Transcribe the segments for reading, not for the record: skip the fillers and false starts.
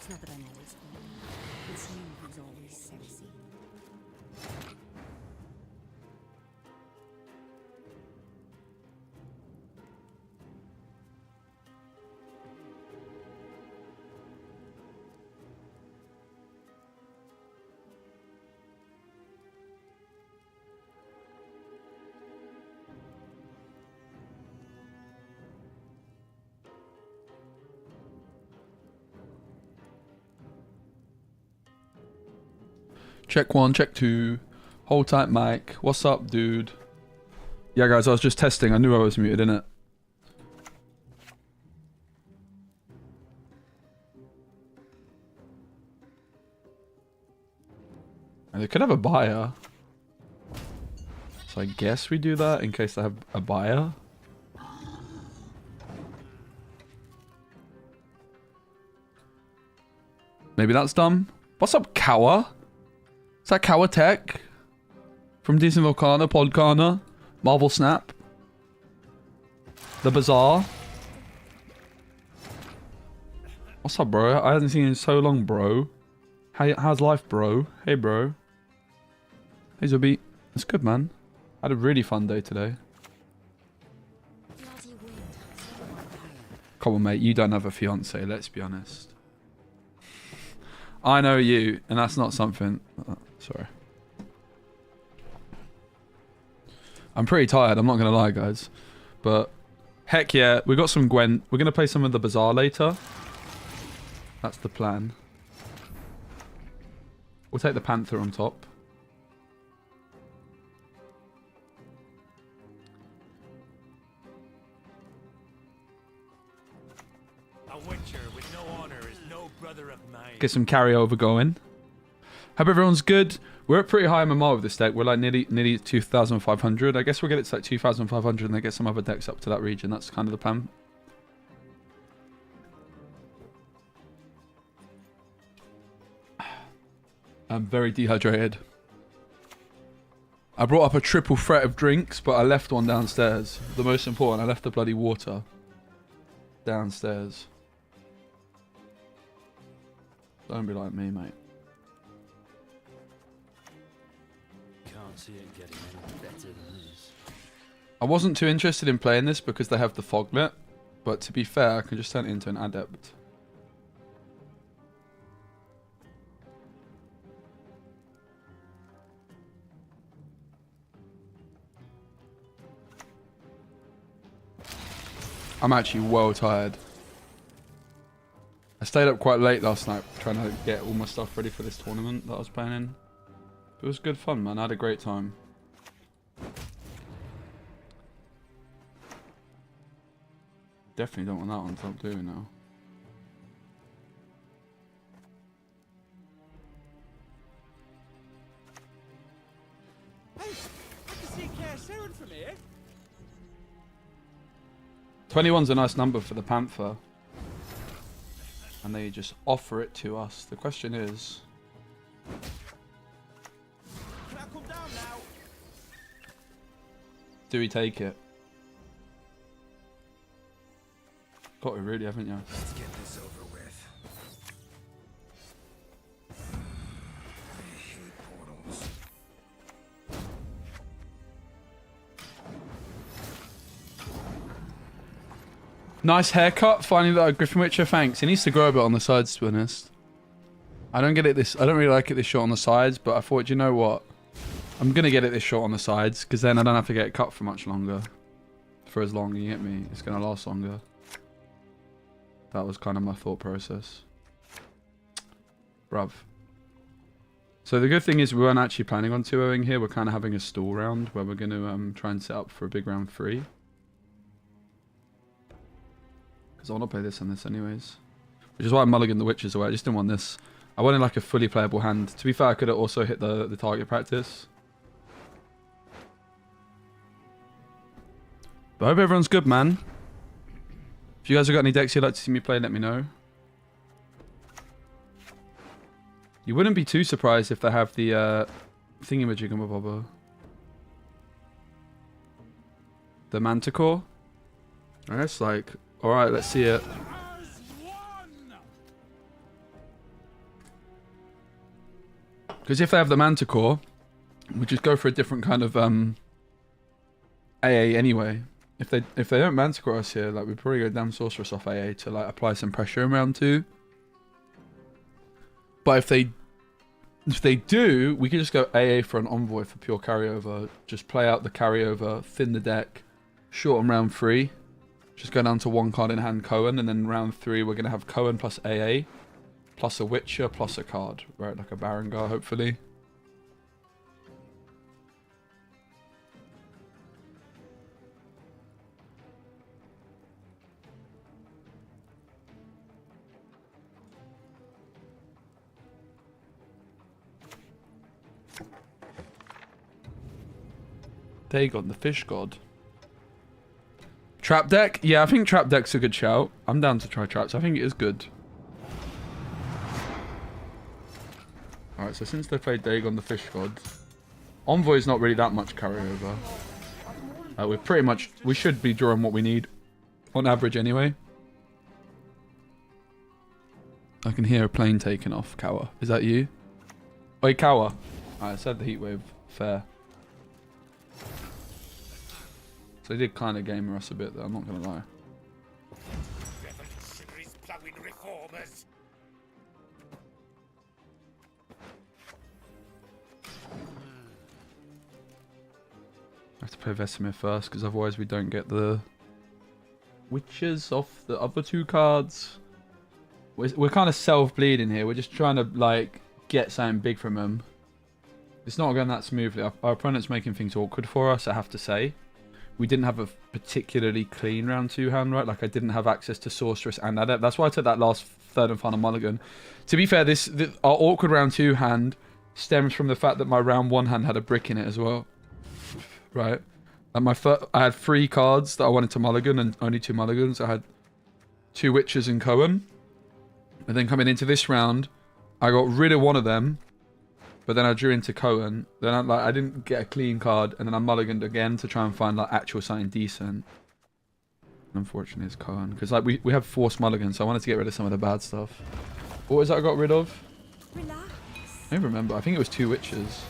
It's not that I'm always old. It's you who's always sexy. Check 1, check 2. Hold tight, Mike. What's up, dude? Yeah, guys, I was just testing. I knew I was muted, innit? And they could have a buyer. So I guess we do that in case they have a buyer. Maybe that's dumb. What's up, Kawa? Is that Kawa Tech? From Decent Volcana, Podcana, Marvel Snap, The Bazaar. What's up, bro? I haven't seen you in so long, bro. How's life, bro? Hey, bro. Hey, Zubi. It's good, man. I had a really fun day today. Come on, mate. You don't have a fiance, let's be honest. I know you, and that's not something... sorry. I'm pretty tired, I'm not going to lie, guys. But, heck yeah, we got some Gwent. We're going to play some of the Bazaar later. That's the plan. We'll take the Panther on top. A witcher with no honor is no brother of mine. Get some carryover going. Hope everyone's good. We're at pretty high MMR with this deck. We're like nearly 2,500. I guess we'll get it to like 2,500 and then get some other decks up to that region. That's kind of the plan. I'm very dehydrated. I brought up a triple threat of drinks, but I left one downstairs. The most important, I left the bloody water downstairs. Don't be like me, mate. Can't see it getting any better than this. I wasn't too interested in playing this because they have the foglet, but to be fair, I can just turn it into an adept. I'm actually well tired. I stayed up quite late last night trying to get all my stuff ready for this tournament that I was playing in. It was good fun, man. I had a great time. Definitely don't want that on top, do we now? Hey, I can see Cash Sharon from here. 21's a nice number for the Panther. And they just offer it to us. The question is... Can I come down now? do we take it? Got it really, haven't you? Let's get this over with. I hate portals. Nice haircut. Finally got a Griffin Witcher, thanks. It needs to grow a bit on the sides, to be honest. I don't really like it this short on the sides, but I thought, you know what? I'm gonna get it this short on the sides, because then I don't have to get it cut for much longer. For as long, you get me? It's gonna last longer. That was kind of my thought process. Bruv. So the good thing is we weren't actually planning on 2-0ing here. We're kind of having a stall round where we're going to try and set up for a big round 3. Because I want to play this and this anyways. Which is why I mulliganed the Witches away. I just didn't want this. I wanted like a fully playable hand. To be fair, I could have also hit the target practice. But I hope everyone's good, man. If you guys have got any decks you'd like to see me play, let me know. You wouldn't be too surprised if they have the thingamajiggamabobber. The Manticore. That's like, alright, let's see it. Because if they have the Manticore, we just go for a different kind of AA anyway. If they don't Manticore us here, like we probably go Damn Sorceress off AA to like apply some pressure in round 2. But if they do, we could just go AA for an Envoy for pure carryover. Just play out the carryover, thin the deck, shorten round 3. Just go down to 1 card in hand Cohen, and then round 3 we're going to have Cohen plus AA, plus a Witcher, plus a card. Right, like a Barangar, hopefully. Dagon, the fish god. Trap deck? Yeah, I think trap deck's a good shout. I'm down to try traps. I think it is good. Alright, so since they played Dagon, the fish god, Envoy's not really that much carryover. We're pretty much... We should be drawing what we need. On average, anyway. I can hear a plane taking off, Kawa. Is that you? Oi, Kawa. I said the heat wave. Fair. So they did kind of gamer us a bit, though, I'm not going to lie. I have to play Vesemir first, because otherwise we don't get the Witches off the other 2 cards. We're kind of self-bleeding here. We're just trying to, like, get something big from them. It's not going that smoothly. Our opponent's making things awkward for us, I have to say. We didn't have a particularly clean round 2 hand, right? Like, I didn't have access to Sorceress and Adept. That's why I took that last 3rd and final mulligan. To be fair, our awkward round 2 hand stems from the fact that my round 1 hand had a brick in it as well. Right? And I had 3 cards that I wanted to mulligan and only 2 mulligans. I had 2 Witches and Cohen. And then coming into this round, I got rid of one of them. But then I drew into Cohen. Then I didn't get a clean card, and then I mulliganed again to try and find like actual something decent. Unfortunately, it's Cohen because like we have forced mulligans, so I wanted to get rid of some of the bad stuff. What was that I got rid of? Relax. I don't remember. I think it was 2 Witches.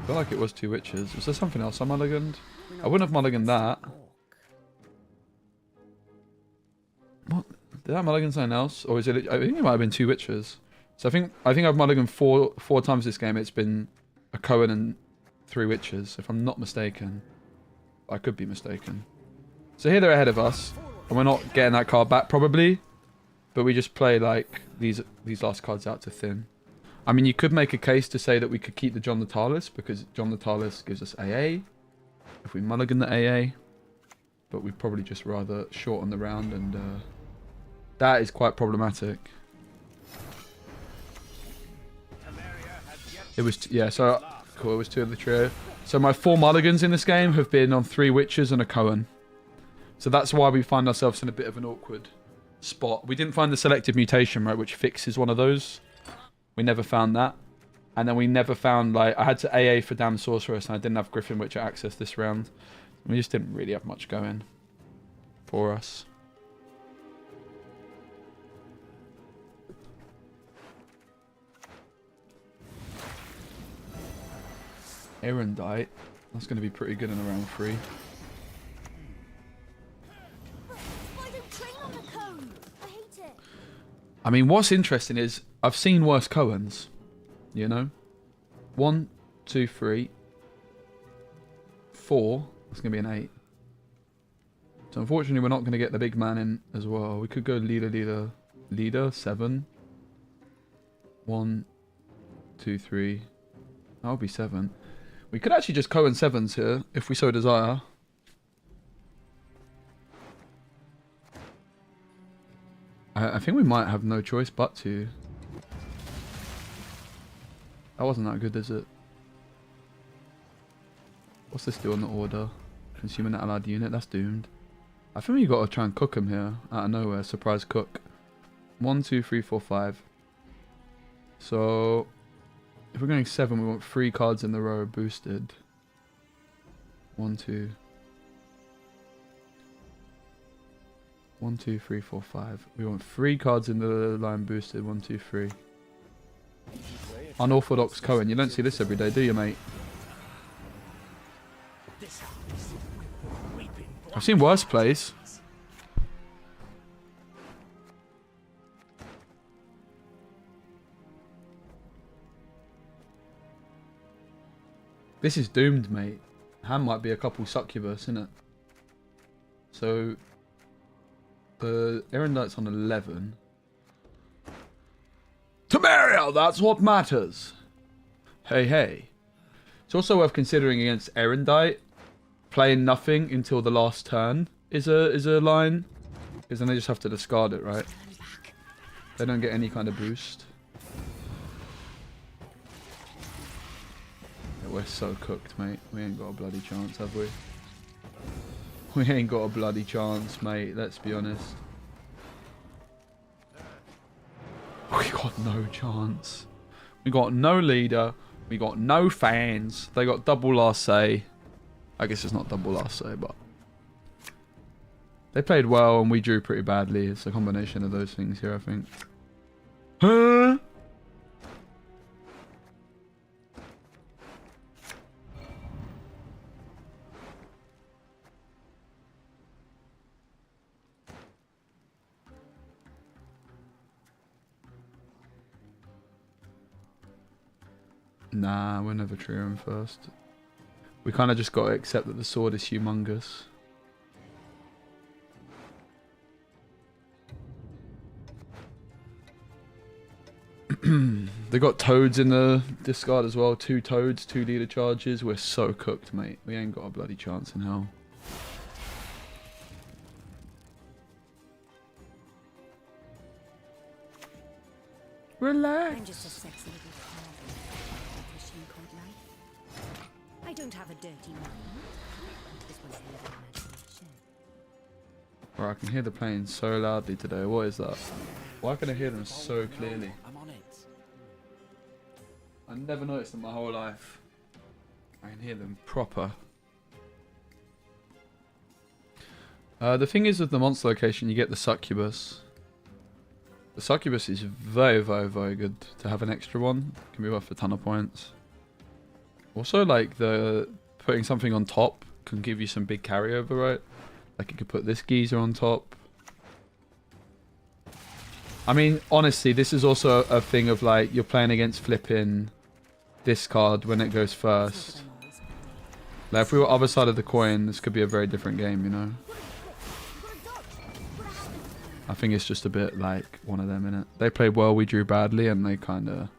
I feel like it was 2 Witches. Was there something else I mulliganed? I wouldn't have mulliganed that. What? Did I mulligan something else, or is it? I think it might have been 2 Witches. So I think I've mulliganed four times this game. It's been a Cohen and 3 Witches, if I'm not mistaken. I could be mistaken. So here they're ahead of us, and we're not getting that card back probably, but we just play like these last cards out to thin. I mean, you could make a case to say that we could keep the John Natalis because John Natalis gives us AA if we mulligan the AA, but we'd probably just rather shorten the round, and that is quite problematic. It was, yeah, so, cool, it was 2 of the trio. So my 4 mulligans in this game have been on 3 Witches and a Cohen. So that's why we find ourselves in a bit of an awkward spot. We didn't find the selective mutation, right, which fixes one of those. We never found that. And then we never found, like, I had to AA for Damn Sorceress, and I didn't have Griffin Witcher access this round. We just didn't really have much going for us. Erendite. That's going to be pretty good in round 3. Why don't train on the cone? I hate it. I mean, what's interesting is I've seen worse Cohens. You know? 1, 2, 3, 4. That's going to be an 8. So unfortunately, we're not going to get the big man in as well. We could go leader, 7. 1, 2, 3. That'll be 7. We could actually just Cohen 7s here, if we so desire. I think we might have no choice but to. That wasn't that good, is it? What's this do on the order? Consuming that allowed unit, that's doomed. I think we got to try and cook him here, out of nowhere. Surprise cook. 1, 2, 3, 4, 5. So... if we're going 7, we want 3 cards in the row boosted. 1, 2. 1, 2, 3, 4, 5. We want 3 cards in the line boosted. 1, 2, 3. Unorthodox Cohen. You don't see this every day, do you, mate? I've seen worse plays. This is doomed, mate. Hand might be a couple succubus, innit? So, the Erendite's on 11. Tamaria, that's what matters. Hey, hey. It's also worth considering against Erendite. Playing nothing until the last turn is a line. Because then they just have to discard it, right? They don't get any kind of boost. Yeah, we're so cooked, mate. We ain't got a bloody chance, have we? We ain't got a bloody chance, mate. Let's be honest. We got no chance. We got no leader. We got no fans. They got double last say. I guess it's not double last say, but they played well and we drew pretty badly. It's a combination of those things here, I think. Huh? Nah, we're never trioing first. We kind of just got to accept that the sword is humongous. They got toads in the discard as well. 2 toads, 2 leader charges. We're so cooked, mate. We ain't got a bloody chance in hell. Relax. I'm just a sexy little machine called life. I don't have a dirty mind. This one's hell of an imagination. Bro, I can hear the planes so loudly today. What is that? Why can I hear them so clearly? I'm on it. I never noticed in my whole life. I can hear them proper. The thing is with the monster location, you get the succubus. The succubus is very, very, very good to have an extra one. Can be worth a ton of points. Also, like, the putting something on top can give you some big carryover, right? Like, you could put this geezer on top. I mean, honestly, this is also a thing of, like, you're playing against flipping this card when it goes first. Like, if we were other side of the coin, this could be a very different game, you know? I think it's just a bit like one of them, innit? They played well, we drew badly, and they kind of...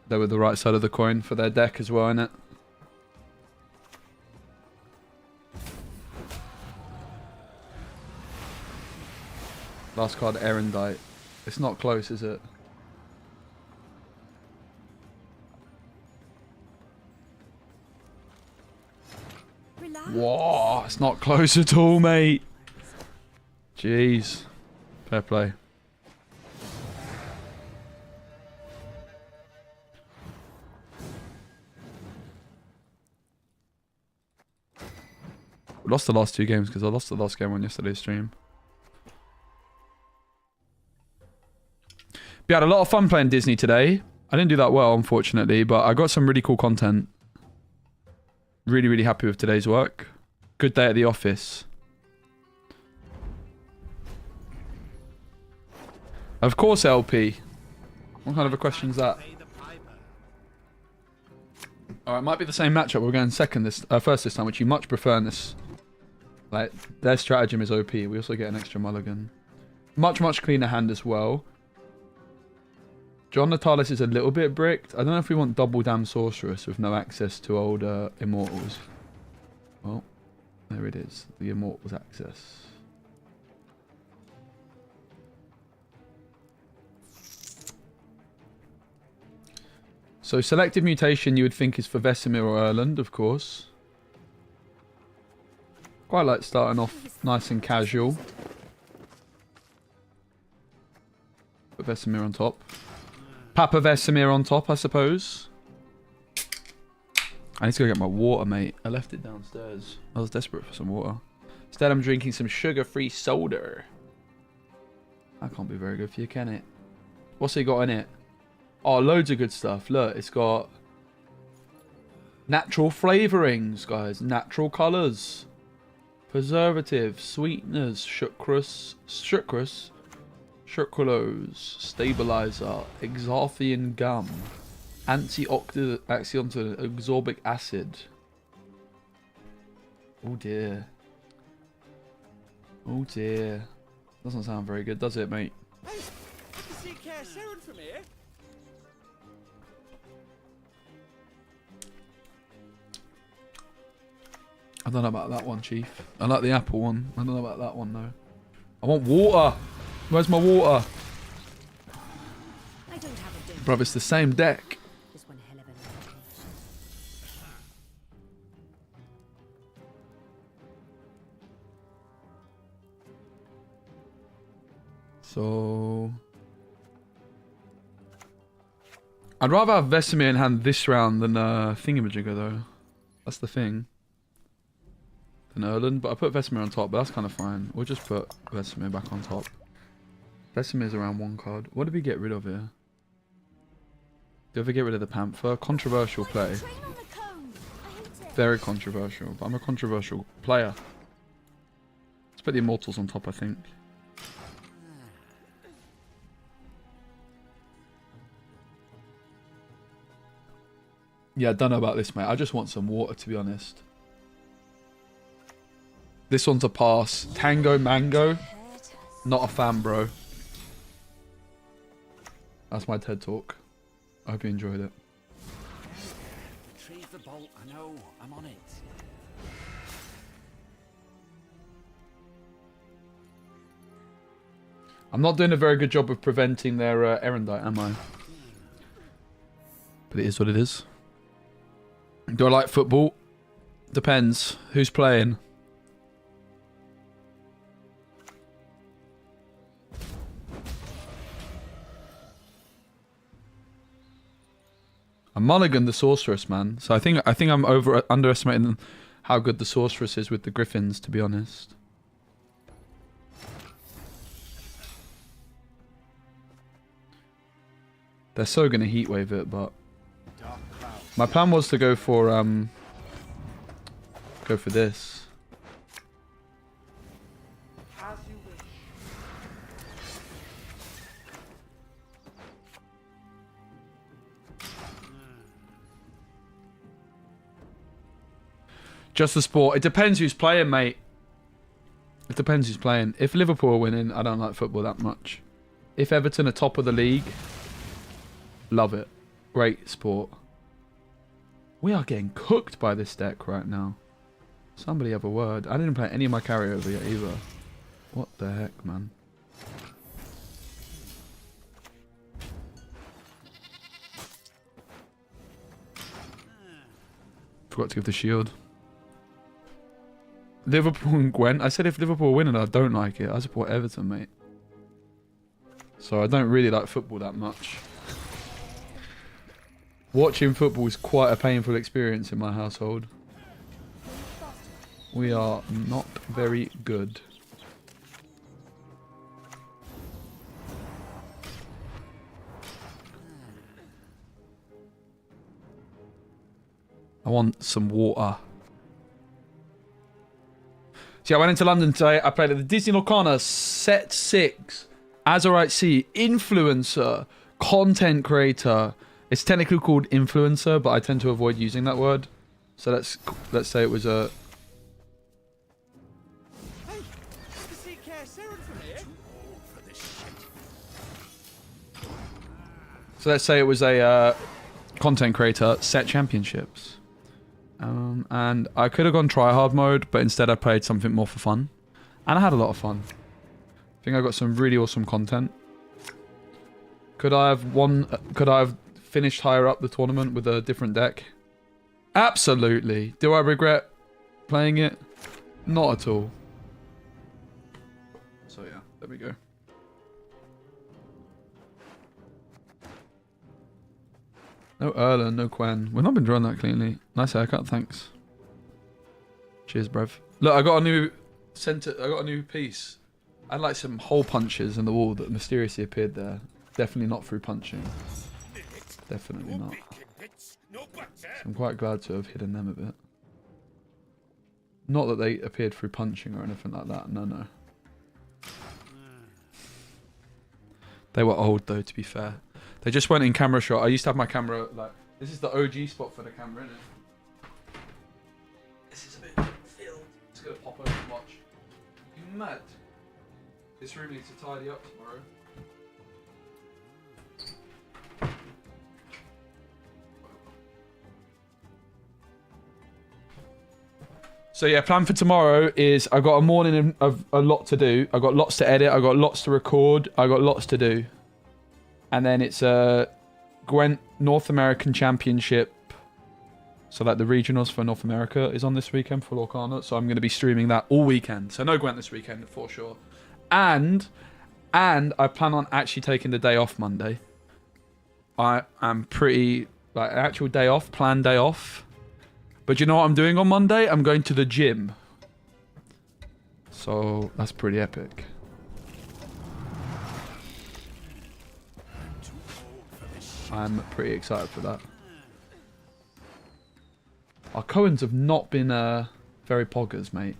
They were the right side of the coin for their deck as well, innit? Last card, Erendite. It's not close, is it? Relax. Whoa, it's not close at all, mate. Jeez. Fair play. We lost the last 2 games because I lost the last game on yesterday's stream. But yeah, I had a lot of fun playing Disney today. I didn't do that well, unfortunately, but I got some really cool content. Really, really happy with today's work. Good day at the office. Of course, LP. What kind of a question is that? Alright, might be the same matchup. We're going first this time, which you much prefer in this. Like, their stratagem is OP. We also get an extra mulligan. Much, much cleaner hand as well. John Natalis is a little bit bricked. I don't know if we want double damn sorceress with no access to older immortals. Well, there it is. The immortals access. So selective mutation you would think is for Vesemir or Erland, of course. Quite like starting off nice and casual. Put Vesemir on top. Papa Vesemir on top, I suppose. I need to go get my water, mate. I left it downstairs. I was desperate for some water. Instead, I'm drinking some sugar-free soda. That can't be very good for you, can it? What's he got in it? Oh, loads of good stuff. Look, it's got natural flavorings, guys. Natural colors. Preservatives, sweeteners, sucrose, stabilizer, exarthian gum, antioxidant, exorbic acid. Oh dear. Oh dear. Doesn't sound very good, does it, mate? Hey, I can see Cass Aaron from here. I don't know about that one, Chief. I like the apple one. I don't know about that one, though. I want water. Where's my water? I don't have a dirty. Bruv, it's the same deck. This one hell of an application. So... I'd rather have Vesemir in hand this round than Thingamajigger, though. That's the thing. Than Erland, but I put Vesemir on top, but that's kind of fine. We'll just put Vesemir back on top. Vesemir's around 1 card. What did we get rid of here? Did we ever get rid of the Panther? Controversial play. Very controversial, but I'm a controversial player. Let's put the Immortals on top, I think. Yeah, I don't know about this, mate. I just want some water, to be honest. This one's a pass. Tango Mango. Not a fan, bro. That's my TED talk. I hope you enjoyed it. Retrieve the bolt. I know. I'm on it. I'm not doing a very good job of preventing their Erendite, am I? But it is what it is. Do I like football? Depends. Who's playing? I mulliganed the Sorceress, man. So I think I'm underestimating how good the Sorceress is with the Griffins, to be honest. They're so gonna heatwave it, but my plan was to go for this. As you wish. Just the sport. It depends who's playing, mate. It depends who's playing. If Liverpool are winning, I don't like football that much. If Everton are top of the league, love it. Great sport. We are getting cooked by this deck right now. Somebody have a word. I didn't play any of my carryover yet either. What the heck, man? Forgot to give the shield. Liverpool and Gwent. I said if Liverpool are winning, I don't like it. I support Everton, mate. So I don't really like football that much. Watching football is quite a painful experience in my household. We are not very good. I want some water. See, I went into London today. I played at the Disney Lorcana Set 6. Azurite C. Influencer. Content creator. It's technically called influencer, but I tend to avoid using that word. So let's say it was a... Hey, I can see Cass Aaron from here. So let's say it was a content creator set championships. And I could have gone tryhard mode, but instead I played something more for fun. And I had a lot of fun. I think I got some really awesome content. Could I have finished higher up the tournament with a different deck? Absolutely. Do I regret playing it? Not at all. So yeah, there we go. No Erlen, no Quen. We've not been drawing that cleanly. Nice haircut, thanks. Cheers, bruv. Look, I got a new center. I got a new piece. I had like some hole punches in the wall that mysteriously appeared there. Definitely not through punching. Definitely not. So I'm quite glad to have hidden them a bit. Not that they appeared through punching or anything like that. No, no. They were old though, to be fair. They just went in camera shot. I used to have my camera like... This is the OG spot for the camera, isn't it? This is a bit filled. It's gonna pop over and watch. You mad? This room needs to tidy up tomorrow. So yeah, plan for tomorrow is I got a morning of a lot to do. I got lots to edit. I got lots to record. I got lots to do. And then it's a Gwent North American Championship. So like the regionals for North America is on this weekend for Lorcana. So I'm going to be streaming that all weekend. So no Gwent this weekend for sure. And I plan on actually taking the day off Monday. I am pretty like actual day off, planned day off. But you know what I'm doing on Monday? I'm going to the gym. So that's pretty epic. I'm pretty excited for that. Our Cohens have not been very poggers, mate.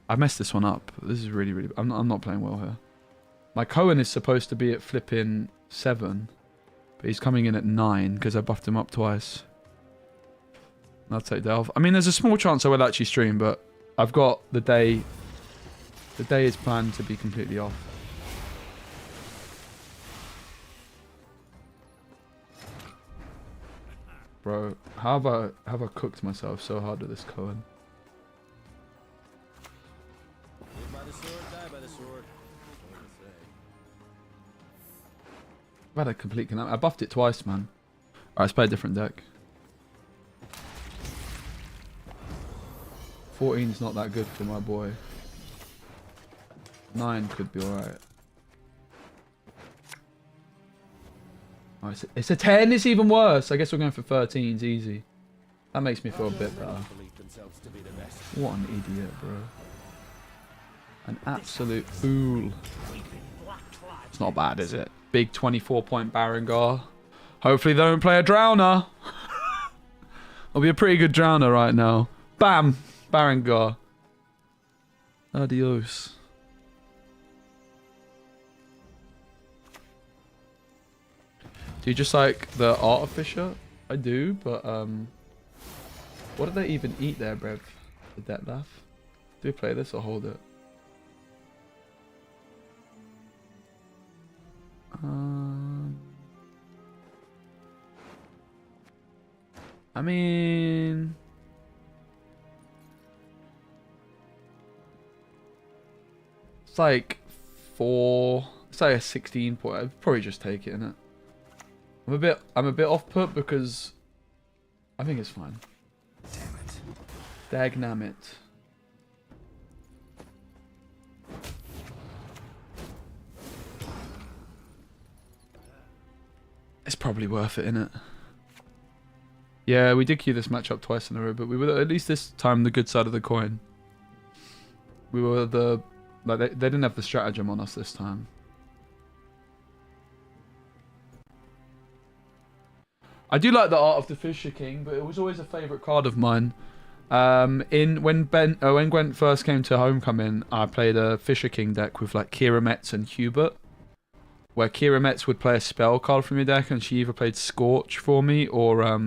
I messed this one up. This is really, really... I'm not playing well here. My Cohen is supposed to be at flipping 7. But he's coming in at 9 because I buffed him up twice. I'll take that off. I mean, there's a small chance I will actually stream, but I've got the day... The day is planned to be completely off. Bro, how have I cooked myself so hard with this Cohen? Live by the sword, die by the sword. I've had a complete canal. I buffed it twice, man. Alright, let's play a different deck. 14's not that good for my boy. 9 could be alright. Oh, it's a 10, it's even worse. I guess we're going for 13s, easy. That makes me feel a bit better. What an idiot, bro. An absolute fool. It's not bad, is it? Big 24-point Barangar. Hopefully they don't play a Drowner. I'll be a pretty good Drowner right now. Bam! Barangar. Adios. Do you just like the Artificer? I do, but what do they even eat there, Brev? The Detlef? Do we play this or hold it? I mean... It's like 4... It's like a 16 point. I'd probably just take it, innit? I'm a bit off put because I think it's fine. Damn it. Dagnam it. It's probably worth it, innit? Yeah, we did queue this matchup twice in a row, but we were at least this time the good side of the coin. We were the... Like, they didn't have the stratagem on us this time. I do like the Art of the Fisher King, but it was always a favourite card of mine. When Gwent first came to Homecoming, I played a Fisher King deck with like Kira Metz and Hubert, where Kira Metz would play a spell card from your deck, and she either played Scorch for me or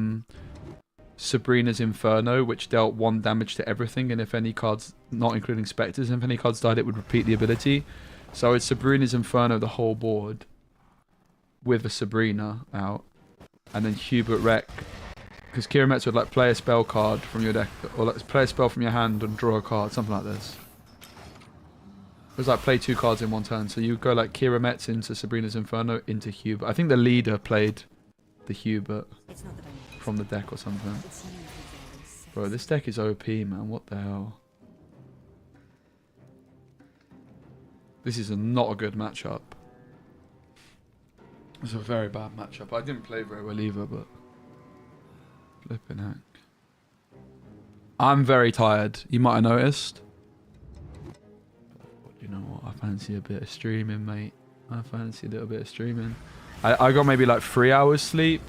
Sabrina's Inferno, which dealt 1 damage to everything, and if any cards, not including Spectres, if any cards died, it would repeat the ability. So it's Sabrina's Inferno the whole board, with a Sabrina out. And then Hubert Wreck, because Kira Metz would like play a spell card from your deck, or like play a spell from your hand and draw a card, something like this. It was like play 2 cards in 1 turn. So you go like Kira Metz into Sabrina's Inferno into Hubert. I think the leader played the Hubert from the deck or something. Bro, this deck is OP, man. What the hell? This is not a good matchup. It's a very bad matchup. I didn't play very well either, but... Flipping heck. I'm very tired. You might have noticed. But you know what? I fancy a bit of streaming, mate. I fancy a little bit of streaming. I got maybe like 3 hours sleep.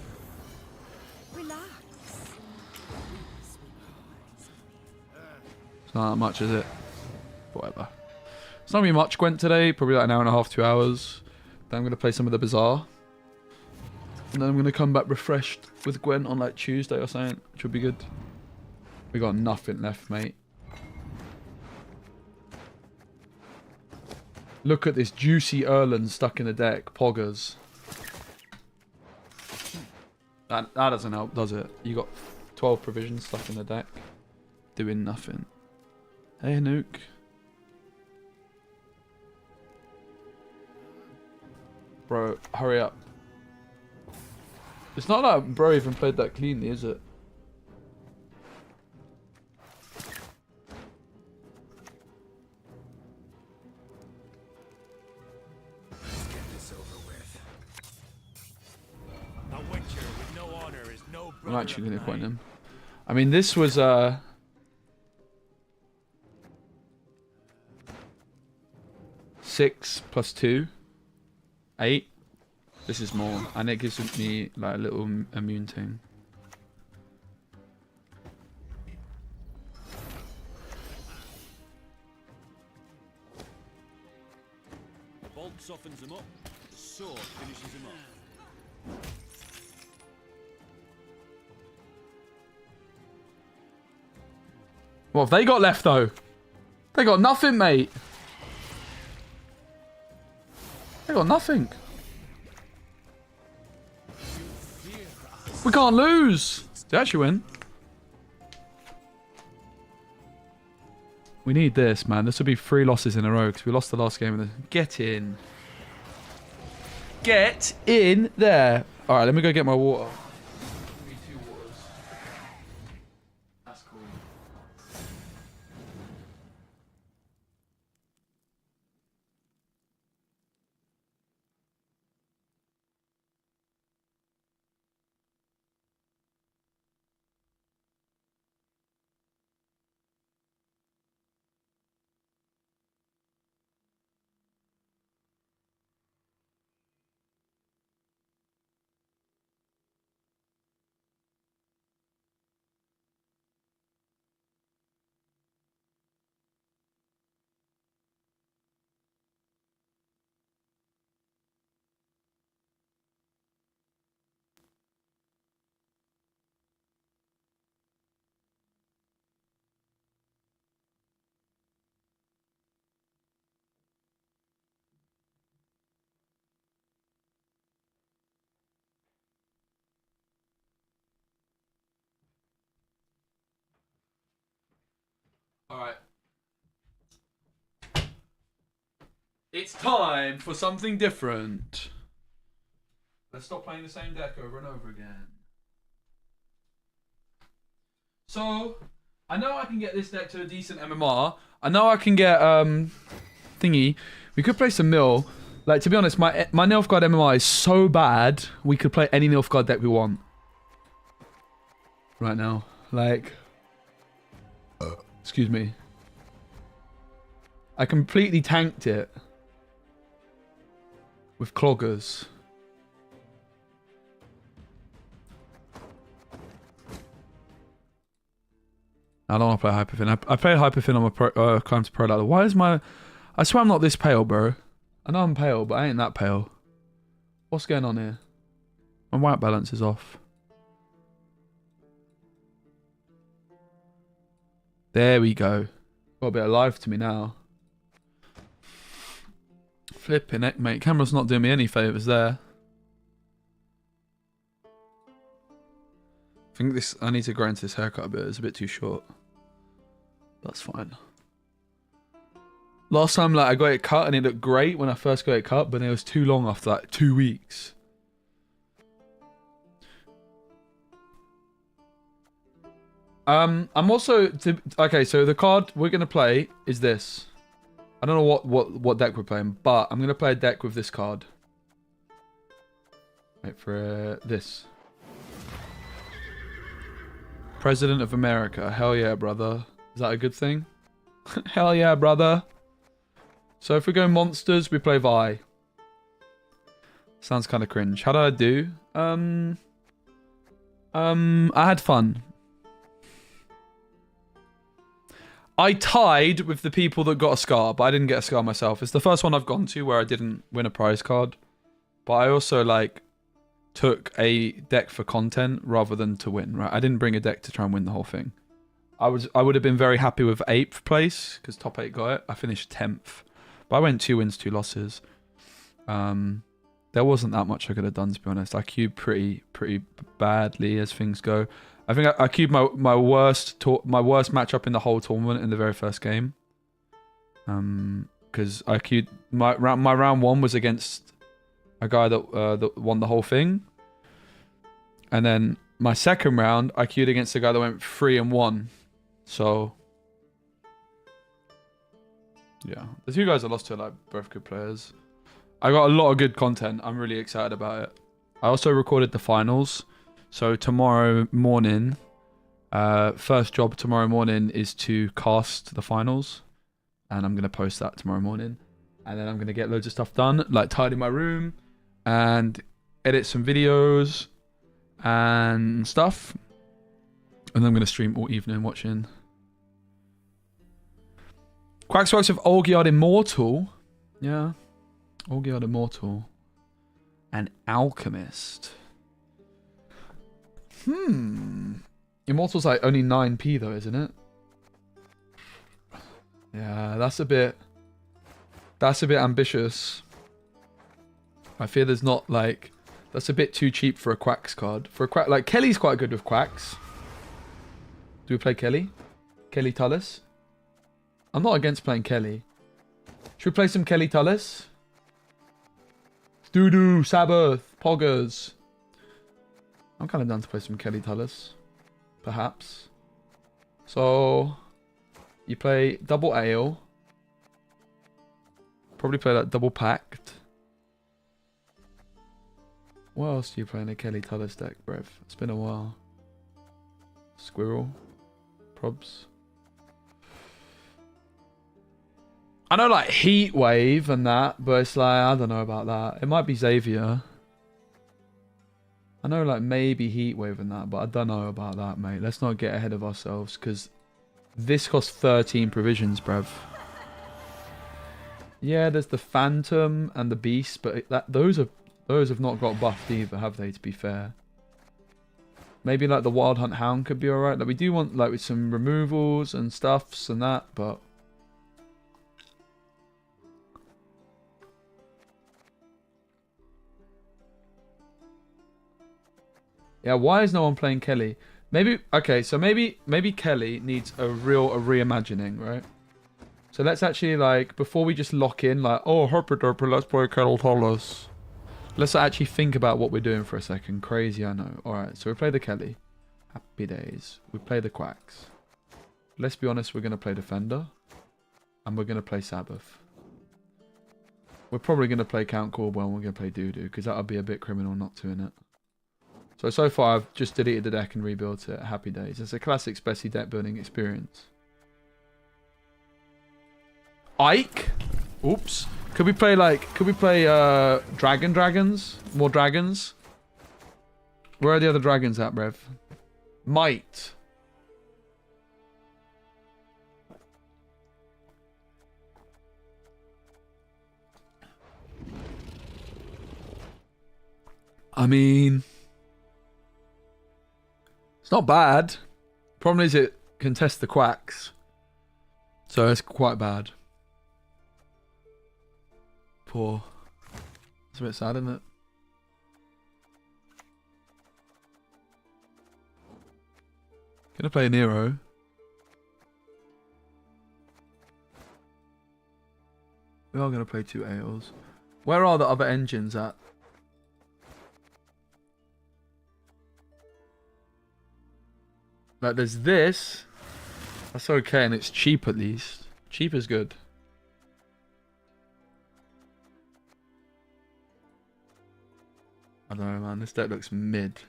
It's not that much, is it? Whatever. It's not gonna be much Gwent today. Probably like an hour and a half, 2 hours. Then I'm gonna play some of the Bazaar. And then I'm gonna come back refreshed with Gwent on like Tuesday or something, which would be good. We got nothing left, mate. Look at this juicy Erland stuck in the deck. Poggers. That doesn't help, does it? You got 12 provisions stuck in the deck. Doing nothing. Hey, Nuke. Bro, hurry up. It's not like bro even played that cleanly, is it? I'm actually going to point him. I mean, this was 6 plus 2, 8. This is more, and it gives me like a little immune thing. Bolt softens them up, sword finishes them off. What have they got left, though? They got nothing, mate. They got nothing. We can't lose. They actually win. We need this, man. This will be 3 losses in a row because we lost the last game. Get in. Get in there. All right, let me go get my water. Alright. It's time for something different. Let's stop playing the same deck over and over again. So, I know I can get this deck to a decent MMR. I know I can get, thingy. We could play some Mill. Like, to be honest, my Nilfgaard MMR is so bad, we could play any Nilfgaard deck we want. Right now. Like... Excuse me. I completely tanked it. With Cloggers. I don't want to play Hyperfin. I played Hyperfin on my Climb to Pro ladder. Why is my... I swear I'm not this pale, bro. I know I'm pale, but I ain't that pale. What's going on here? My white balance is off. There we go. Got a bit of life to me now. Flipping heck, mate. Camera's not doing me any favours there. I think this... I need to grow into this haircut a bit. It's a bit too short. That's fine. Last time, like, I got it cut and it looked great when I first got it cut, but it was too long after like 2 weeks. I'm also okay. So the card we're gonna play is this. I don't know what deck we're playing, but I'm gonna play a deck with this card. Wait for this. President of America. Hell yeah, brother. Is that a good thing? Hell yeah, brother. So if we go monsters, we play Vi. Sounds kind of cringe. How did I do? I had fun. I tied with the people that got a scar, but I didn't get a scar myself. It's the first one I've gone to where I didn't win a prize card. But I also like took a deck for content rather than to win, right? I didn't bring a deck to try and win the whole thing. I would have been very happy with 8th place because top 8 got it. I finished 10th. But I went 2 wins, 2 losses. There wasn't that much I could have done, to be honest. I queued pretty badly as things go. I think I queued my worst matchup in the whole tournament in the very first game. Because I queued my round 1 was against a guy that won the whole thing, and then my second round I queued against a guy that went 3-1. So yeah, the 2 guys I lost to are like both good players. I got a lot of good content. I'm really excited about it. I also recorded the finals. So tomorrow morning, first job tomorrow morning is to cast the finals. And I'm going to post that tomorrow morning. And then I'm going to get loads of stuff done, like tidy my room and edit some videos and stuff. And then I'm going to stream all evening watching. Quacks works with Olgierd Immortal. Yeah. Olgierd Immortal. And Alchemist. Immortal's like only 9p though, isn't it? Yeah, that's a bit ambitious. I fear there's not like, that's a bit too cheap for a Quacks card. For a Quack, like Kelly's quite good with Quacks. Do we play Kelly? Kelly Tullis? I'm not against playing Kelly. Should we play some Kelly Tullis? Doo-doo, Sabbath, Poggers. I'm kind of down to play some Kelly Tullis. Perhaps. So, you play double ale. Probably play that double packed. What else do you play in a Kelly Tullis deck, Brev? It's been a while. Squirrel. Probs. I know like Heat Wave and that, but it's like, I don't know about that. It might be Xavier. I know like maybe Heat Wave and that, but I don't know about that, mate. Let's not get ahead of ourselves, because this costs 13 provisions, bruv. Yeah, there's the Phantom and the Beast, but those have not got buffed either, have they, to be fair? Maybe like the Wild Hunt Hound could be alright. Like we do want like with some removals and stuffs and that, but yeah, why is no one playing Kelly? Maybe, okay, so maybe Kelly needs a reimagining, right? So let's actually, like, before we just lock in, like, oh, herper derper, let's play Kettle Tollus. Let's actually think about what we're doing for a second. Crazy, I know. Alright, so we play the Kelly. Happy days. We play the Quacks. Let's be honest, we're going to play Defender. And we're going to play Sabbath. We're probably going to play Count Corbell and we're going to play Doodoo, because that would be a bit criminal not to, innit? So far I've just deleted the deck and rebuilt it. Happy days. It's a classic SPECI deck building experience. Ike? Oops. Could we play dragons? More dragons? Where are the other dragons at, Brev? Might. I mean, it's not bad. Problem is it contests the Quacks. So it's quite bad. Poor. It's a bit sad, isn't it? Gonna play Nero. We are gonna play 2 Ales. Where are the other engines at? Like there's this. That's okay, and it's cheap at least. Cheap is good. I don't know, man. This deck looks mid.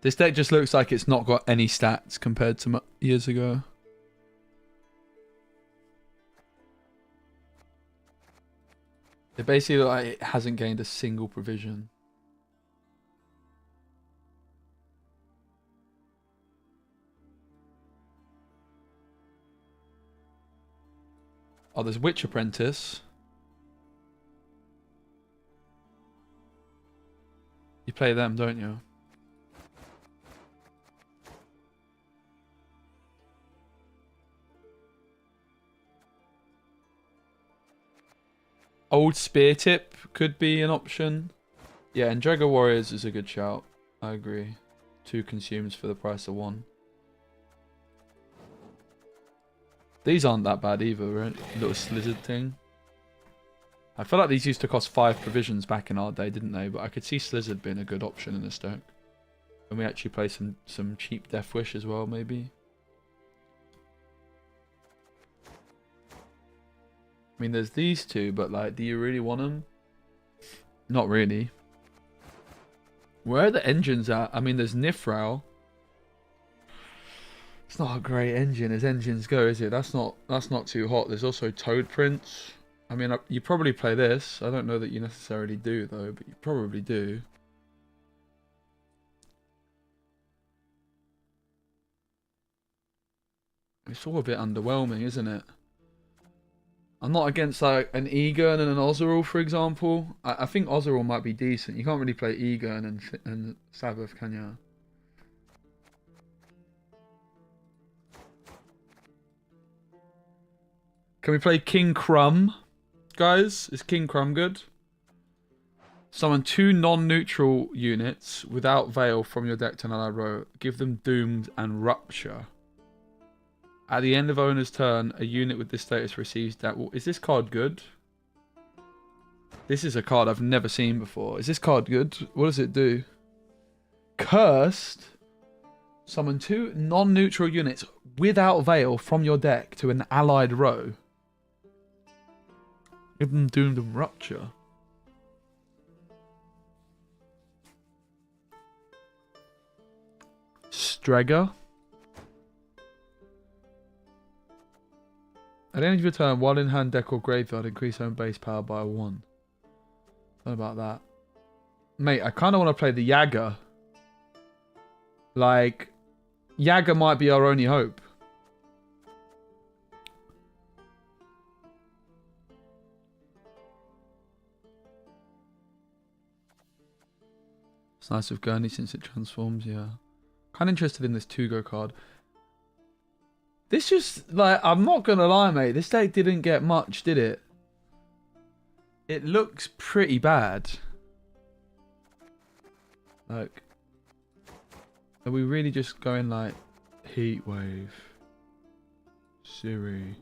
This deck just looks like it's not got any stats compared to years ago. It basically looks like it hasn't gained a single provision. Oh, there's Witch Apprentice. You play them, don't you? Old Spear Tip could be an option. Yeah, and Drago Warriors is a good shout. I agree. 2 consumes for the price of 1. These aren't that bad either, right? Little slizzard thing. I feel like these used to cost 5 provisions back in our day, didn't they? But I could see Slizzard being a good option in a stack. And we actually play some cheap Death Wish as well, maybe. I mean, there's these 2, but like, do you really want them? Not really. Where are the engines at? I mean, there's Nifral. It's not a great engine as engines go, is it? That's not too hot. There's also Toad Prince. I mean, you probably play this. I don't know that you necessarily do, though, but you probably do. It's all a bit underwhelming, isn't it? I'm not against like an Egon and an Ozeril, for example. I think Ozeril might be decent. You can't really play Egon and Sabbath, can you? Can we play King Crumb? Guys, is King Crumb good? Summon 2 non-neutral units without Veil from your deck to an allied row. Give them Doomed and Rupture. At the end of owner's turn, a unit with this status receives that. Is this card good? This is a card I've never seen before. Is this card good? What does it do? Cursed. Summon 2 non-neutral units without Veil from your deck to an allied row. Give them Doomed and Rupture. Streger. At the end of your turn, while in hand, deck, or graveyard, increase own base power by 1. What about that? Mate, I kind of want to play the Jagger. Like, Jagger might be our only hope. It's nice with Gurney since it transforms, yeah. Kind of interested in this Tugo card. This just, like, I'm not going to lie, mate. This deck didn't get much, did it? It looks pretty bad. Like, are we really just going, like, Heatwave? Siri.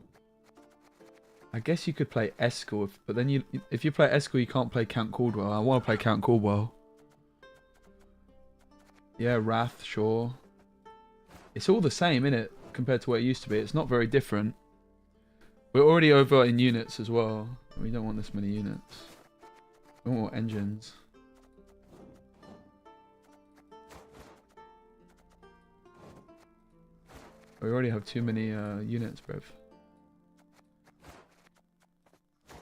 I guess you could play Eskel, but then if you play Eskel, you can't play Count Caldwell. I want to play Count Caldwell. Yeah, Wrath, sure. It's all the same, innit? Compared to what it used to be. It's not very different. We're already over in units as well. We don't want this many units. We want more engines. We already have too many units, bruv. I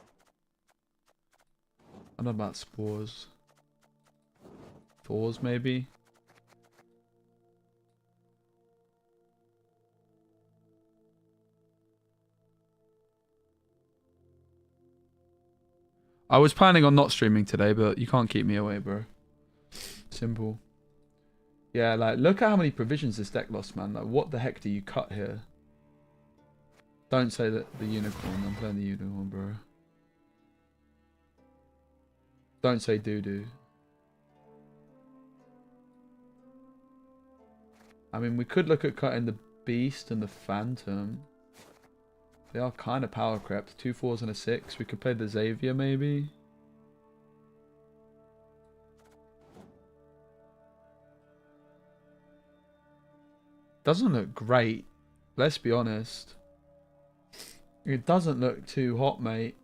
don't know about Spores. Thors, maybe? I was planning on not streaming today, but you can't keep me away, bro. Simple. Yeah, like, look at how many provisions this deck lost, man. Like, what the heck do you cut here? Don't say that the unicorn. I'm playing the unicorn, bro. Don't say doo-doo. I mean, we could look at cutting the Beast and the Phantom. They are kind of power crept. 2 4s and a 6. We could play the Xavier, maybe. Doesn't look great. Let's be honest. It doesn't look too hot, mate.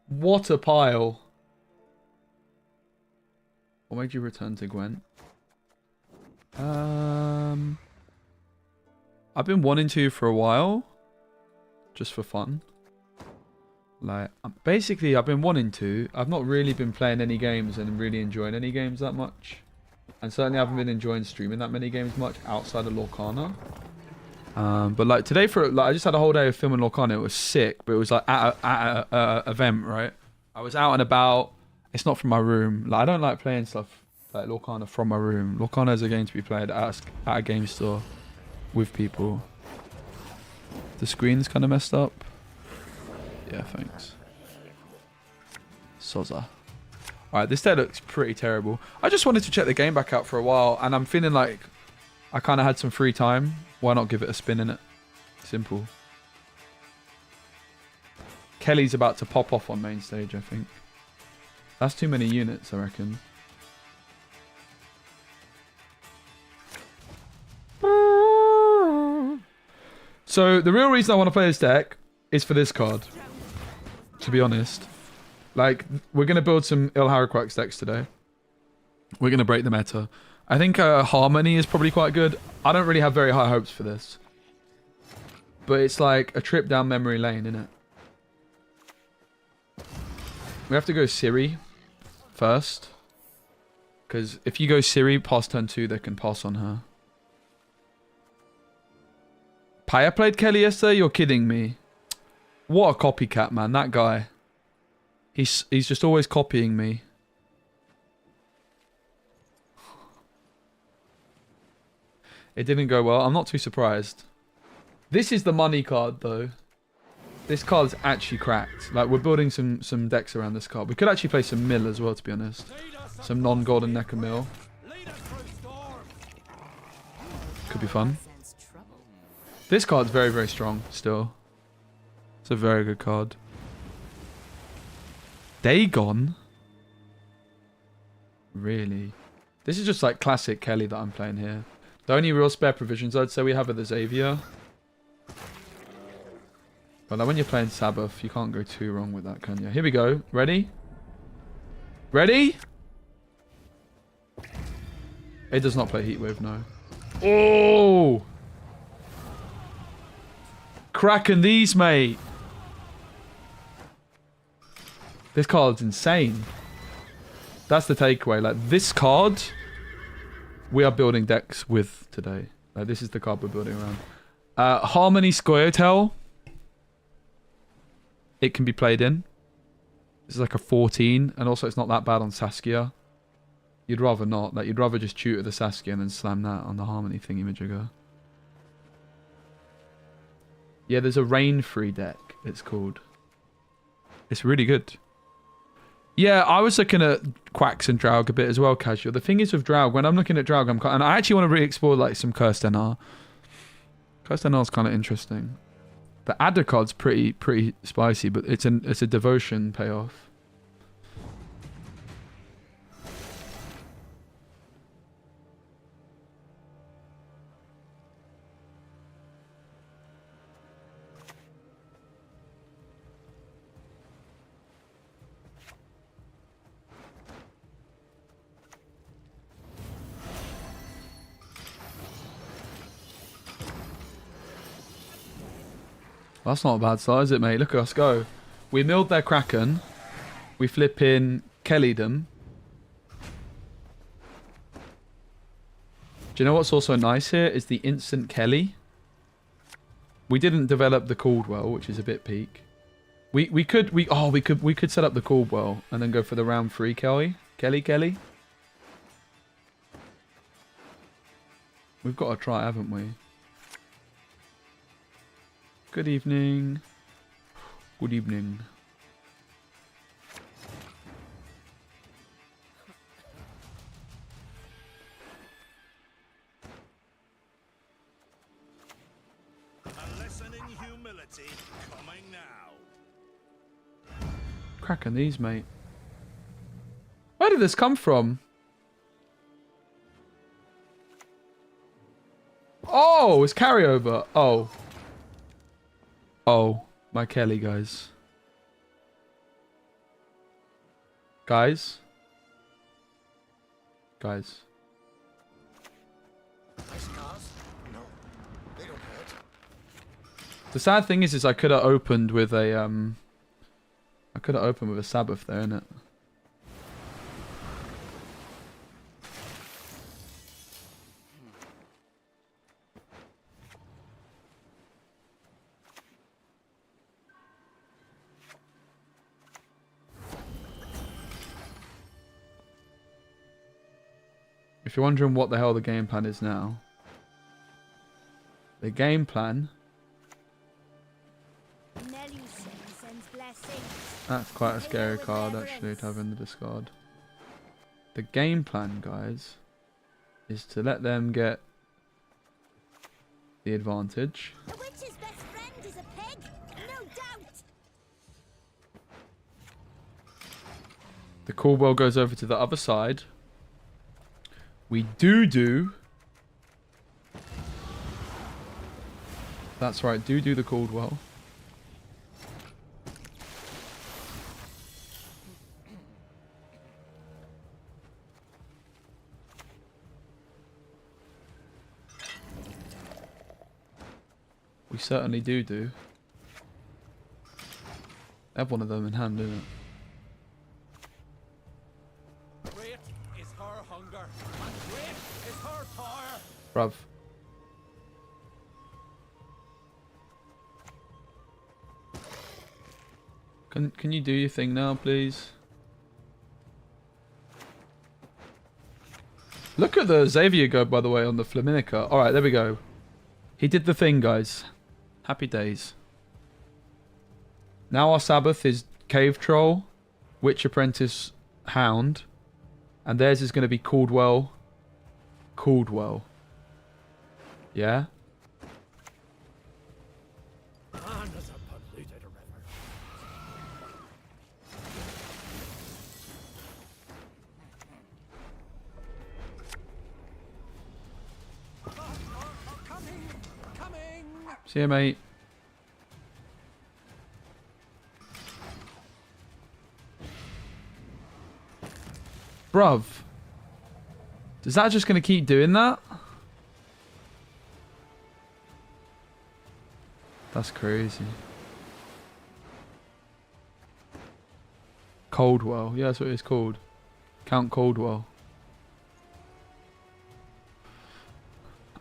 What a pile. What made you return to Gwent? I've been wanting to for a while. Just for fun. Like, basically, I've been wanting to. I've not really been playing any games and really enjoying any games that much. And certainly I haven't been enjoying streaming that many games much outside of Lorcana. But like today, I just had a whole day of filming Lorcana. It was sick, but it was like at a event, right? I was out and about. It's not from my room. Like, I don't like playing stuff like Lorcana from my room. Lorcana is a game to be played at a game store with people. The screen's kind of messed up. Yeah, thanks. Soza. Alright, this day looks pretty terrible. I just wanted to check the game back out for a while, and I'm feeling like I kind of had some free time. Why not give it a spin in it? Simple. Kelly's about to pop off on main stage, I think. That's too many units, I reckon. So, the real reason I want to play this deck is for this card. To be honest. Like, we're going to build some Ilharaquax decks today. We're going to break the meta. I think Harmony is probably quite good. I don't really have very high hopes for this. But it's like a trip down memory lane, innit? We have to go Siri first. Because if you go Siri past turn 2, they can pass on her. Paya played Kelly yesterday? You're kidding me. What a copycat, man. That guy. He's just always copying me. It didn't go well. I'm not too surprised. This is the money card, though. This card's actually cracked. Like, we're building some decks around this card. We could actually play some mill as well, to be honest. Some non-golden Necker mill. Could be fun. This card's very, very strong, still. It's a very good card. Dagon? Really? This is just like classic Kelly that I'm playing here. The only real spare provisions I'd say we have are the Xavier. But like when you're playing Sabbath, you can't go too wrong with that, can you? Here we go. Ready? Ready? It does not play Heatwave, no. Oh! Cracking these, mate. This card's insane. That's the takeaway. Like, this card, we are building decks with today. Like, this is the card we're building around. Harmony Scoia'tael. It can be played in. This is like a 14. And also, it's not that bad on Saskia. You'd rather not. Like, you'd rather just tutor the Saskia and then slam that on the Harmony thingy-majigger. Yeah, there's a rain-free deck, it's called. It's really good. Yeah, I was looking at Quacks and Draug a bit as well, casual. The thing is with Draug, when I'm looking at Draug, and I actually want to re-explore like some Cursed NR. Cursed NR is kind of interesting. The Adder card's pretty spicy, but it's a devotion payoff. That's not a bad start, is it, mate? Look at us go. We milled their Kraken. We flip in Kelly them. Do you know what's also nice here? Is the instant Kelly. We didn't develop the Caldwell, which is a bit peak. We could set up the Caldwell and then go for the round 3 Kelly. Kelly. We've got to try, haven't we? Good evening. Good evening. A lesson in humility coming now. Cracking these, mate. Where did this come from? Oh, it's carryover. Oh, my Kelly, guys. Guys. Nice cars? No, they don't hurt. The sad thing is I could have opened with a could have opened with a Sabbath there, innit? If you're wondering what the hell the game plan is now, the game plan... That's quite a scary card, actually, to have in the discard. The game plan, guys, is to let them get the advantage. A witch's best friend is a pig, no doubt. The Caldwell goes over to the other side. We do. That's right, do the Caldwell. We certainly do. They have one of them in hand, don't it? Great is her hunger, and great is her power. Bruv. Can you do your thing now, please? Look at the Xavier go, by the way, on the Flaminica. Alright, there we go. He did the thing, guys. Happy days. Now our Sabbath is Cave Troll, Witch Apprentice, Hound. And theirs is going to be Caldwell. Yeah? See you, mate. Bruv. Is that just going to keep doing that? That's crazy. Caldwell. Yeah, that's what it's called. Count Caldwell.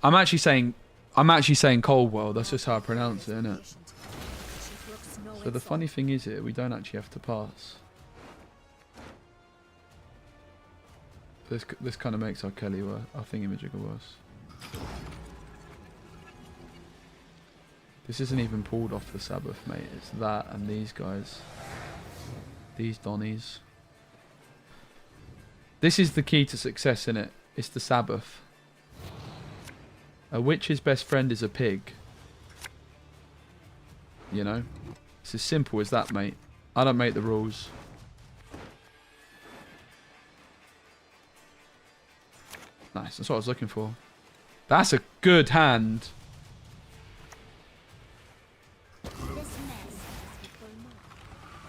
I'm actually saying Caldwell. That's just how I pronounce it, innit? So the funny thing is here, we don't actually have to pass. This kind of makes our Kelly worse. Our thingamajigger worse. This isn't even pulled off the Sabbath, mate. It's that and these guys. These Donnies. This is the key to success, innit? It's the Sabbath. A witch's best friend is a pig. You know? It's as simple as that, mate. I don't make the rules. Nice, that's what I was looking for. That's a good hand. This mess has people mad.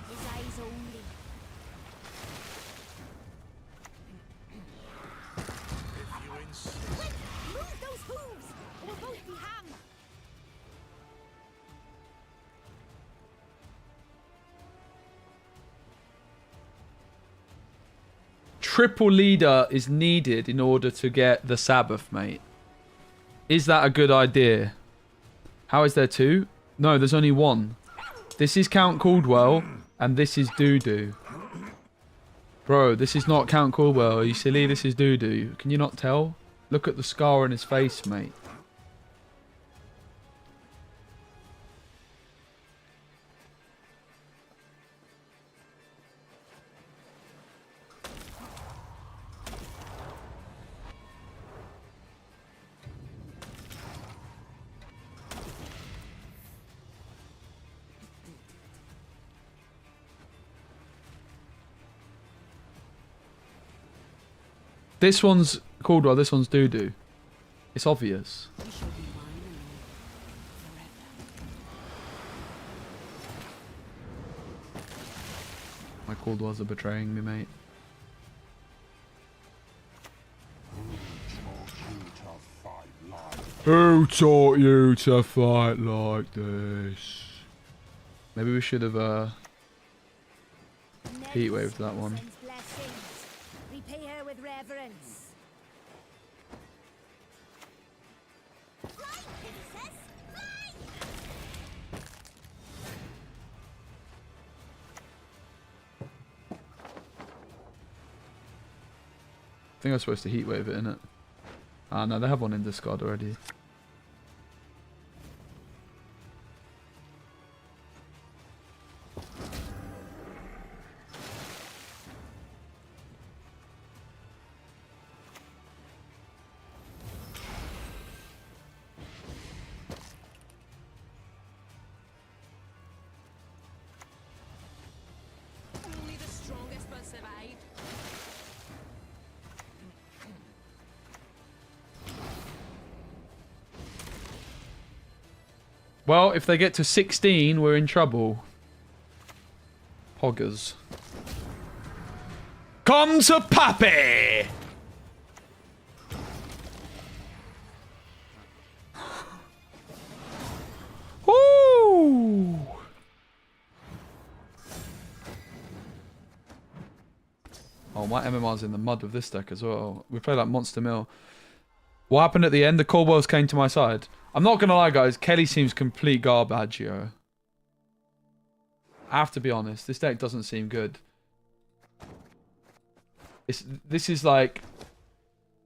His eyes only. If you insist. Quick, move those hooves! Or we'll both be hanged. Triple leader is needed in order to get the Sabbath, mate. Is that a good idea? How is there two? No, there's only one. This is Count Caldwell, and this is Doo-Doo. Bro, this is not Count Caldwell. Are you silly? This is Doo-Doo. Can you not tell? Look at the scar on his face, mate. This one's Caldwell, this one's Doo-Doo. It's obvious. We shall be one and forever. My Caldwells are betraying me, mate. Who taught you to fight like this? Maybe we should have Heat wave that one. Sends blessings. Repay her with reverence. Fly, princess, fly! I think I was supposed to heat wave it, innit? Ah, no, they have one in discard already. Only the strongest will survive. Well, if they get to 16, we're in trouble. Poggers. Come to Pappy! Woo! Oh, my MMR's in the mud with this deck as well. We play like Monster Mill. What happened at the end? The Caldwells came to my side. I'm not going to lie, guys. Kelly seems complete garbage, yo. I have to be honest. This deck doesn't seem good. This is like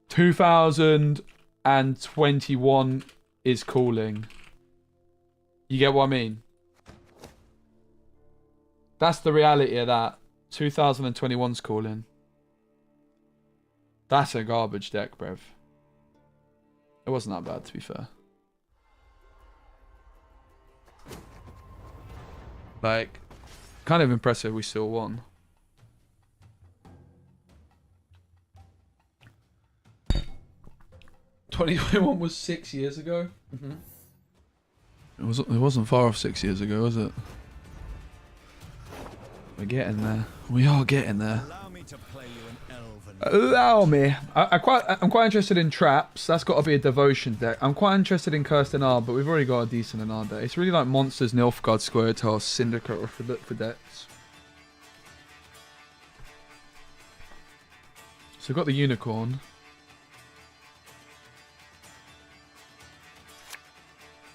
2021 is calling. You get what I mean? That's the reality of that. 2021's calling. That's a garbage deck, bruv. It wasn't that bad, to be fair. Like, kind of impressive we still won. '21 was 6 years ago. It wasn't far off 6 years ago, was it? We're getting there. We are getting there. Allow me to play you an elven. Allow me. I'm quite interested in traps. That's got to be a devotion deck. I'm quite interested in Cursed Enar, but we've already got a decent Enar deck. It's really like Monsters, Nilfgaard, Square Tiles, Syndicate, or for decks. So we've got the Unicorn.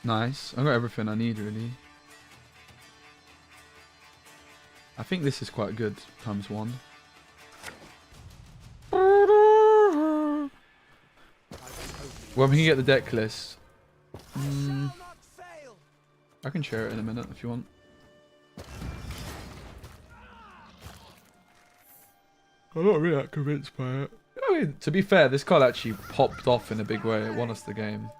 Nice. I've got everything I need, really. I think this is quite good, ×1. When we can get the deck list. I can share it in a minute if you want. I'm not really that convinced by it. I mean, to be fair, this card actually popped off in a big way. It won us the game.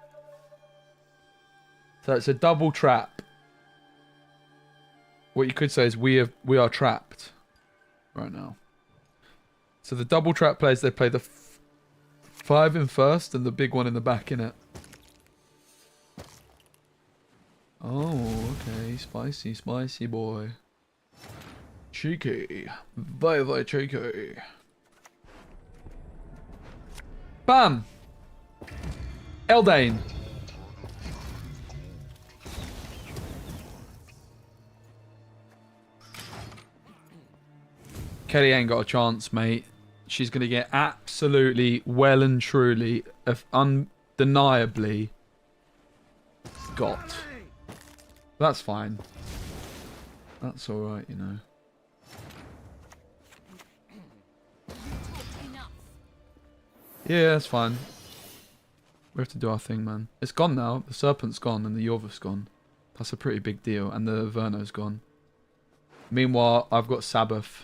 So it's a double trap. What you could say is we are trapped right now. So the double trap players, they play the 5 in first and the big one in the back, innit? Oh, okay. Spicy, spicy boy. Cheeky. Very, very cheeky. Bam! Eldane. Kelly ain't got a chance, mate. She's going to get absolutely, well and truly, undeniably got. That's fine. That's alright, you know. Yeah, that's fine. We have to do our thing, man. It's gone now. The Serpent's gone and the Yorvith's gone. That's a pretty big deal. And the Verno's gone. Meanwhile, I've got Sabbath.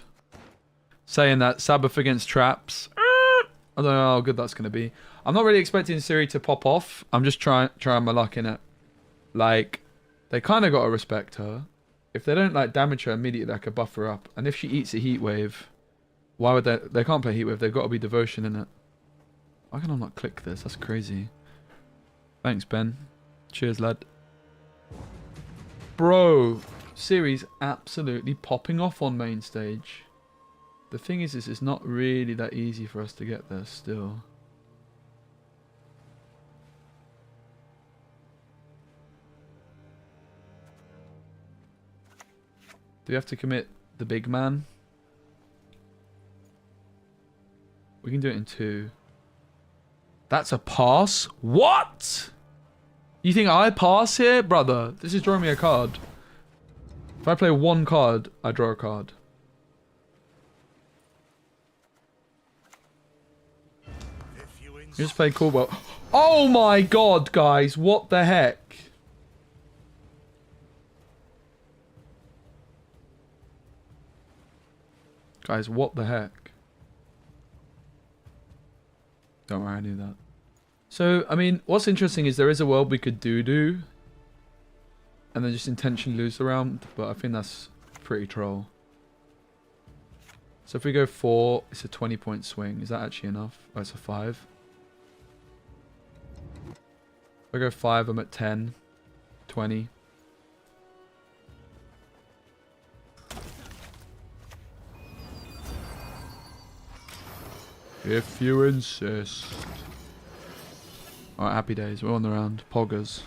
Saying that Sabbath against traps. I don't know how good that's going to be. I'm not really expecting Ciri to pop off. I'm just trying my luck in it. Like, they kind of got to respect her. If they don't like damage her immediately, I could buff her up. And if she eats a heat wave, why would they? They can't play heat wave. They've got to be devotion in it. Why can I not click this? That's crazy. Thanks, Ben. Cheers, lad. Bro, Ciri's absolutely popping off on main stage. The thing is, it's not really that easy for us to get there still. Do we have to commit the big man? We can do it in 2. That's a pass? What? You think I pass here? Brother, this is drawing me a card. If I play 1 card, I draw a card. If you You insist. just play cool ball. Oh my god, guys. What the heck? Guys, what the heck? Don't worry, I knew that. So, I mean, what's interesting is there is a world we could do and then just intentionally lose the round, but I think that's pretty troll. So if we go 4, it's a 20-point swing. Is that actually enough? Oh, it's a 5. If I go 5, I'm at 10, 20. If you insist. Alright, happy days. We're on the round. Poggers.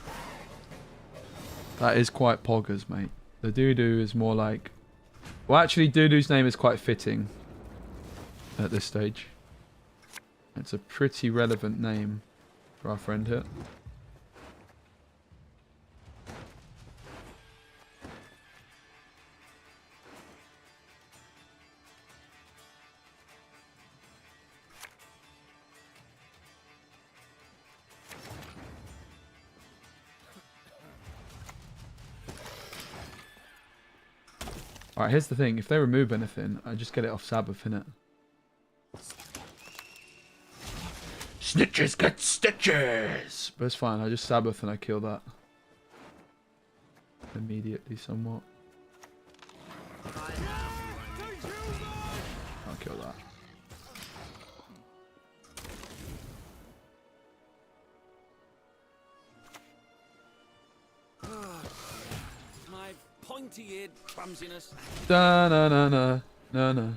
That is quite poggers, mate. The doo-doo is more like... Well, actually, doo-doo's name is quite fitting at this stage. It's a pretty relevant name for our friend here. Alright, here's the thing. If they remove anything, I just get it off Sabbath, innit? Snitches get stitches! But it's fine. I just Sabbath and I kill that. Immediately, somewhat. I'll kill that. My pointy-eared clumsiness. Da na na na na na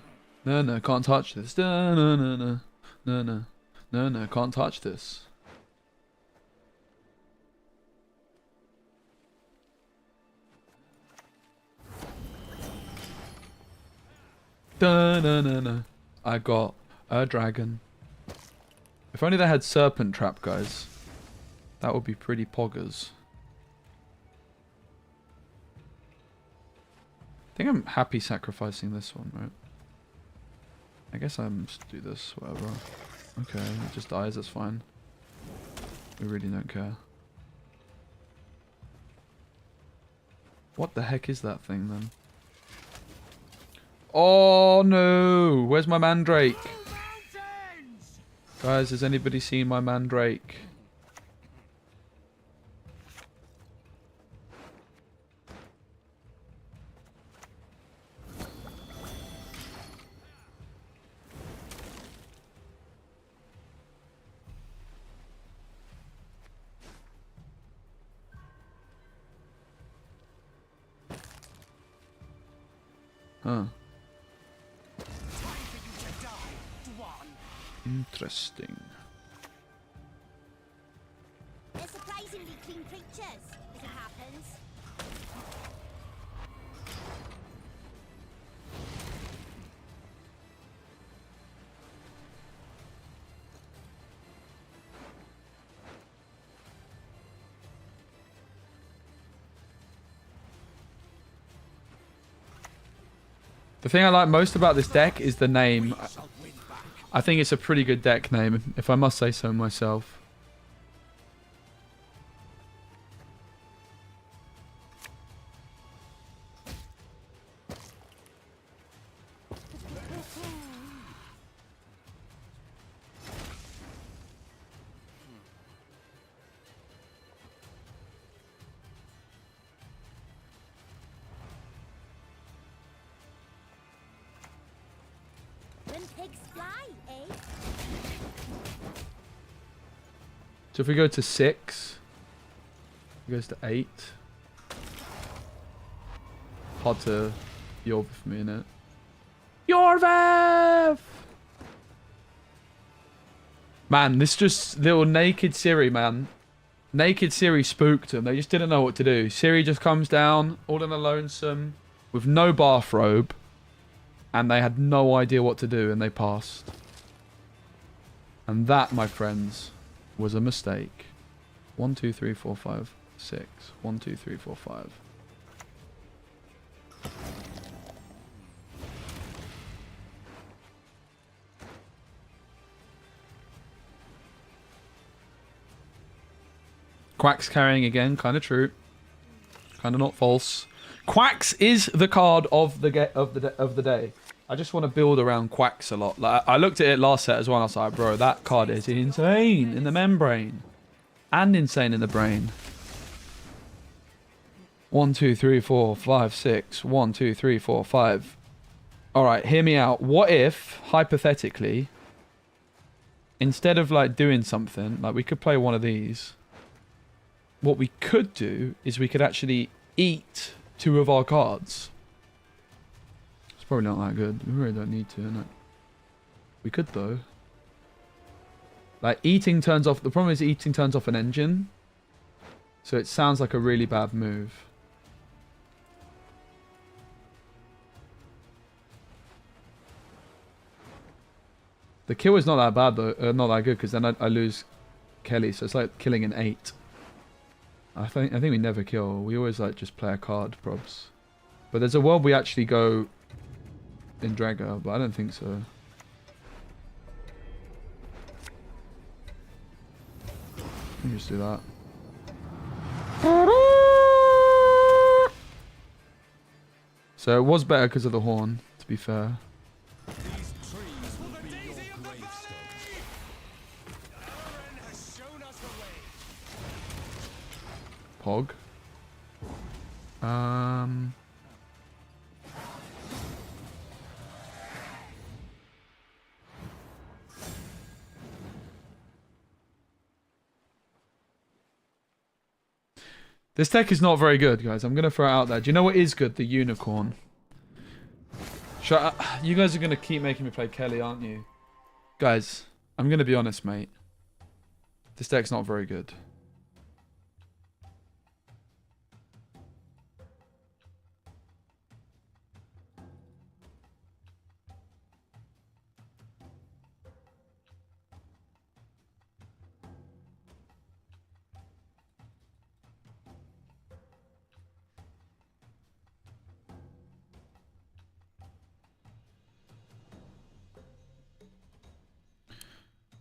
na na. Can't touch this. Da na na na na na na na. Can't touch this. Da na na na. I got a dragon. If only they had serpent trap, guys. That would be pretty poggers. I think I'm happy sacrificing this one, right? I guess I'm just do this, whatever. Okay, it just dies, that's fine. We really don't care. What the heck is that thing then? Oh no! Where's my mandrake? Guys, has anybody seen my mandrake? Huh. Interesting. They're surprisingly clean creatures, as it happens. The thing I like most about this deck is the name. I think it's a pretty good deck name, if I must say so myself. When pigs fly, eh? So if we go to 6, it goes to 8. Hard to Yorv for me, innit? Yorvev! Man, this just little naked Siri, man. Naked Siri spooked them. They just didn't know what to do. Siri just comes down, all in a lonesome, with no bathrobe. And they had no idea what to do, and they passed. And that, my friends, was a mistake. 1, 2, 3, 4, 5, 6. 1, 2, 3, 4, 5. Quack's carrying again, kind of true. Kind of not false. Quacks is the card of the day. I just want to build around Quacks a lot. Like, I looked at it last set as well. And I was like, bro, that card is insane in the membrane and insane in the brain. 1, 2, 3, 4, 5, 6. 1, 2, 3, 4, 5. All right, hear me out. What if, hypothetically, instead of like doing something, like we could play one of these. What we could do is we could actually eat 2 of our cards. It's probably not that good. We really don't need to, innit? We could though. Like eating turns off. The problem is eating turns off an engine. So it sounds like a really bad move. The kill is not that bad though. Not that good because then I lose Kelly. So it's like killing an 8. I think we never kill. We always like just play a card, probs. But there's a world we actually go in Dragger, but I don't think so. Let me just do that. So it was better because of the horn, to be fair. These trees will be your gravestone. Pog. This deck is not very good, guys. I'm going to throw it out there. Do you know what is good? The Unicorn. You guys are going to keep making me play Kelly, aren't you? Guys, I'm going to be honest, mate. This deck's not very good.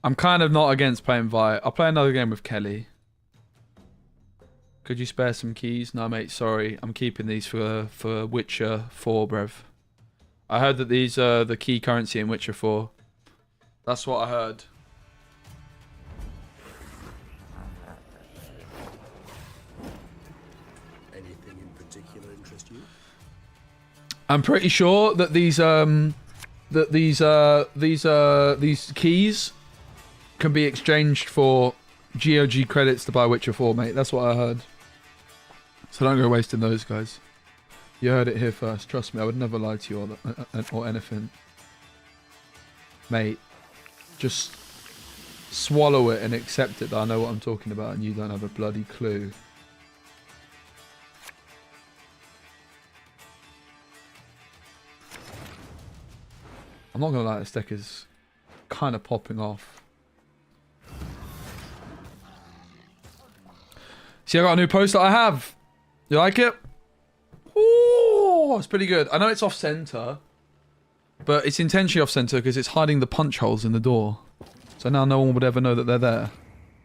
I'm kind of not against playing Vi. I'll play another game with Kelly. Could you spare some keys? No, mate, sorry. I'm keeping these for Witcher 4, bruv. I heard that these are the key currency in Witcher 4. That's what I heard. Anything in particular interest you? I'm pretty sure that these keys can be exchanged for GOG credits to buy Witcher 4, mate. That's what I heard. So don't go wasting those, guys. You heard it here first. Trust me, I would never lie to you or anything. Mate, just swallow it and accept it that I know what I'm talking about and you don't have a bloody clue. I'm not gonna lie, this deck is kind of popping off. See, I got a new poster I have. You like it? Ooh, it's pretty good. I know it's off-center, but it's intentionally off-center because it's hiding the punch holes in the door. So now no one would ever know that they're there.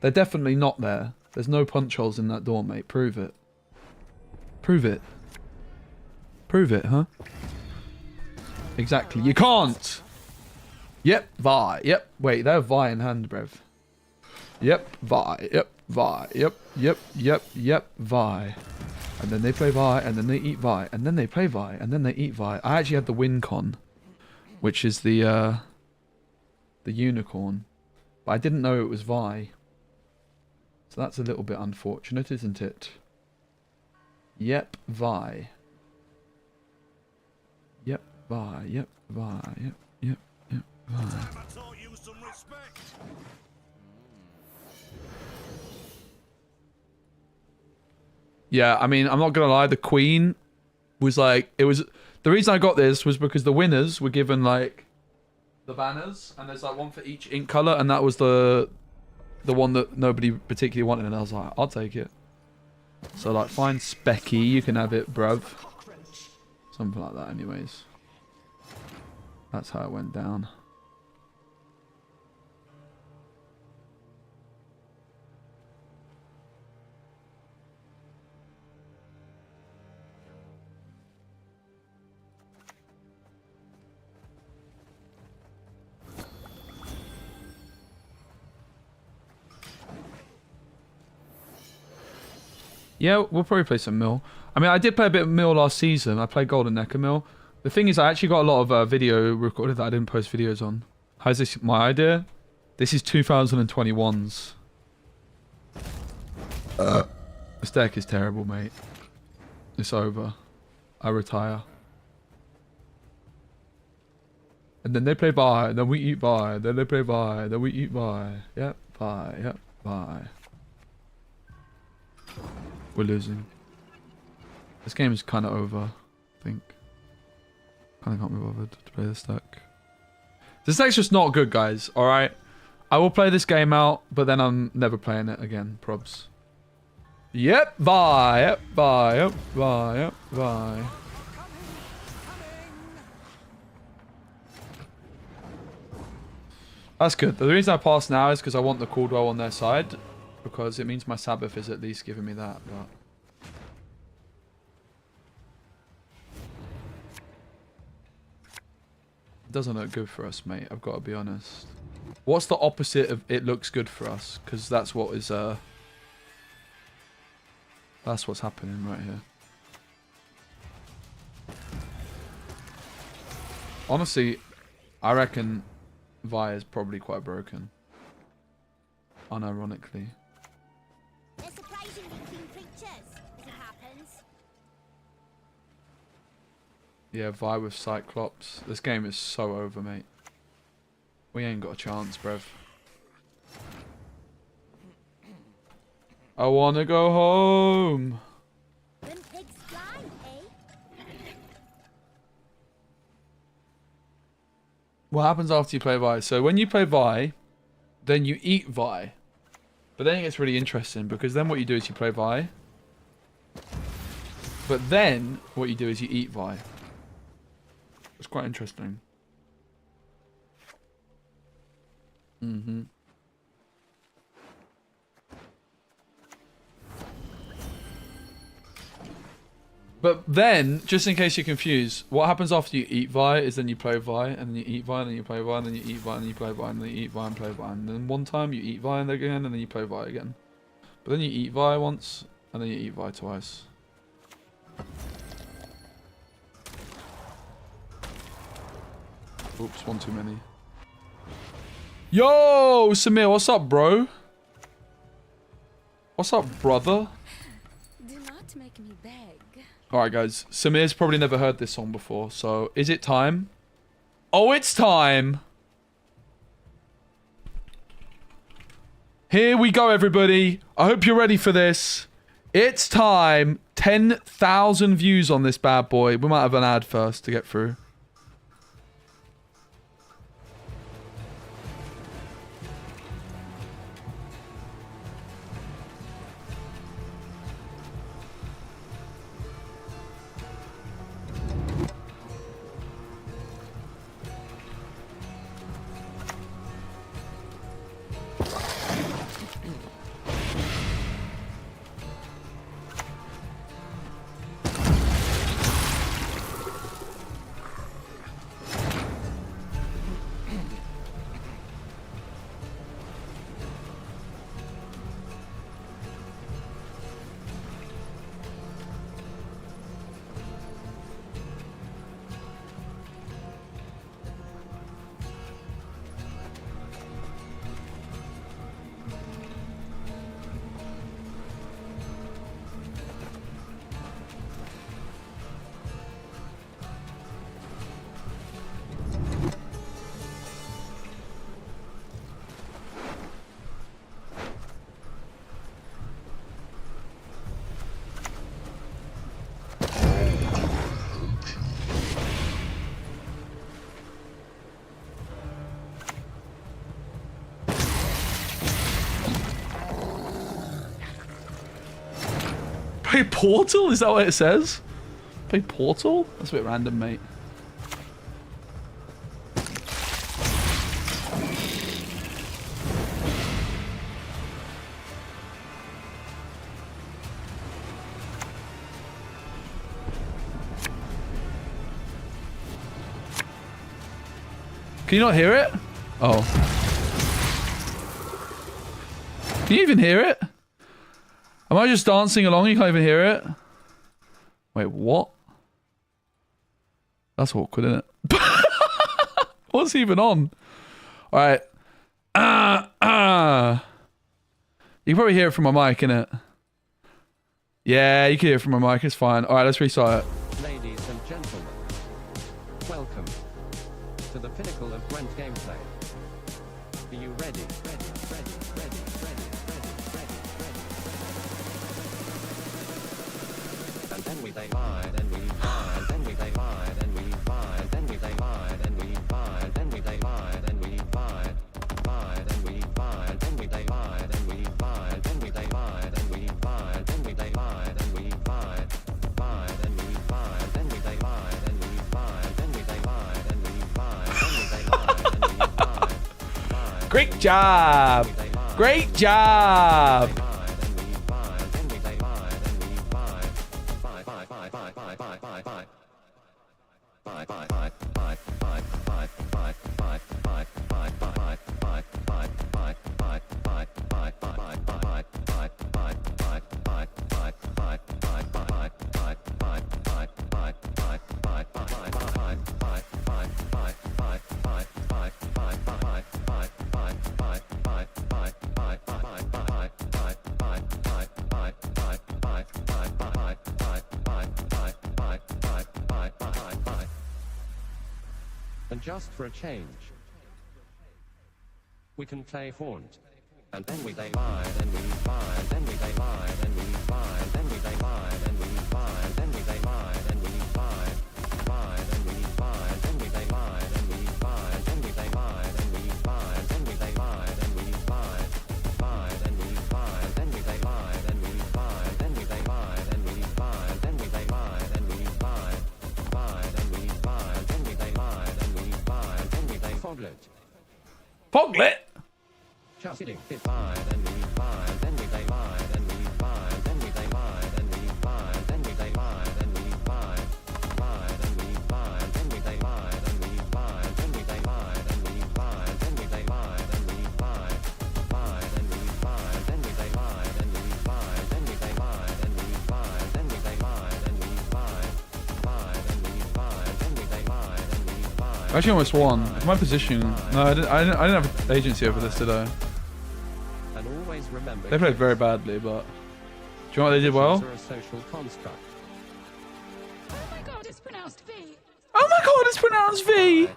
They're definitely not there. There's no punch holes in that door, mate. Prove it. Prove it. Prove it, huh? Exactly. You can't! Yep, Vi. Yep. Wait, they're Vi in hand, brev. Yep, Vi. Yep, Vi. Yep, Vi. And then they play Vi, and then they eat Vi, and then they play Vi, and then they eat Vi. I actually had the win con, which is the unicorn. But I didn't know it was Vi. So that's a little bit unfortunate, isn't it? Yep, Vi. Yep, Vi. Yep, Vi. Yep, Vi. I taught you some respect. Yeah, I mean, I'm not gonna lie, the Queen was like, it was, the reason I got this was because the winners were given like the banners, and there's like one for each ink color, and that was the one that nobody particularly wanted, and I was like, I'll take it. So like, fine, SPECI, you can have it, bruv. Something like that, anyways. That's how it went down. Yeah, we'll probably play some Mill. I mean, I did play a bit of Mill last season. I played Golden Necker Mill. The thing is, I actually got a lot of video recorded that I didn't post videos on. How's this my idea? This is 2021's. This deck is terrible, mate. It's over. I retire. And then they play bye, then we eat bye, then they play bye, then we eat bye. Yep, bye, yep, bye. We're losing. This game is kind of over, I think. Kind of can't be bothered to play this deck. This deck's just not good, guys, alright? I will play this game out, but then I'm never playing it again, probs. Yep, bye, yep, bye, yep, bye, yep, bye. That's good. The reason I pass now is because I want the Caldwell on their side. Because it means my Sabbath is at least giving me that, but... It doesn't look good for us, mate. I've got to be honest. What's the opposite of it looks good for us? Because that's what is, that's what's happening right here. Honestly, I reckon Vi is probably quite broken. Unironically. They're surprisingly clean creatures, as it happens. Yeah, Vi with Cyclops. This game is so over, mate. We ain't got a chance, bruv. I wanna go home. When pigs fly, eh? What happens after you play Vi? So when you play Vi, then you eat Vi. But then it gets really interesting because then what you do is you play Vi. But then what you do is you eat Vi. It's quite interesting. Mm-hmm. But then, just in case you're confused, what happens after you eat Vi is then you play Vi, and then you eat Vi, and then you play Vi, and then you eat Vi, and then you play Vi, and then you eat Vi and play Vi. And then one time you eat Vi and again, and then you play Vi again. But then you eat Vi once, and then you eat Vi twice. Oops, one too many. Yo, Samir, what's up, bro? What's up, brother? Do not make me beg. Alright, guys. Samir's probably never heard this song before, so is it time? Oh, it's time! Here we go, everybody. I hope you're ready for this. It's time. 10,000 views on this bad boy. We might have an ad first to get through. Play Portal? Is that what it says? Play Portal? That's a bit random, mate. Can you not hear it? Oh. Can you even hear it? Am I just dancing along? You can't even hear it? Wait, what? That's awkward, isn't it? What's even on? Alright. You can probably hear it from my mic, innit? Yeah, you can hear it from my mic. It's fine. Alright, let's restart it. Ladies and gentlemen, welcome to the pinnacle of Gwent gameplay. Are you ready? And then they lied, and we lied, then they lied, and we lied, then they lied, and we lied, then they lied, and we lied, and we lied, then they lied, and we lied, then they lied, and we lied, then they lied, and we lied, and we lied, then they lied, and we lied, then they lied, and we lied, then they lied, and we lied. Great job! Great job! And just for a change, we can play Haunt. And then they lied, and we lied, then they lied, and we lied, then they lied, and we lied, then they lied, and we lied, and we lied, then they lied, and we lied, then they lied, and we lied, then they lied, and we lied, and we lied, then they lied, and we lied, then they lied, and we lied, then they lied, and we lied, and we lied, then they lied, and we lied, then they Foglet. Foglet? Just kidding. It lied, and we lied, then they lied, and we lied, then they lied, and we lied, then they lied, and we lied, and we lied, then they lied, and we lied, then they lied, and we lied, then they lied, and we lied, and we lied, then they lied, and we lied, then they lied, and we lied, then they lied, and we lied, and we lied, then they lied, and we lied. I actually almost won. My position. No, I didn't have agency over this, did I? And always remember, They played very badly, but do you know what they did well? are a social construct. Oh my god, it's pronounced V. Oh my god, it's pronounced V!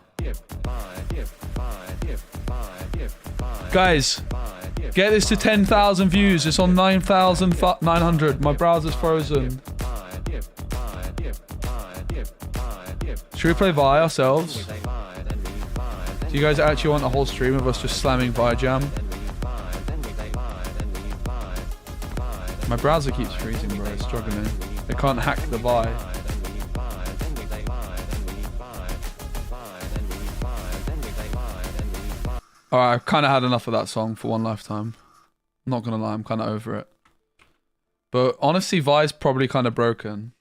Guys, get this to 10,000 views. It's on 9,900. My browser's frozen. Should we play Vi ourselves? Do you guys actually want a whole stream of us just slamming Vi Jam? My browser keeps freezing, bro. It's struggling. I can't hack the Vi. Alright, I've kind of had enough of that song for one lifetime. I'm not gonna lie, I'm kind of over it. But honestly, Vi's probably kind of broken.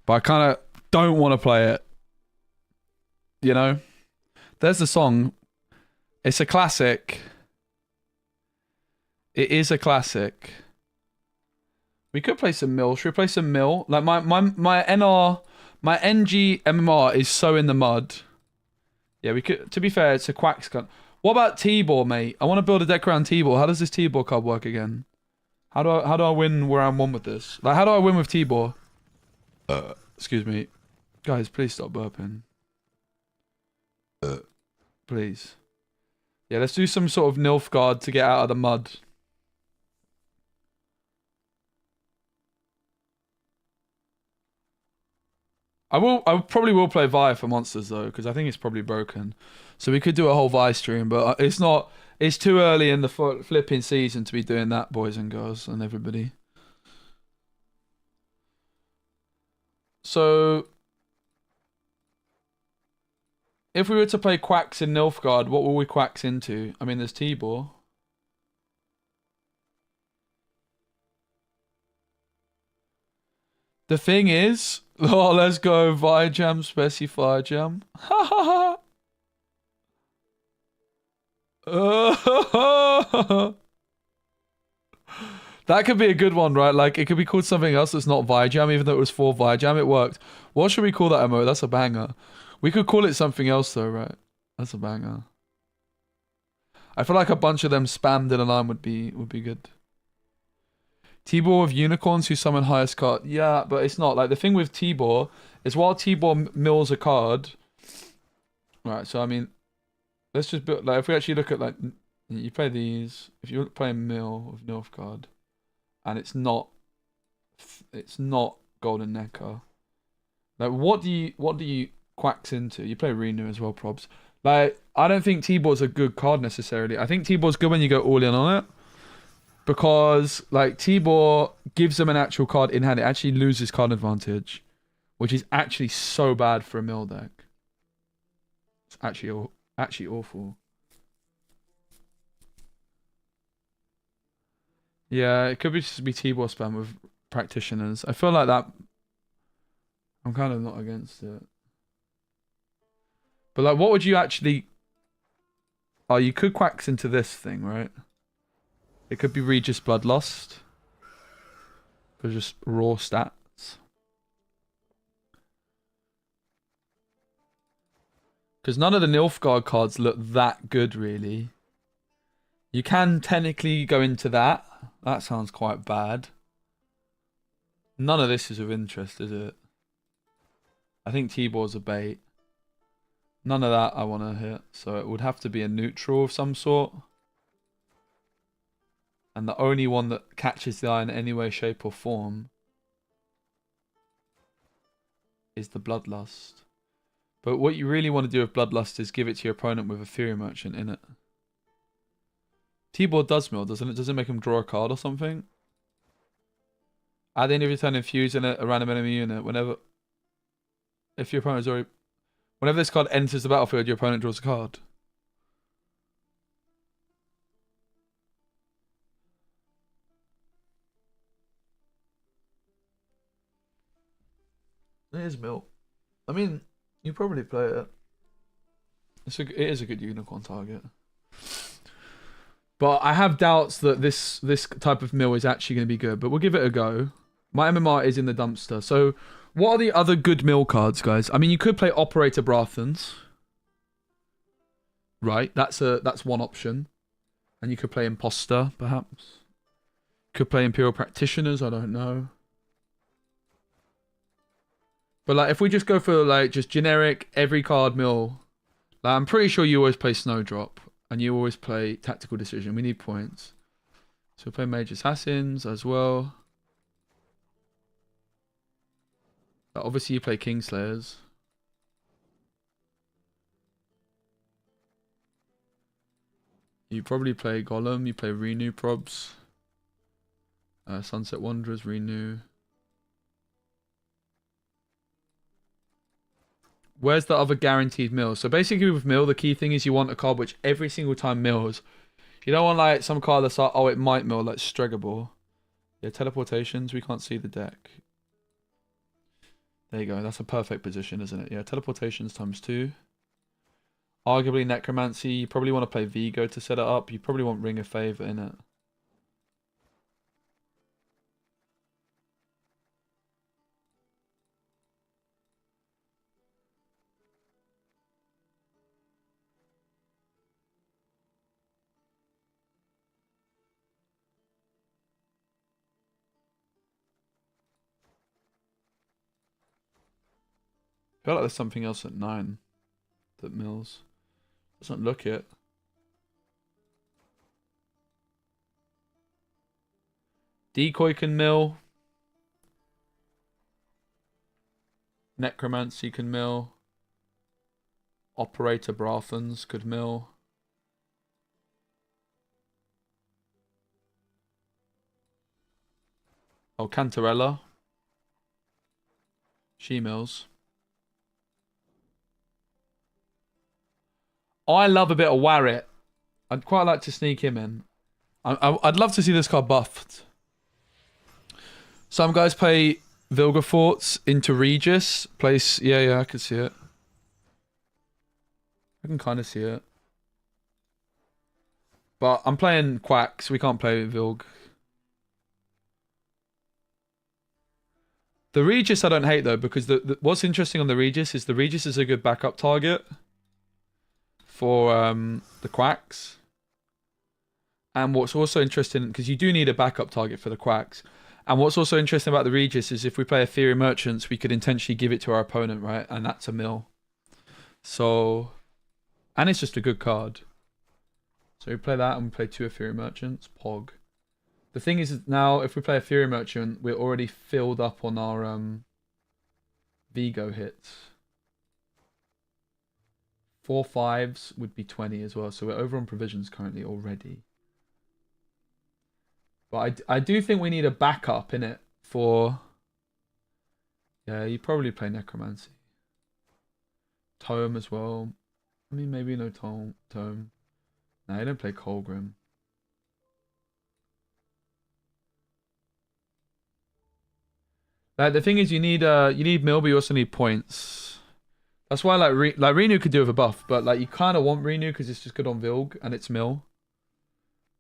But I kind of don't want to play it. You know? There's the song. It's a classic. It is a classic. We could play some Mill. Should we play some Mill? Like my NR, my NG MMR is so in the mud. Yeah, we could. To be fair, it's a Quacks gun. What about T-Ball, mate? I want to build a deck around T-Ball. How does this T-Ball card work again? How do I win round one with this? Like, how do I win with T-Ball? Excuse me, guys. Please stop burping. Please. Yeah, let's do some sort of Nilfgaard to get out of the mud. I probably will play Vi for monsters though, because I think it's probably broken. So we could do a whole Vi stream, but it's not. It's too early in the flipping season to be doing that, boys and girls and everybody. So if we were to play Quacks in Nilfgaard, what will we Quacks into? I mean, there's Tibor. The thing is, oh, let's go Viajam, SPECI Firejam. Ha ha ha. That could be a good one, right? Like, it could be called something else that's not Viajam, even though it was for Viajam. It worked. What should we call that emote? That's a banger. We could call it something else, though, right? That's a banger. I feel like a bunch of them spammed in a line would be good. Tibor with unicorns who summon highest card. Yeah, but it's not. Like, the thing with Tibor is while Tibor mills a card... Right, so, I mean... Let's just build... Like, if we actually look at, like... You play these... If you play a mill with Nilfgaard... And it's not Golden Neckar. Like, what do you Quacks into? You play Renew as well, probs. Like, I don't think Tibor's a good card necessarily. I think Tibor's good when you go all in on it. Because, like, Tibor gives them an actual card in hand. It actually loses card advantage. Which is actually so bad for a mill deck. It's actually awful. Yeah, it could be just be Tibor spam with practitioners. I feel like that... I'm kind of not against it. But, like, what would you actually... Oh, you could Quacks into this thing, right? It could be Regis Bloodlust. For just raw stats. Because none of the Nilfgaard cards look that good, really. You can technically go into that. That sounds quite bad. None of this is of interest, is it? I think Tibor's a bait. None of that I want to hit. So it would have to be a neutral of some sort. And the only one that catches the eye in any way, shape or form is the Bloodlust. But what you really want to do with Bloodlust is give it to your opponent with a Fury Merchant in it. Tibor does mill, doesn't it? Does it make him draw a card or something? At the end of your turn, infuse in it a random enemy unit. Whenever this card enters the battlefield, your opponent draws a card. It is mill. I mean, you probably play it. It is a good unicorn target. But I have doubts that this type of mill is actually going to be good. But we'll give it a go. My MMR is in the dumpster. So, what are the other good mill cards, guys? I mean, you could play Operator Brathens. Right, that's one option. And you could play Imposter, perhaps. Could play Imperial Practitioners, I don't know. But, like, if we just go for, like, just generic, every card mill... Like, I'm pretty sure you always play Snowdrop. And you always play Tactical Decision. We need points. So we'll play Mage Assassins as well. Obviously you play Kingslayers. You probably play Golem. You play Renew Probs. Sunset Wanderers, Renew. Where's the other guaranteed mill? So basically with mill, the key thing is you want a card which every single time mills. You don't want like some card that's like, oh, it might mill, like Stregobor. Yeah, teleportations, we can't see the deck. There you go, that's a perfect position, isn't it? Yeah, teleportations ×2. Arguably Necromancy, you probably want to play Vigo to set it up. You probably want Ring of Favour in it. I feel like there's something else at 9 that mills. Doesn't look it. Decoy can mill. Necromancy can mill. Operator Brathens could mill. Oh, Cantarella. She-mills. I love a bit of Warrett. I'd quite like to sneak him in. I'd love to see this card buffed. Some guys play Vilgefortz into Regis. Place, yeah, I can see it. I can kind of see it. But I'm playing Quack, so we can't play Vilg. The Regis I don't hate though, because what's interesting on the Regis is a good backup target for the Quacks. And what's also interesting, because you do need a backup target for the Quacks. And what's also interesting about the Regis is if we play Ethereal Merchants, we could intentionally give it to our opponent, right? And that's a mill. So, and it's just a good card. So we play that and we play 2 Ethereal Merchants. Pog. The thing is now, if we play Ethereal Merchant, we're already filled up on our Vigo hits. 4 5s would be 20 as well. So we're over on provisions currently already. But I do think we need a backup in it for... Yeah, you probably play Necromancy. Tome as well. I mean, maybe no Tome. No, you don't play Colgrim. The thing is, you need mill, but you also need points. That's why like Renu could do with a buff, but like you kind of want Renu because it's just good on Vilg and it's mill.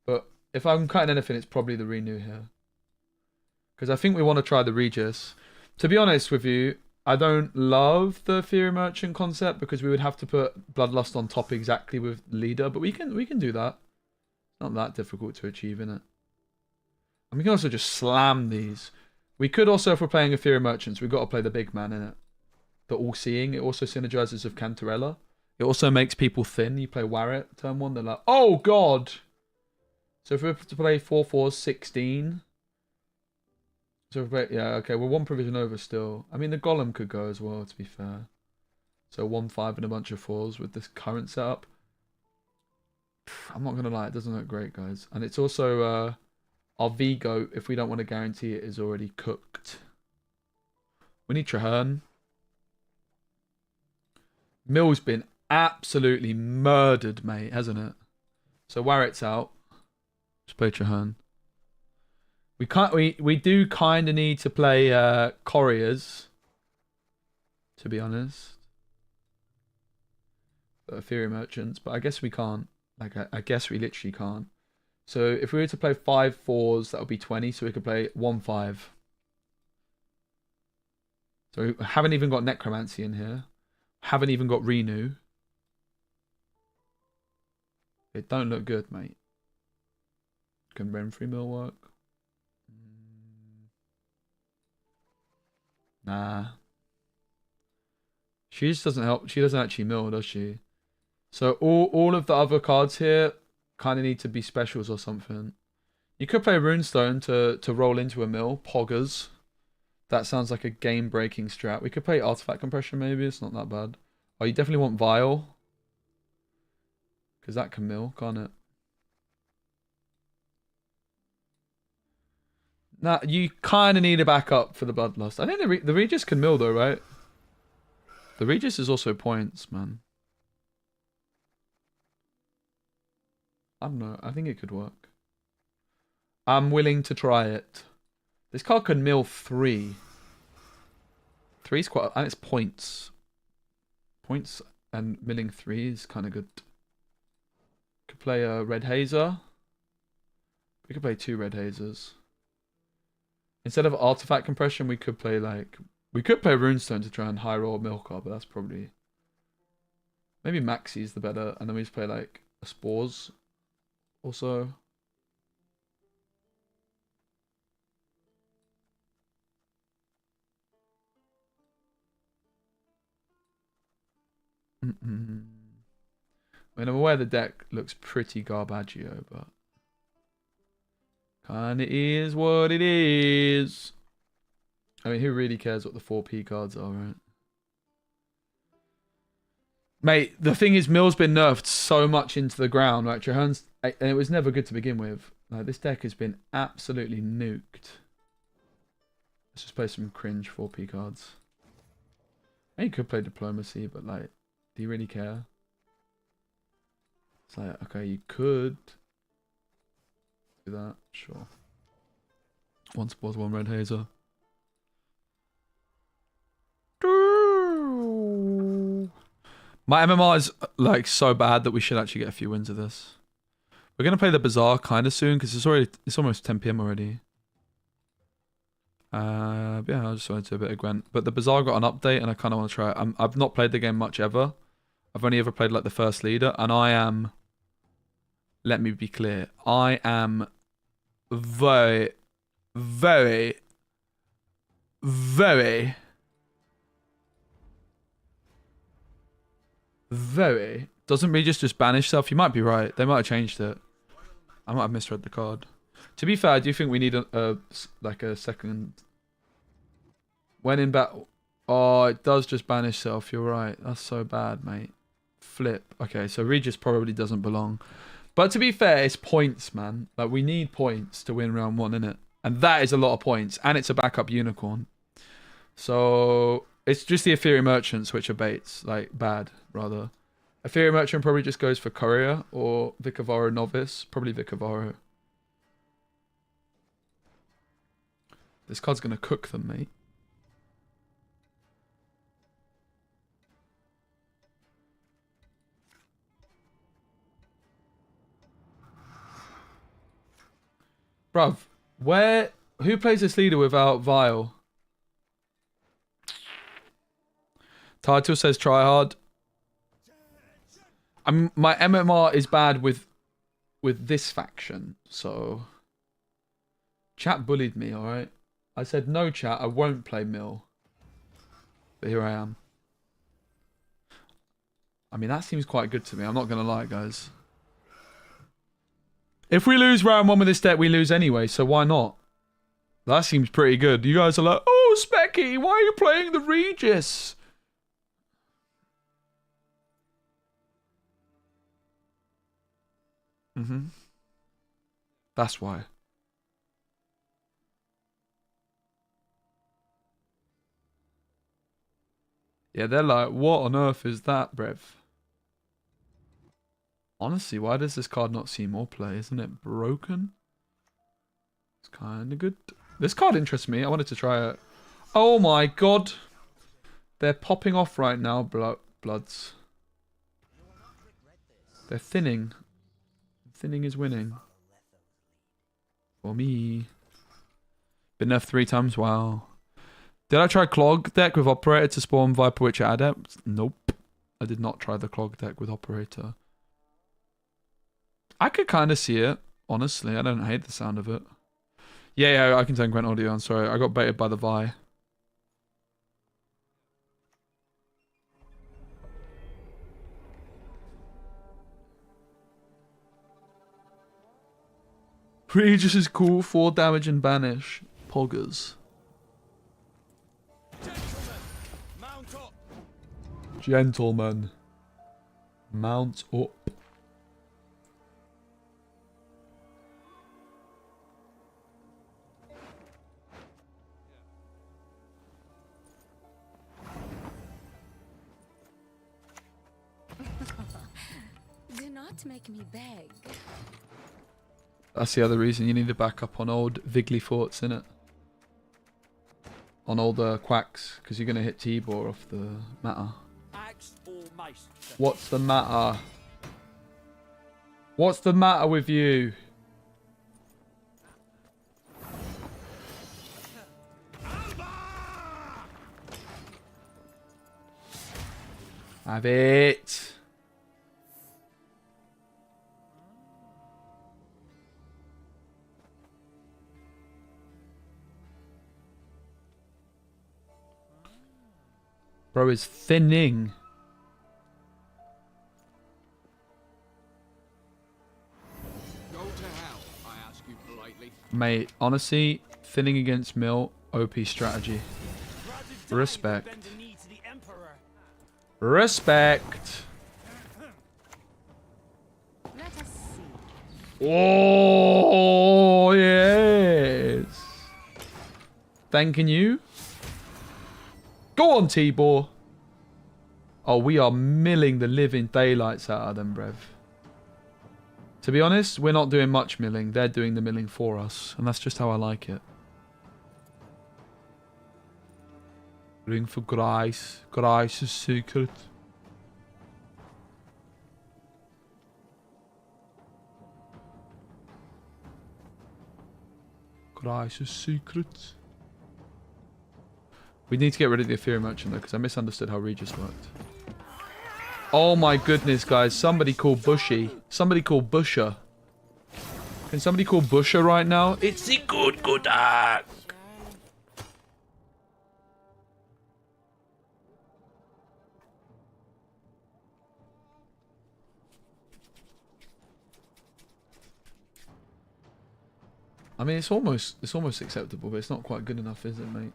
But if I'm cutting anything, it's probably the Renu here. Because I think we want to try the Regis. To be honest with you, I don't love the Ethereal Merchant concept because we would have to put Bloodlust on top exactly with Leader, but we can do that. Not that difficult to achieve, innit? And we can also just slam these. We could also, if we're playing Ethereal Merchants, we've got to play the big man, innit? The All-Seeing. It also synergizes with Cantarella. It also makes people thin. You play Warrett turn 1, they're like, oh god! So if we were to play 4/4, 16. So if we play, yeah, okay, we're 1 provision over still. I mean, the Golem could go as well, to be fair. So 1/5 and a bunch of 4s with this current setup. I'm not going to lie, it doesn't look great, guys. And it's also, our Vigo, if we don't want to guarantee it, is already cooked. We need Tryhard. Mill's been absolutely murdered, mate, hasn't it? So Warrett's out. Just play Tryhard. We do kind of need to play Couriers, to be honest. Ethereal Merchants, but I guess we can't. Like, I guess we literally can't. So if we were to play 5 4s, that would be 20. So we could play 1 5. So we haven't even got Necromancy in here. Haven't even got Renew. It don't look good, mate. Can Renfrey Mill work? Nah. She just doesn't help. She doesn't actually mill, does she? So all of the other cards here kind of need to be specials or something. You could play Runestone to roll into a mill. Poggers. That sounds like a game-breaking strat. We could play Artifact Compression maybe. It's not that bad. Oh, you definitely want Vial. Because that can mill, can't it? Nah, you kind of need a backup for the Bloodlust. I think the Regis can mill though, right? The Regis is also points, man. I don't know. I think it could work. I'm willing to try it. This card can mill 3. 3's quite... And it's points. Points and milling 3 is kind of good. Could play a Red Hazer. We could play 2 Red Hazers. Instead of Artifact Compression, we could play like... We could play Runestone to try and high roll a mill card, but that's probably... Maybe Maxi's the better. And then we just play like a Spores. Also... I mean, I'm aware the deck looks pretty garbaggio, but... Kinda is what it is. I mean, who really cares what the 4P cards are, right? Mate, the thing is, Mill's been nerfed so much into the ground, right? Tryhard's, and it was never good to begin with. Like, this deck has been absolutely nuked. Let's just play some cringe 4P cards. You could play diplomacy, but like, do you really care? It's like, okay, you could do that, sure. Once was one red hazer. My MMR is like so bad that we should actually get a few wins of this. We're gonna play the Bazaar kind of soon because it's almost 10 PM already. Yeah, I just wanted to do a bit of Gwent. But the Bazaar got an update and I kind of want to try it. I've not played the game much ever. I've only ever played like the first leader, and I am. Let me be clear. I am very, very, very, very. Doesn't Regis just banish stuff? You might be right. They might have changed it. I might have misread the card. To be fair, I do think we need like a second. When in battle. Oh, it does just banish self. You're right. That's so bad, mate. Flip. Okay, so Regis probably doesn't belong. But to be fair, it's points, man. Like, we need points to win round 1, innit? And that is a lot of points. And it's a backup unicorn. So, it's just the Ethereal Merchants which are baits. Like, bad, rather. Ethereal Merchant probably just goes for Courier or Vicavaro Novice. Probably Vicavaro. This card's going to cook them, mate. Bruv, who plays this leader without Vile? Title says Tryhard. My MMR is bad with this faction, so chat bullied me, alright? I said no chat, I won't play Mill. But here I am. I mean, that seems quite good to me, I'm not gonna lie, guys. If we lose round 1 with this deck, we lose anyway, so why not? That seems pretty good. You guys are like, oh, SPECI, why are you playing the Regis? That's why. Yeah, they're like, what on earth is that, brev? Honestly, why does this card not see more play? Isn't it broken? It's kind of good. This card interests me. I wanted to try it. Oh my god. They're popping off right now, bloods. They're thinning. Thinning is winning. For me. Been nerfed 3 times. Wow. Did I try Clog deck with Operator to spawn Viper Witcher Adept? Nope. I did not try the Clog deck with Operator. I could kind of see it, honestly. I don't hate the sound of it. Yeah, I can turn Gwent audio on. Sorry, I got baited by the Vi. Regis is cool. 4 damage and banish. Poggers. Gentlemen, mount up. Gentlemen. Mount up. Do not make me beg. That's the other reason you need to back up on old Viggly forts, innit? On all the quacks, because you're going to hit T-Bor off the matter. Axe or mace. What's the matter? What's the matter with you? Have it. Bro is thinning. Go to hell, I ask you politely. Mate, honestly, thinning against Mill, OP strategy. Respect. Respect. Let us see. Oh, yes. Thanking you. Go on, T-Bor. Oh, we are milling the living daylights out of them, brev. To be honest, we're not doing much milling. They're doing the milling for us. And that's just how I like it. Ring for Grice. Grice's secret. Grice's secret. We need to get rid of the Ethereum Merchant though, because I misunderstood how Regis worked. Oh my goodness, guys. Somebody call Bushy. Somebody call Busher. Can somebody call Busher right now? It's the good act. I mean, it's almost acceptable, but it's not quite good enough, is it, mate?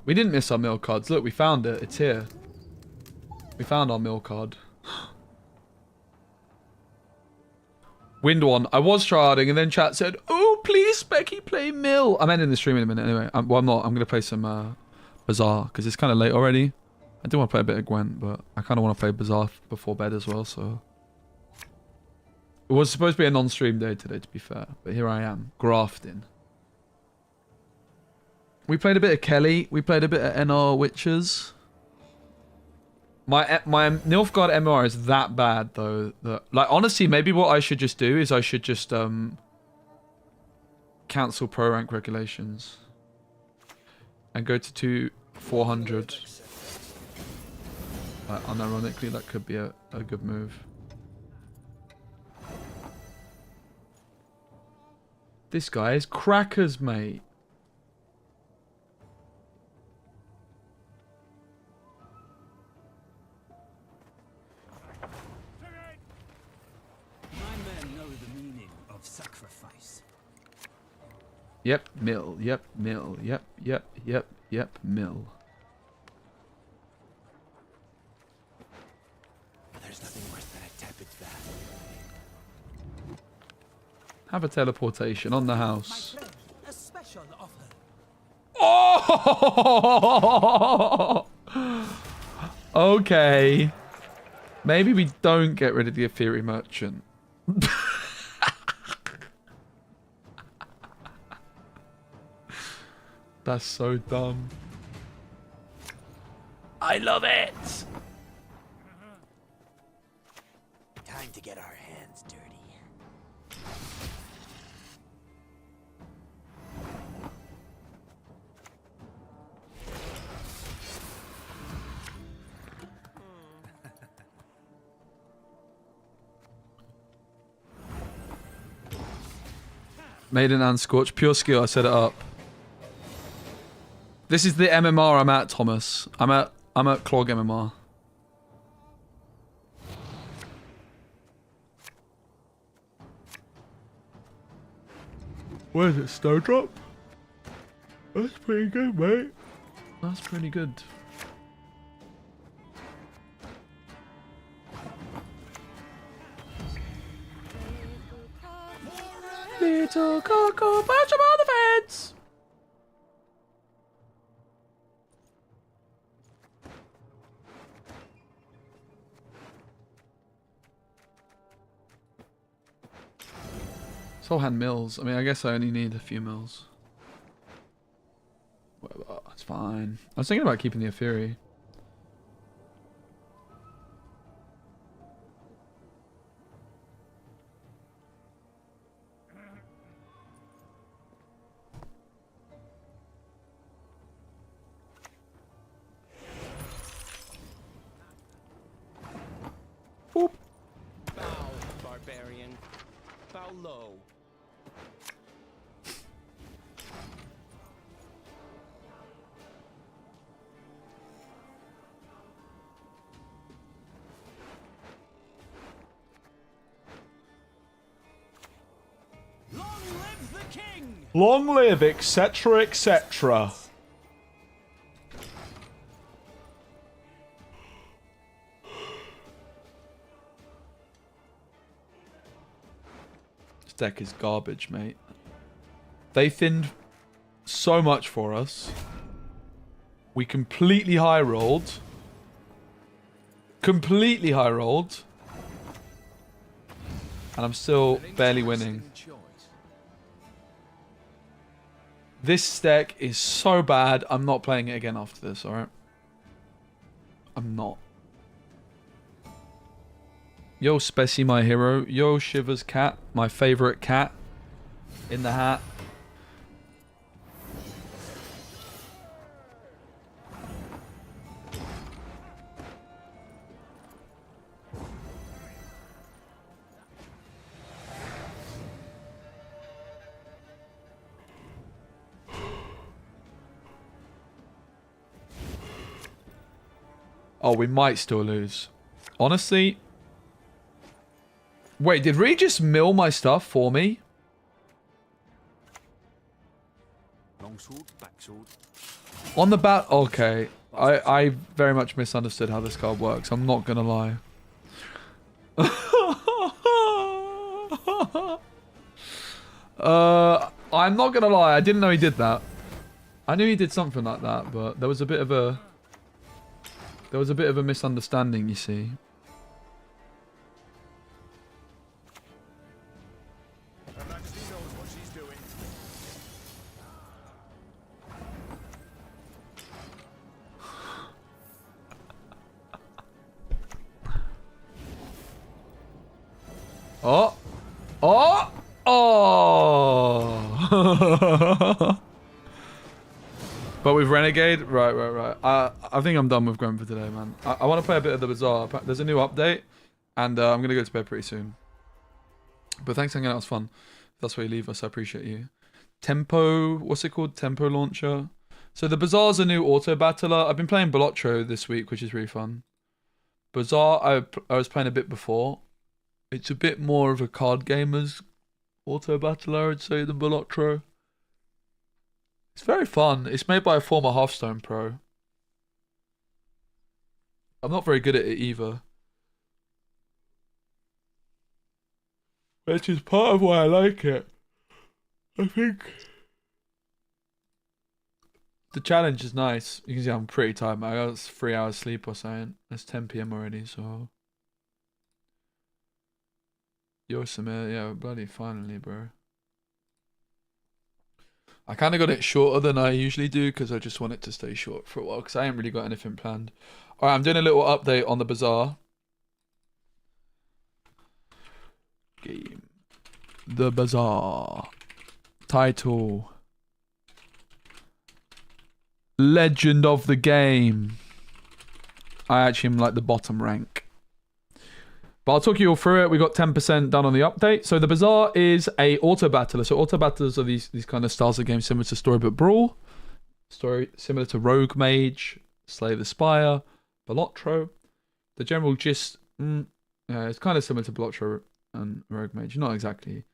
We didn't miss our mill cards. Look, we found it. It's here. We found our mill card. Wind one. I was tryharding and then chat said, "Oh, please, SPECI, play mill." I'm ending the stream in a minute anyway. Well, I'm not. I'm going to play some Bazaar because it's kind of late already. I do want to play a bit of Gwent, but I kind of want to play Bazaar before bed as well, so... It was supposed to be a non-stream day today, to be fair. But here I am, grafting. We played a bit of Kelly. We played a bit of NR Witches. My Nilfgaard MR is that bad, though. That, like, honestly, maybe what I should just do is I should just cancel pro rank regulations and go to 400. Unironically, that could be a good move. This guy is crackers, mate. Yep, mill. Yep, mill. Yep, mill. There's nothing worse than a tepid bath. Have a teleportation on the house. A special offer. Oh! Okay. Maybe we don't get rid of the Ethereum Merchant. That's so dumb. I love it. Time to get our hands dirty. Maiden and Scorch. Pure skill, I set it up. This is the MMR I'm at, Thomas. I'm at Clog MMR. Where is it? Snowdrop? That's pretty good, mate. That's pretty good. Little cocoa, punch him on the fence! Soul Hand mills. I mean, I guess I only need a few mills. Whatever, it's fine. I was thinking about keeping the Fury. Boop. Bow, barbarian. Bow low. Long live the king! Long live, etc., etc. deck is garbage, mate. They thinned so much for us. We completely high rolled. Completely high rolled. And I'm still barely winning. This deck is so bad. I'm not playing it again after this, alright? I'm not. Yo, SPECI, my hero. Yo, Shiver's cat. My favorite cat. In the hat. Oh, we might still lose. Honestly. Wait, did Ree just mill my stuff for me? Longsword, backsword. On the bat, okay. I very much misunderstood how this card works. I'm not gonna lie. I'm not gonna lie. I didn't know he did that. I knew he did something like that, but there was a bit of a misunderstanding, you see. Her Majesty knows what she's doing. Oh! Oh! Oh! But with Renegade? Right. I think I'm done with Gwent for today, man. I want to play a bit of the Bazaar. There's a new update, and I'm going to go to bed pretty soon. But thanks for hanging out. It was fun. If that's where you leave us, I appreciate you. Tempo, what's it called? Tempo Launcher. So the Bazaar's a new auto battler. I've been playing Bolotro this week, which is really fun. Bazaar, I was playing a bit before. It's a bit more of a card gamer's auto battler, I'd say, than Bolotro. It's very fun. It's made by a former Hearthstone pro. I'm not very good at it either. Which is part of why I like it. I think the challenge is nice. You can see I'm pretty tired, man. I got 3 hours sleep or something. It's 10 PM already, so... Yo, Samir, yeah, bloody finally, bro. I kind of got it shorter than I usually do because I just want it to stay short for a while because I ain't really got anything planned. Alright, I'm doing a little update on the Bazaar. Game. The Bazaar. Title. Legend of the game. I actually am like the bottom rank. But I'll talk you all through it. We got 10% done on the update. So the Bazaar is a auto battler. So auto battlers are these kind of styles of games similar to Storybook Brawl. Story similar to Rogue Mage, Slay the Spire, Bolotro. The general gist, yeah, it's kind of similar to Bolotro and Rogue Mage. Not exactly.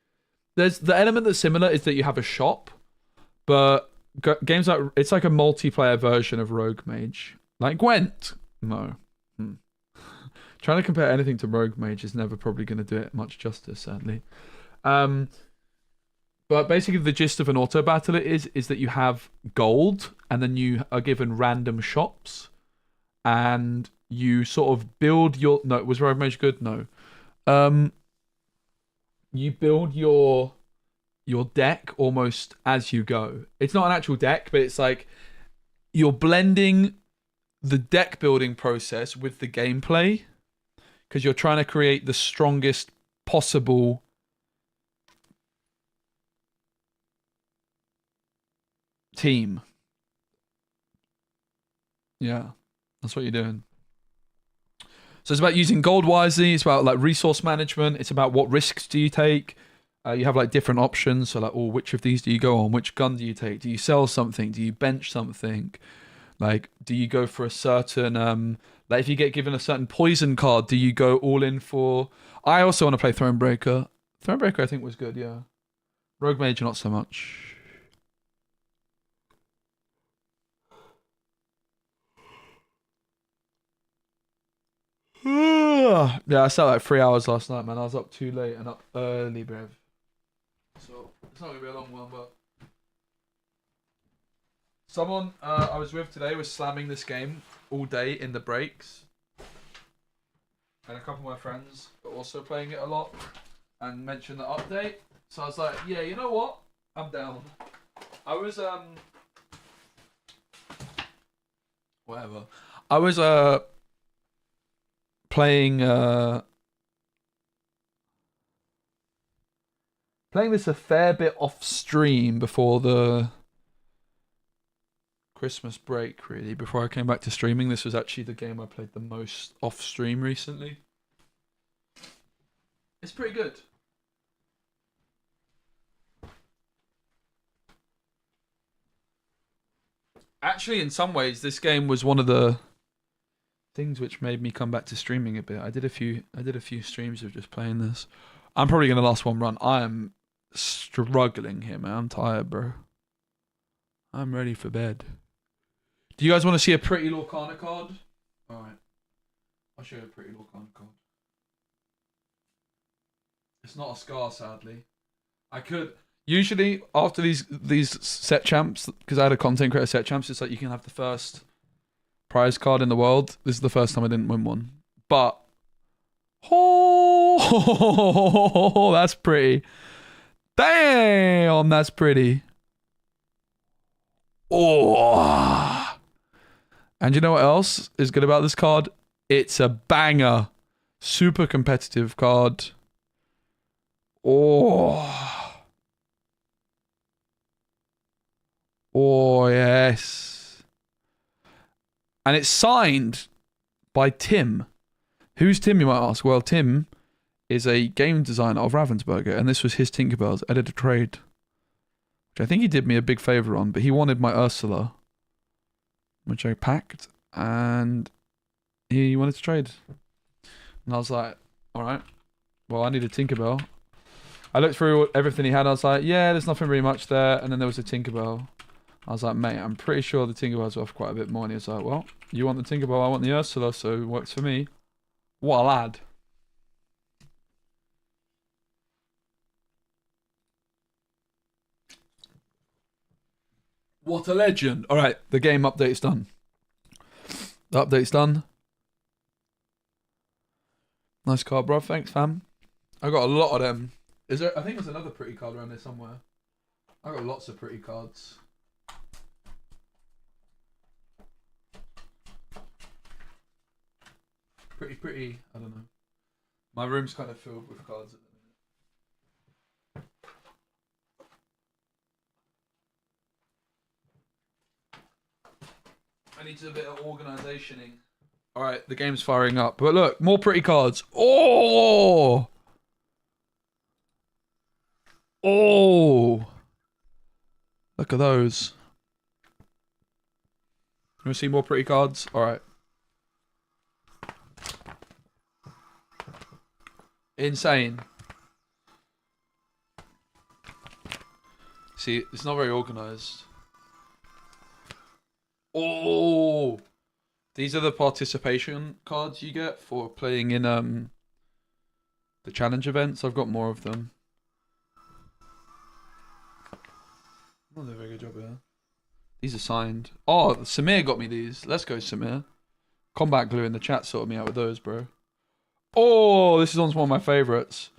There's the element that's similar is that you have a shop, but games like it's like a multiplayer version of Rogue Mage, like Gwent. No. Trying to compare anything to Rogue Mage is never probably going to do it much justice, sadly. But basically the gist of an auto battle is that you have gold and then you are given random shops and you sort of build your... No, was Rogue Mage good? No. You build your deck almost as you go. It's not an actual deck, but it's like you're blending the deck building process with the gameplay. Because you're trying to create the strongest possible team. Yeah, that's what you're doing. So it's about using gold wisely. It's about like resource management. It's about what risks do you take. You have like different options. So like, oh, which of these do you go on? Which gun do you take? Do you sell something? Do you bench something? Like, do you go for a certain... like, if you get given a certain poison card, do you go all in for... I also want to play Thronebreaker. Thronebreaker, I think, was good, yeah. Rogue Mage, not so much. Yeah, I slept like 3 hours last night, man. I was up too late and up early, bruv. so it's not gonna be a long one, but someone I was with today was slamming this game all day in the breaks, and a couple of my friends are also playing it a lot, and mentioned the update. So I was like, yeah, you know what? I'm down. I was whatever. I was playing this a fair bit off stream before the Christmas break, really. Before I came back to streaming, this was actually the game I played the most off stream recently. It's pretty good. Actually, in some ways, this game was one of the things which made me come back to streaming a bit. I did a few streams of just playing this. I'm probably gonna last one run. I am struggling here, man. I'm tired, bro. I'm ready for bed. Do you guys want to see a pretty Lorcana card? Alright. I'll show you a pretty Lorcana card. It's not a Scar, sadly. I could... Usually, after these set champs, because I had a content creator set champs, it's like you can have the first prize card in the world. This is the first time I didn't win one. But... Oh, that's pretty. Damn, that's pretty. Oh. And you know what else is good about this card? It's a banger. Super competitive card. Oh. Oh, yes. And it's signed by Tim. Who's Tim, you might ask? Well, Tim is a game designer of Ravensburger, and this was his Tinkerbell's editor trade, which I think he did me a big favour on, but he wanted my Ursula, which I packed, and he wanted to trade. And I was like, alright, well, I need a Tinkerbell. I looked through everything he had, I was like, yeah, there's nothing really much there, and then there was a Tinkerbell. I was like, mate, I'm pretty sure the Tinkerbell's worth quite a bit more, and he was like, well, you want the Tinkerbell, I want the Ursula, so it works for me. What a lad. What a legend. Alright, the game update's done. The update's done. Nice card, bro. Thanks, fam. I got a lot of them. Is there? I think there's another pretty card around there somewhere. I got lots of pretty cards. Pretty, I don't know. My room's kind of filled with cards at the minute. I need to do a bit of organisationing. Alright, the game's firing up. But look, more pretty cards. Oh! Oh! Look at those. You want to see more pretty cards? Alright. Insane. See, it's not very organised. Oh! These are the participation cards you get for playing in the challenge events. I've got more of them. Not doing a very good job here. These are signed. Oh, Samir got me these. Let's go, Samir. Combat Glue in the chat sorted me out with those, bro. Oh, this one's one of my favourites.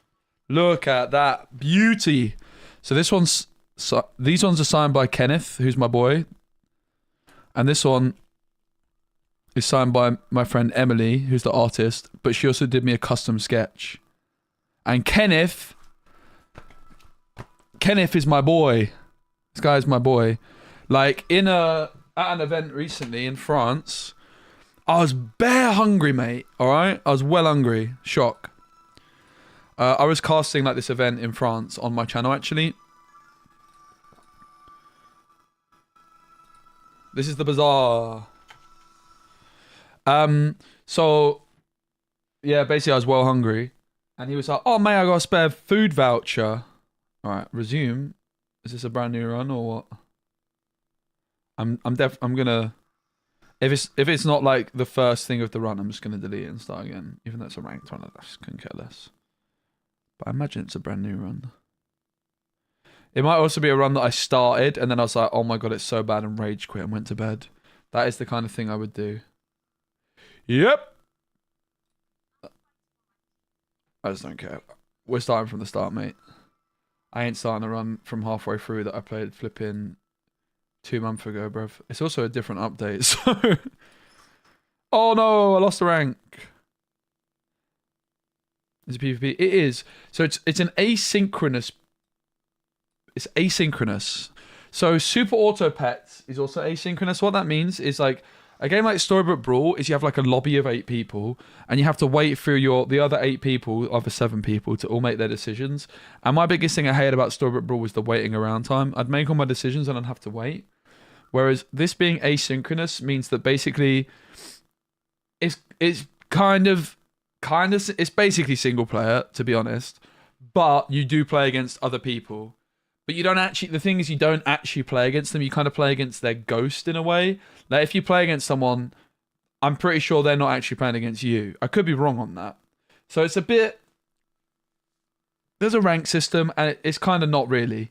Look at that beauty. So these ones are signed by Kenneth, who's my boy. And this one is signed by my friend Emily, who's the artist, but she also did me a custom sketch. And Kenneth is my boy. This guy is my boy. Like at an event recently in France, I was bare hungry, mate. All right, I was well hungry. Shock. I was casting like this event in France on my channel actually. This is the Bazaar. So yeah, basically I was well hungry, and he was like, "Oh mate, I got a spare food voucher." All right, resume. Is this a brand new run or what? I'm gonna. If it's not like the first thing of the run, I'm just gonna delete it and start again. Even though it's a ranked run, I just couldn't care less. But I imagine it's a brand new run. It might also be a run that I started and then I was like, oh my god, it's so bad, and rage quit and went to bed. That is the kind of thing I would do. Yep. I just don't care. We're starting from the start, mate. I ain't starting a run from halfway through that I played flipping 2 months ago, bruv. It's also a different update, so... Oh no, I lost the rank. Is it PvP? It is. So it's an asynchronous... It's asynchronous. So Super Auto Pets is also asynchronous. What that means is like a game like Storybook Brawl is you have like a lobby of 8 people and you have to wait for the other 8 people, other 7 people, to all make their decisions. And my biggest thing I hated about Storybook Brawl was the waiting around time. I'd make all my decisions and I'd have to wait. Whereas this being asynchronous means that basically it's kind of it's basically single player, to be honest, but you do play against other people. But you don't actually, the thing is you don't actually play against them, you kind of play against their ghost in a way. Like if you play against someone, I'm pretty sure they're not actually playing against you. I could be wrong on that. So it's a bit, there's a rank system and it's kind of not really.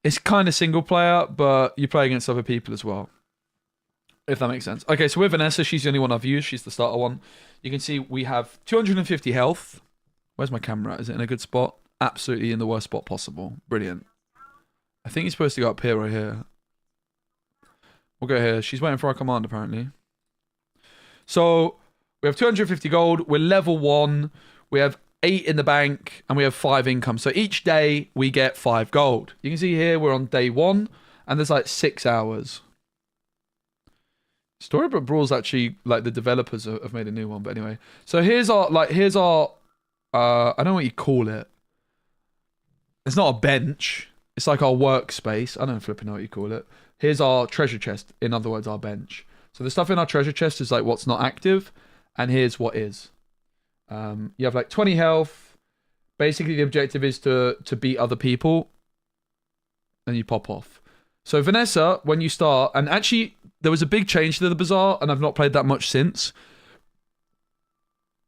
It's kind of single player, but you play against other people as well. If that makes sense. Okay, so with Vanessa, she's the only one I've used. She's the starter one. You can see we have 250 health. Where's my camera? Is it in a good spot? Absolutely in the worst spot possible. Brilliant. I think he's supposed to go up here, right here. We'll go here. She's waiting for our command, apparently. So, we have 250 gold. We're level 1. We have 8 in the bank. And we have 5 income. So, each day, we get 5 gold. You can see here, we're on day 1. And there's like 6 hours. Storybook Brawl's actually, like, the developers have made a new one. But anyway. So, here's our, I don't know what you call it. It's not a bench. It's like our workspace. I don't flipping know what you call it. Here's our treasure chest. In other words, our bench. So the stuff in our treasure chest is like what's not active. And here's what is. You have like 20 health. Basically, the objective is to beat other people. And you pop off. So Vanessa, when you start... And actually, there was a big change to the Bazaar. And I've not played that much since.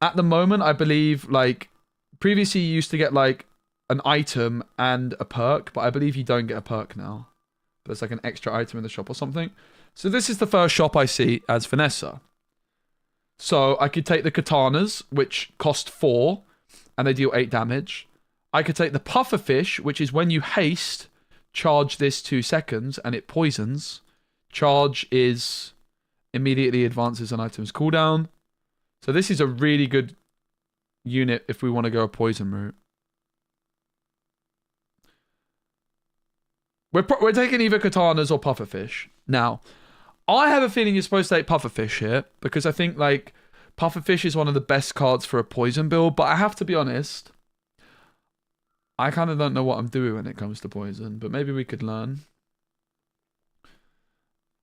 At the moment, I believe like... Previously, you used to get like... an item and a perk, but I believe you don't get a perk now. There's like an extra item in the shop or something. So this is the first shop I see as Vanessa. So I could take the katanas, which cost 4, and they deal 8 damage. I could take the pufferfish, which is when you haste, charge this 2 seconds, and it poisons. Charge is immediately advances an item's cooldown. So this is a really good unit if we want to go a poison route. We're taking either katanas or pufferfish. Now, I have a feeling you're supposed to take pufferfish here, because I think, like, pufferfish is one of the best cards for a poison build, but I have to be honest, I kind of don't know what I'm doing when it comes to poison, but maybe we could learn.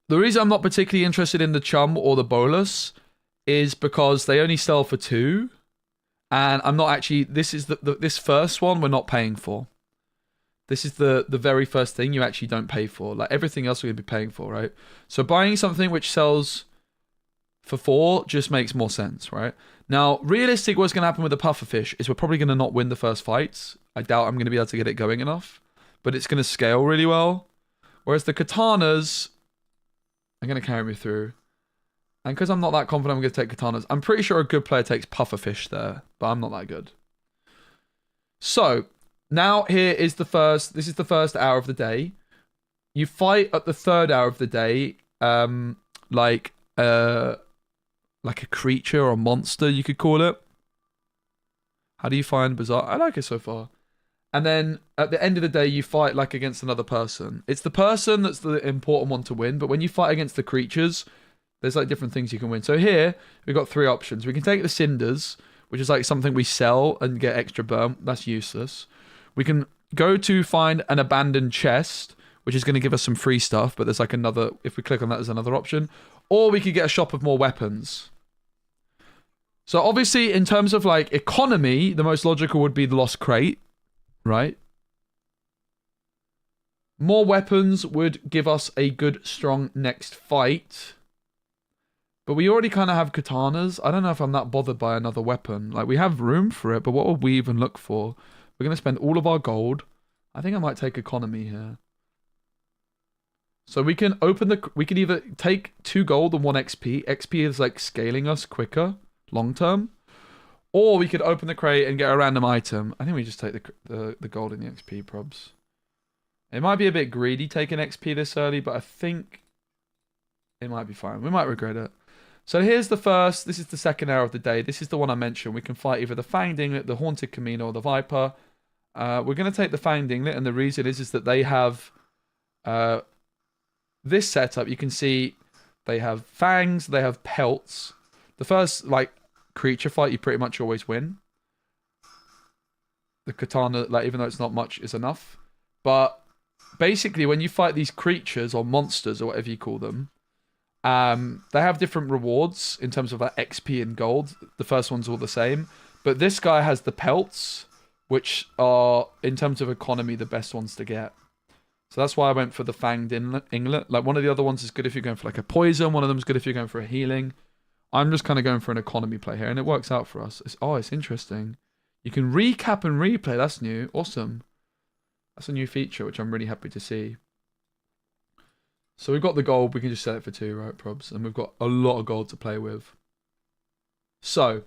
The reason I'm not particularly interested in the chum or the bolus is because they only sell for 2, and I'm not actually, this is this first one we're not paying for. This is the very first thing you actually don't pay for. Like, everything else we're going to be paying for, right? So buying something which sells for 4 just makes more sense, right? Now, realistic, what's going to happen with the pufferfish is we're probably going to not win the first fights. I doubt I'm going to be able to get it going enough. But it's going to scale really well. Whereas the katanas are going to carry me through. And because I'm not that confident I'm going to take katanas, I'm pretty sure a good player takes pufferfish there. But I'm not that good. So... now here is this is the first hour of the day. You fight at the 3rd hour of the day, like a creature or a monster, you could call it. How do you find Bazaar? I like it so far. And then at the end of the day, you fight like against another person. It's the person that's the important one to win, but when you fight against the creatures, there's like different things you can win. So here, we've got 3 options. We can take the cinders, which is like something we sell and get extra burn. That's useless. We can go to find an abandoned chest, which is going to give us some free stuff, but there's like another, if we click on that, there's another option. Or we could get a shop of more weapons. So obviously, in terms of like economy, the most logical would be the lost crate, right? More weapons would give us a good, strong next fight. But we already kind of have katanas. I don't know if I'm that bothered by another weapon. Like, we have room for it, but what would we even look for? We're going to spend all of our gold. I think I might take economy here. So we can open the... We can either take 2 gold and 1 XP. XP is like scaling us quicker, long term. Or we could open the crate and get a random item. I think we just take the gold and the XP probs. It might be a bit greedy taking XP this early, but I think it might be fine. We might regret it. So here's the first. This is the second hour of the day. This is the one I mentioned. We can fight either the Fanged Inglet, the Haunted Camino, or the Viper. We're going to take the Fanged Inglet, and the reason is that they have this setup. You can see they have fangs, they have pelts. The first like creature fight, you pretty much always win. The katana, like even though it's not much, is enough. But basically, when you fight these creatures or monsters or whatever you call them, they have different rewards in terms of like XP and gold. The first one's all the same. But this guy has the pelts, which are, in terms of economy, the best ones to get. So that's why I went for the Fanged Inglet. Like, one of the other ones is good if you're going for like a poison. One of them is good if you're going for a healing. I'm just kind of going for an economy play here, and it works out for us. It's interesting. You can recap and replay. That's new. Awesome. That's a new feature, which I'm really happy to see. So we've got the gold. We can just sell it for 2, right, probs? And we've got a lot of gold to play with. So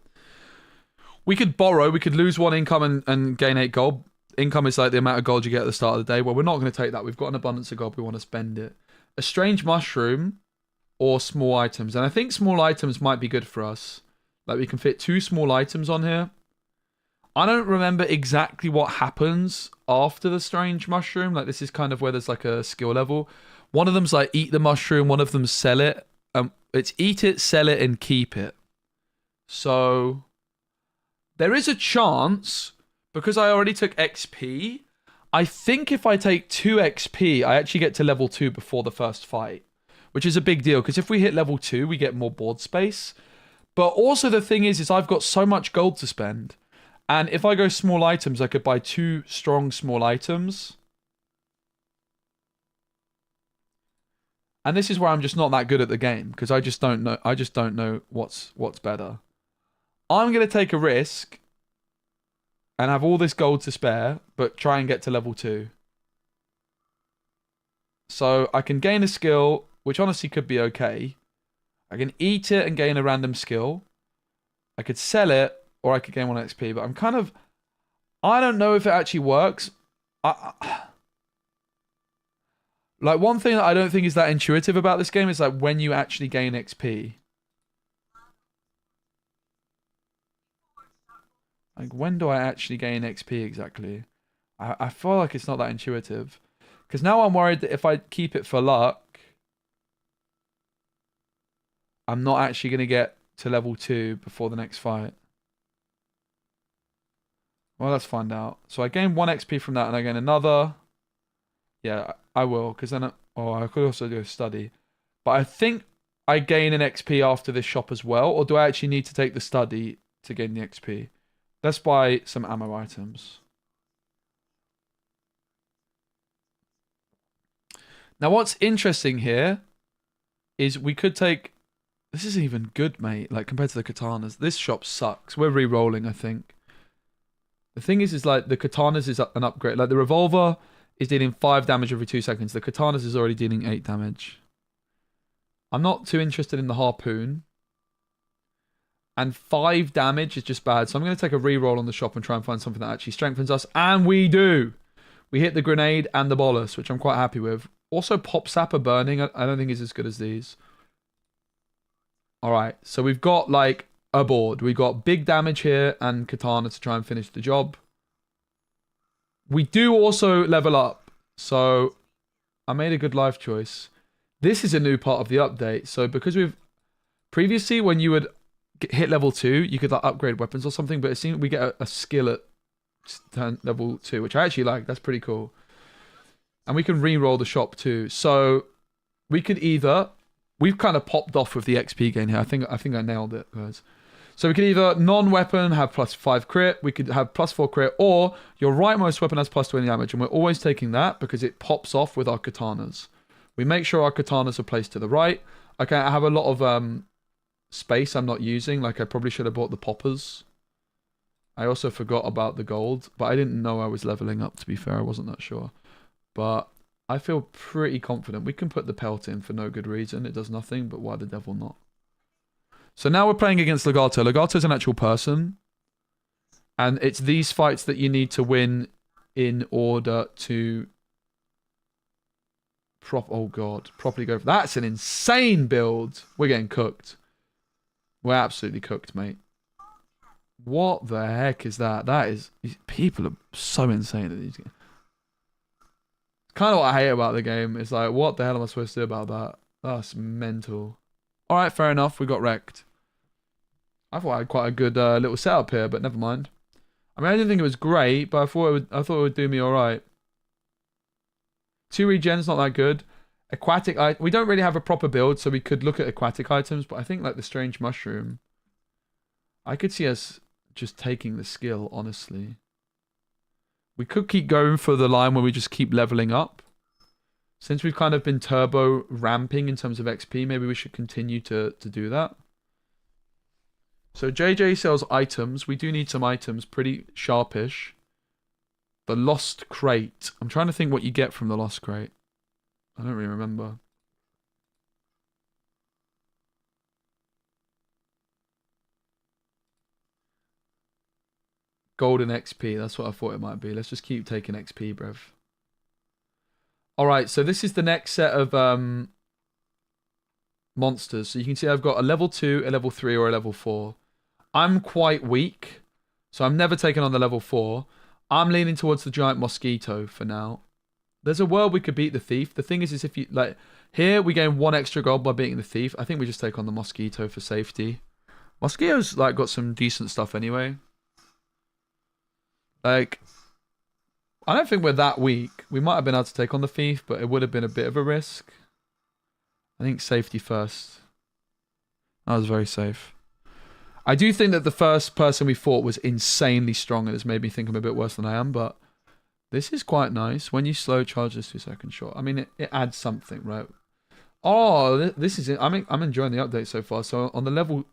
we could borrow. We could lose 1 income and gain 8 gold. Income is like the amount of gold you get at the start of the day. Well, we're not going to take that. We've got an abundance of gold. We want to spend it. A strange mushroom or small items. And I think small items might be good for us. Like, we can fit 2 small items on here. I don't remember exactly what happens after the strange mushroom. Like, this is kind of where there's like a skill level. One of them's like eat the mushroom. One of them's sell it. It's eat it, sell it, and keep it. So there is a chance, because I already took XP, I think if I take 2 XP, I actually get to level 2 before the first fight, which is a big deal, because if we hit level 2, we get more board space. But also the thing is I've got so much gold to spend. And if I go small items, I could buy 2 strong small items. And this is where I'm just not that good at the game, because I just don't know what's better. I'm going to take a risk and have all this gold to spare, but try and get to level 2. So I can gain a skill, which honestly could be okay. I can eat it and gain a random skill. I could sell it, or I could gain 1 XP, but I'm kind of... I don't know if it actually works. Like, one thing that I don't think is that intuitive about this game is like when you actually gain XP. Like, when do I actually gain XP exactly? I feel like it's not that intuitive. Because now I'm worried that if I keep it for luck, I'm not actually going to get to level 2 before the next fight. Well, let's find out. So I gain 1 XP from that, and I gain another. Yeah, I will, because then... I could also do a study. But I think I gain an XP after this shop as well, or do I actually need to take the study to gain the XP? Let's buy some ammo items. Now, what's interesting here is we could take... This isn't even good, mate, like, compared to the katanas. This shop sucks. We're re-rolling, I think. The thing is like, the katanas is an upgrade. Like, the revolver is dealing 5 damage every 2 seconds. The katanas is already dealing 8 damage. I'm not too interested in the harpoon. And 5 damage is just bad. So I'm going to take a reroll on the shop and try and find something that actually strengthens us. And we do! We hit the grenade and the bolus, which I'm quite happy with. Also, pop sapper burning, I don't think is as good as these. Alright, so we've got, like, a board. We've got big damage here and katana to try and finish the job. We do also level up. So, I made a good life choice. This is a new part of the update. So, because we've... Previously, when you would hit level 2, you could, like, upgrade weapons or something. But it seems we get a skill at level 2, which I actually like. That's pretty cool. And we can re-roll the shop too. So, we could either... We've kind of popped off with the XP gain here. I think I nailed it, guys. So we could either non-weapon have +5 crit, we could have +4 crit, or your rightmost weapon has +20 damage, and we're always taking that because it pops off with our katanas. We make sure our katanas are placed to the right. Okay, I have a lot of space I'm not using, like I probably should have bought the poppers. I also forgot about the gold, but I didn't know I was leveling up, to be fair. I wasn't that sure. But I feel pretty confident. We can put the pelt in for no good reason. It does nothing, but why the devil not? So now we're playing against Legato. Legato's an actual person. And it's these fights that you need to win in order to... Oh, God. Properly go for... That's an insane build. We're getting cooked. We're absolutely cooked, mate. What the heck is that? That is... People are so insane at these games. It's kind of what I hate about the game. It's like, what the hell am I supposed to do about that? That's mental. Alright, fair enough. We got wrecked. I thought I had quite a good little setup here, but never mind. I mean, I didn't think it was great, but I thought it would do me alright. 2 regen's not that good. Aquatic... We don't really have a proper build, so we could look at aquatic items, but I think like the strange mushroom... I could see us just taking the skill, honestly. We could keep going for the line where we just keep leveling up. Since we've kind of been turbo ramping in terms of XP, maybe we should continue to do that. So JJ sells items. We do need some items, pretty sharpish. The Lost Crate. I'm trying to think what you get from the Lost Crate. I don't really remember. Golden XP. That's what I thought it might be. Let's just keep taking XP, bruv. Alright, so this is the next set of monsters. So you can see I've got a level 2, a level 3, or a level 4. I'm quite weak, so I'm never taking on the level 4. I'm leaning towards the giant mosquito for now. There's a world we could beat the thief. The thing is if you... like here, we gain 1 extra gold by beating the thief. I think we just take on the mosquito for safety. Mosquito's like got some decent stuff anyway. Like, I don't think we're that weak. We might have been able to take on the thief, but it would have been a bit of a risk. I think safety first. That was very safe. I do think that the first person we fought was insanely strong, and it's made me think I'm a bit worse than I am, but this is quite nice. When you slow charge this 2-second shot. I mean, it adds something, right? Oh, this is it. I'm enjoying the update so far. So on the level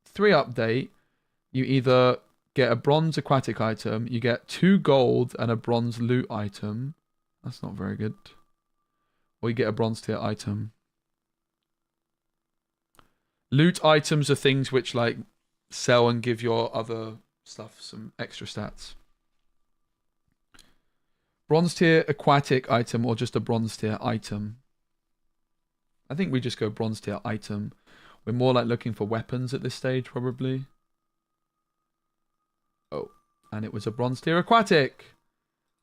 3 update, you either... get a bronze aquatic item, you get 2 gold and a bronze loot item. That's not very good. Or you get a bronze tier item. Loot items are things which like sell and give your other stuff some extra stats. Bronze tier aquatic item or just a bronze tier item. I think we just go bronze tier item. We're more like looking for weapons at this stage probably. Oh, and it was a bronze tier aquatic.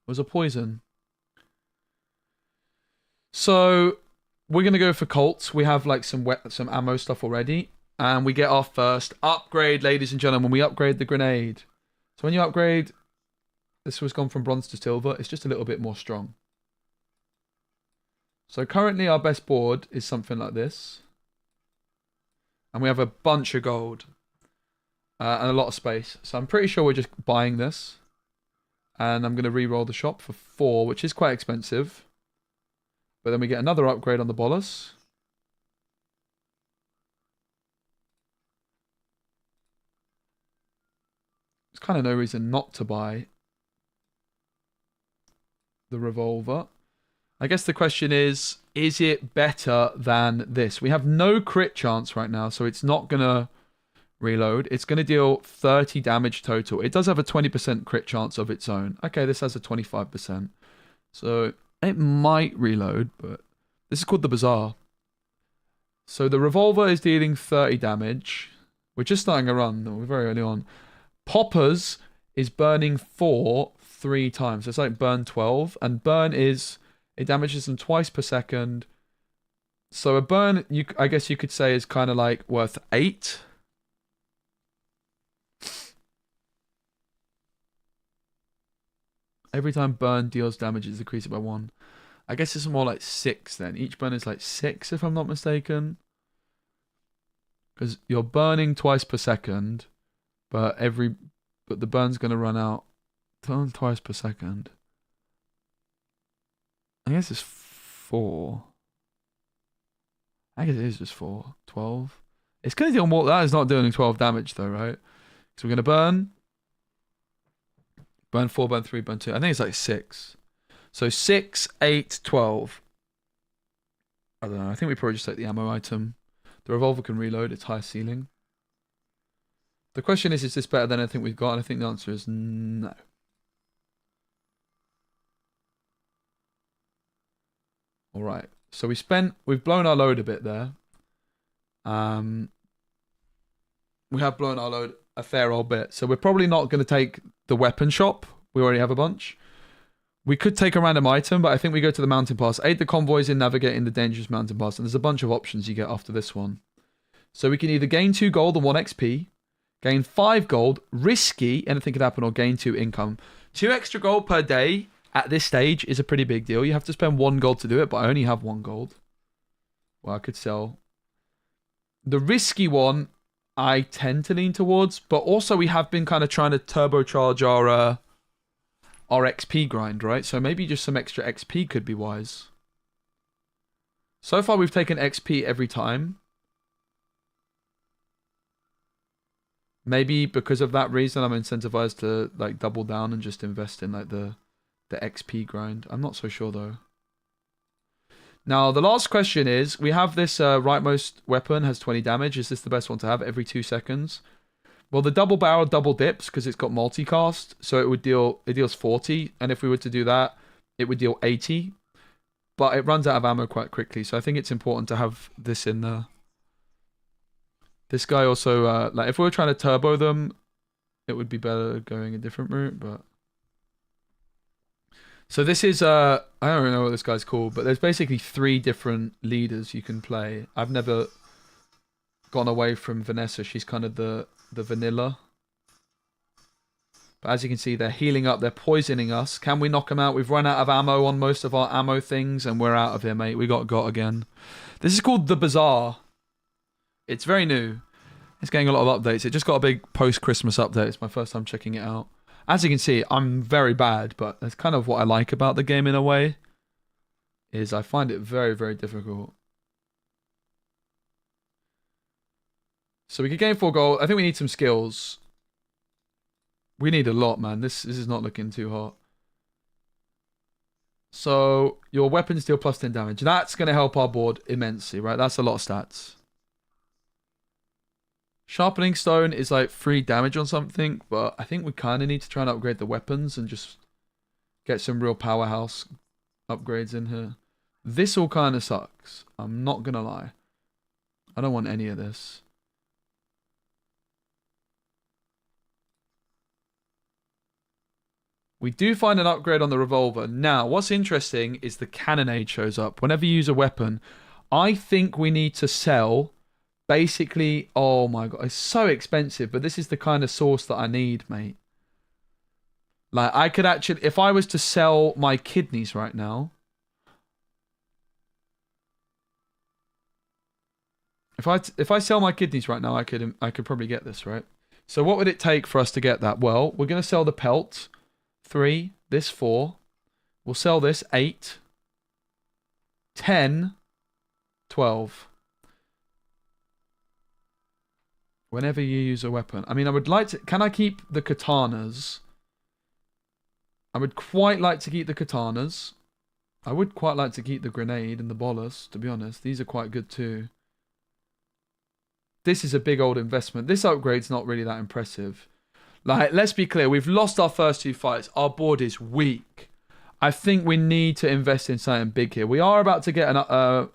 It was a poison. So we're gonna go for Colts. We have like some ammo stuff already, and we get our first upgrade, ladies and gentlemen. We upgrade the grenade. So when you upgrade, this was gone from bronze to silver. It's just a little bit more strong. So currently our best board is something like this, and we have a bunch of gold. And a lot of space. So I'm pretty sure we're just buying this. And I'm going to re-roll the shop for 4, which is quite expensive. But then we get another upgrade on the bolus. There's kind of no reason not to buy the revolver. I guess the question is it better than this? We have no crit chance right now, so it's not going to... reload. It's going to deal 30 damage total. It does have a 20% crit chance of its own. Okay, this has a 25%. So it might reload, but this is called the Bazaar. So the revolver is dealing 30 damage. We're just starting a run. We're very early on. Poppers is burning 4 3 times. It's like burn 12. And burn is... it damages them twice per second. So a burn, I guess you could say, is kind of like worth 8. Every time burn deals damage, it's decreased by 1. I guess it's more like 6 then. Each burn is like 6 if I'm not mistaken. Because you're burning twice per second, but the burn's going to run out twice per second. I guess it's 4. I guess it is just 4. 12. It's going to deal more. That is not doing 12 damage though, right? So we're going to burn. Burn 4, burn 3, burn 2. I think it's like 6. So 6, 8, 12. I don't know. I think we probably just take the ammo item. The revolver can reload. It's high ceiling. The question is this better than anything we've got? And I think the answer is no. All right. So we've blown our load a bit there. We have blown our load a fair old bit. So we're probably not going to take the weapon shop. We already have a bunch. We could take a random item, but I think we go to the mountain pass. Aid the convoys in navigating the dangerous mountain pass. And there's a bunch of options you get after this one. So we can either gain 2 gold and 1 XP, gain 5 gold, risky, anything could happen, or gain 2 income. 2 extra gold per day at this stage is a pretty big deal. You have to spend 1 gold to do it, but I only have 1 gold. Well, I could sell. The risky one, I tend to lean towards, but also we have been kind of trying to turbocharge our XP grind, right? So maybe just some extra XP could be wise. So far, we've taken XP every time. Maybe because of that reason, I'm incentivized to like double down and just invest in like the XP grind. I'm not so sure though. Now, the last question is, we have this rightmost weapon, has 20 damage. Is this the best one to have every 2 seconds? Well, the double barrel double dips because it's got multicast, so it deals 40, and if we were to do that, it would deal 80. But it runs out of ammo quite quickly, so I think it's important to have this in there. This guy also, like, if we were trying to turbo them, it would be better going a different route, but... So this is, I don't really know what this guy's called, but there's basically 3 different leaders you can play. I've never gone away from Vanessa. She's kind of the vanilla. But as you can see, they're healing up. They're poisoning us. Can we knock them out? We've run out of ammo on most of our ammo things, and we're out of here, mate. We got again. This is called the Bazaar. It's very new. It's getting a lot of updates. It just got a big post-Christmas update. It's my first time checking it out. As you can see, I'm very bad, but that's kind of what I like about the game in a way, is I find it very, very difficult. So we could gain 4 gold. I think we need some skills. We need a lot, man. This is not looking too hot. So your weapons deal plus 10 damage. That's going to help our board immensely, right? That's a lot of stats. Sharpening stone is like 3 damage on something, but I think we kind of need to try and upgrade the weapons and just get some real powerhouse upgrades in here. This all kind of sucks. I'm not going to lie. I don't want any of this. We do find an upgrade on the revolver. Now, what's interesting is the cannonade shows up. Whenever you use a weapon, I think we need to sell... Basically, oh my god, it's so expensive, but this is the kind of sauce that I need, mate. Like, I could actually, if I was to sell my kidneys right now, if I sell my kidneys right now, I could probably get this, right? So what would it take for us to get that? Well, we're going to sell the pelt, 3, this 4. We'll sell this, 8, 10, 12. Whenever you use a weapon. I mean, I would like to... Can I keep the katanas? I would quite like to keep the katanas. I would quite like to keep the grenade and the bolus, to be honest. These are quite good too. This is a big old investment. This upgrade's not really that impressive. Like, let's be clear. We've lost our first 2 fights. Our board is weak. I think we need to invest in something big here. We are about to get an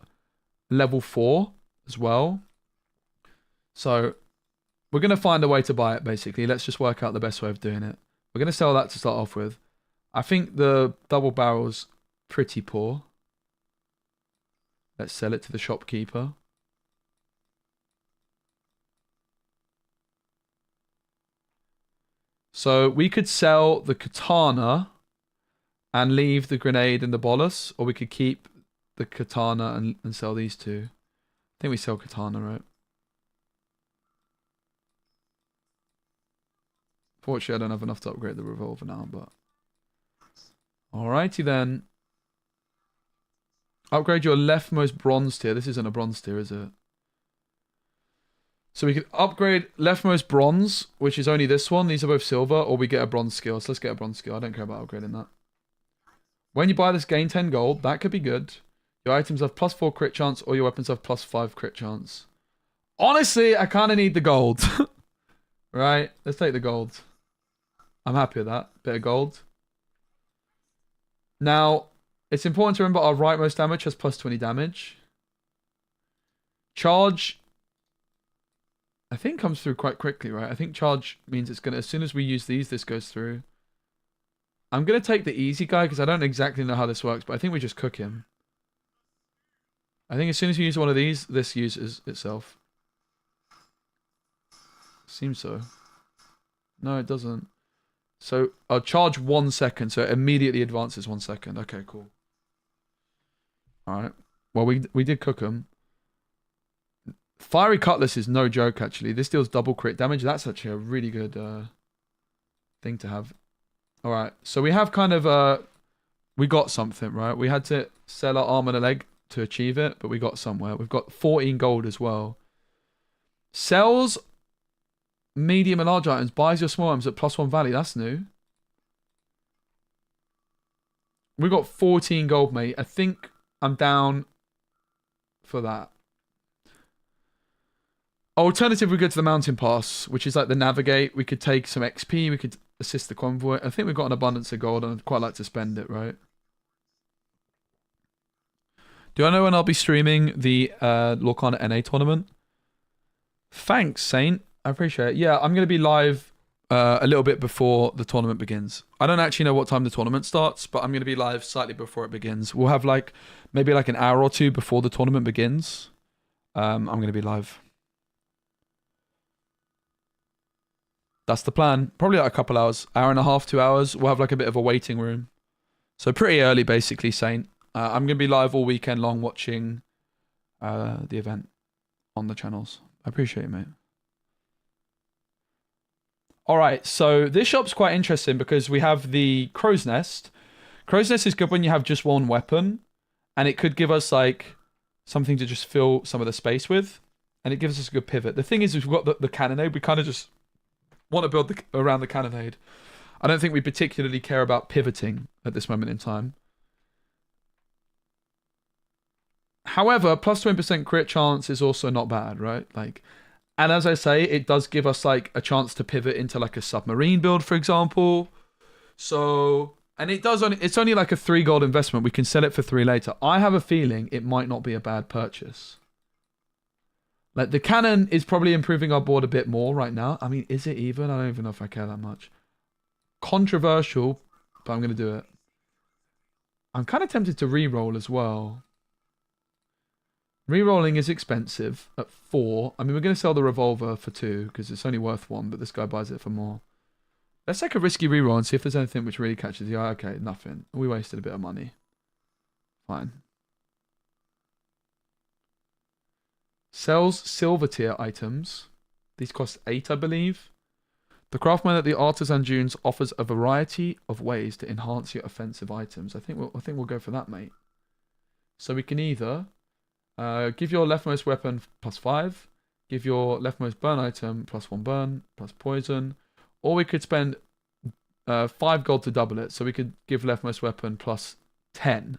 level 4 as well. So... We're going to find a way to buy it, basically. Let's just work out the best way of doing it. We're going to sell that to start off with. I think the double barrel's pretty poor. Let's sell it to the shopkeeper. So we could sell the katana and leave the grenade and the bolus, or we could keep the katana and sell these 2. I think we sell katana, right? Fortunately, I don't have enough to upgrade the revolver now, but... Alrighty then. Upgrade your leftmost bronze tier. This isn't a bronze tier, is it? So we could upgrade leftmost bronze, which is only this one. These are both silver, or we get a bronze skill. So let's get a bronze skill. I don't care about upgrading that. When you buy this, gain 10 gold. That could be good. Your items have +4 crit chance, or your weapons have +5 crit chance. Honestly, I kind of need the gold. Right? Let's take the gold. I'm happy with that. Bit of gold. Now, it's important to remember our rightmost damage has +20 damage. Charge, I think, comes through quite quickly, right? I think charge means it's going to, as soon as we use these, this goes through. I'm going to take the easy guy because I don't exactly know how this works, but I think we just cook him. I think as soon as you use one of these, this uses itself. Seems so. No, it doesn't. So I'll charge 1 second, so it immediately advances 1 second. Okay, cool. Alright. Well, we did cook him. Fiery Cutlass is no joke, actually. This deals double crit damage. That's actually a really good thing to have. Alright, so we have kind of... we got something, right? We had to sell our arm and a leg to achieve it, but we got somewhere. We've got 14 gold as well. Sells medium and large items. Buys your small items at +1 value. That's new. We got 14 gold, mate. I think I'm down for that. Alternative, we go to the mountain pass, which is like the navigate. We could take some XP. We could assist the convoy. I think we've got an abundance of gold, and I'd quite like to spend it, right? Do I know when I'll be streaming the Lorcana NA tournament? Thanks, Saint. I appreciate it. Yeah, I'm going to be live a little bit before the tournament begins. I don't actually know what time the tournament starts, but I'm going to be live slightly before it begins. We'll have like maybe like an hour or two before the tournament begins. I'm going to be live. That's the plan. Probably like a couple hours. Hour and a half, 2 hours. We'll have like a bit of a waiting room. So pretty early, basically, Saint. I'm going to be live all weekend long watching the event on the channels. I appreciate it, mate. Alright, so this shop's quite interesting because we have the Crow's Nest. Crow's Nest is good when you have just one weapon, and it could give us like something to just fill some of the space with, and it gives us a good pivot. The thing is, we've got the cannonade. We kind of just want to build around the cannonade. I don't think we particularly care about pivoting at this moment in time. However, plus 20% crit chance is also not bad, right? Like, and as I say, it does give us like a chance to pivot into like a submarine build, for example. So, and it does it's only like a 3 gold investment. We can sell it for 3 later. I have a feeling it might not be a bad purchase. Like, the cannon is probably improving our board a bit more right now. I mean, is it even? I don't even know if I care that much. Controversial, but I'm going to do it. I'm kind of tempted to re-roll as well. Rerolling is expensive at 4. I mean, we're going to sell the revolver for 2 because it's only worth 1, but this guy buys it for more. Let's take a risky reroll and see if there's anything which really catches the eye. Okay, nothing. We wasted a bit of money. Fine. Sells silver tier items. These cost 8, I believe. The craftsman at the Artisan Dunes offers a variety of ways to enhance your offensive items. I think we'll go for that, mate. So we can either give your leftmost weapon +5, give your leftmost burn item +1 burn, plus poison, or we could spend 5 gold to double it. So we could give leftmost weapon +10.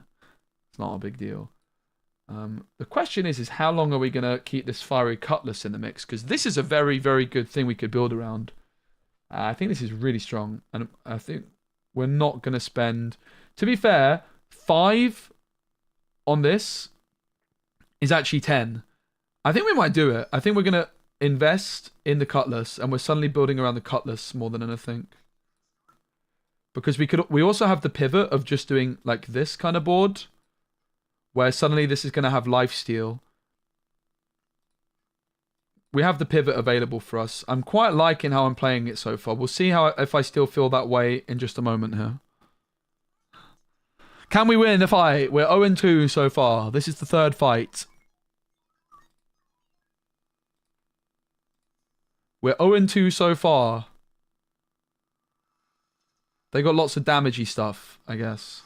It's not a big deal. The question is how long are we going to keep this fiery cutlass in the mix? Because this is a very, very good thing we could build around. I think this is really strong. And I think we're not going to spend... To be fair, 5 on this is actually 10. I think we might do it. I think we're going to invest in the cutlass, and we're suddenly building around the cutlass more than anything. Because we also have the pivot of just doing like this kind of board, where suddenly this is going to have lifesteal. We have the pivot available for us. I'm quite liking how I'm playing it so far. We'll see if I still feel that way in just a moment here. Can we win the fight? We're 0-2 so far. This is the 3rd fight. We're 0-2 so far. They got lots of damagey stuff, I guess.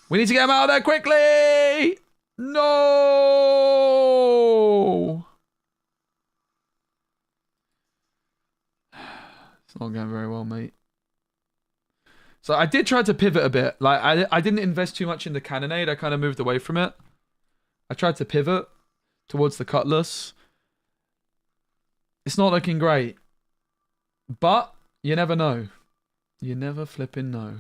We need to get him out of there quickly! No! Not going very well, mate. So I did try to pivot a bit. Like, I didn't invest too much in the cannonade. I kind of moved away from it. I tried to pivot towards the cutlass. It's not looking great. But you never know. You never flipping know.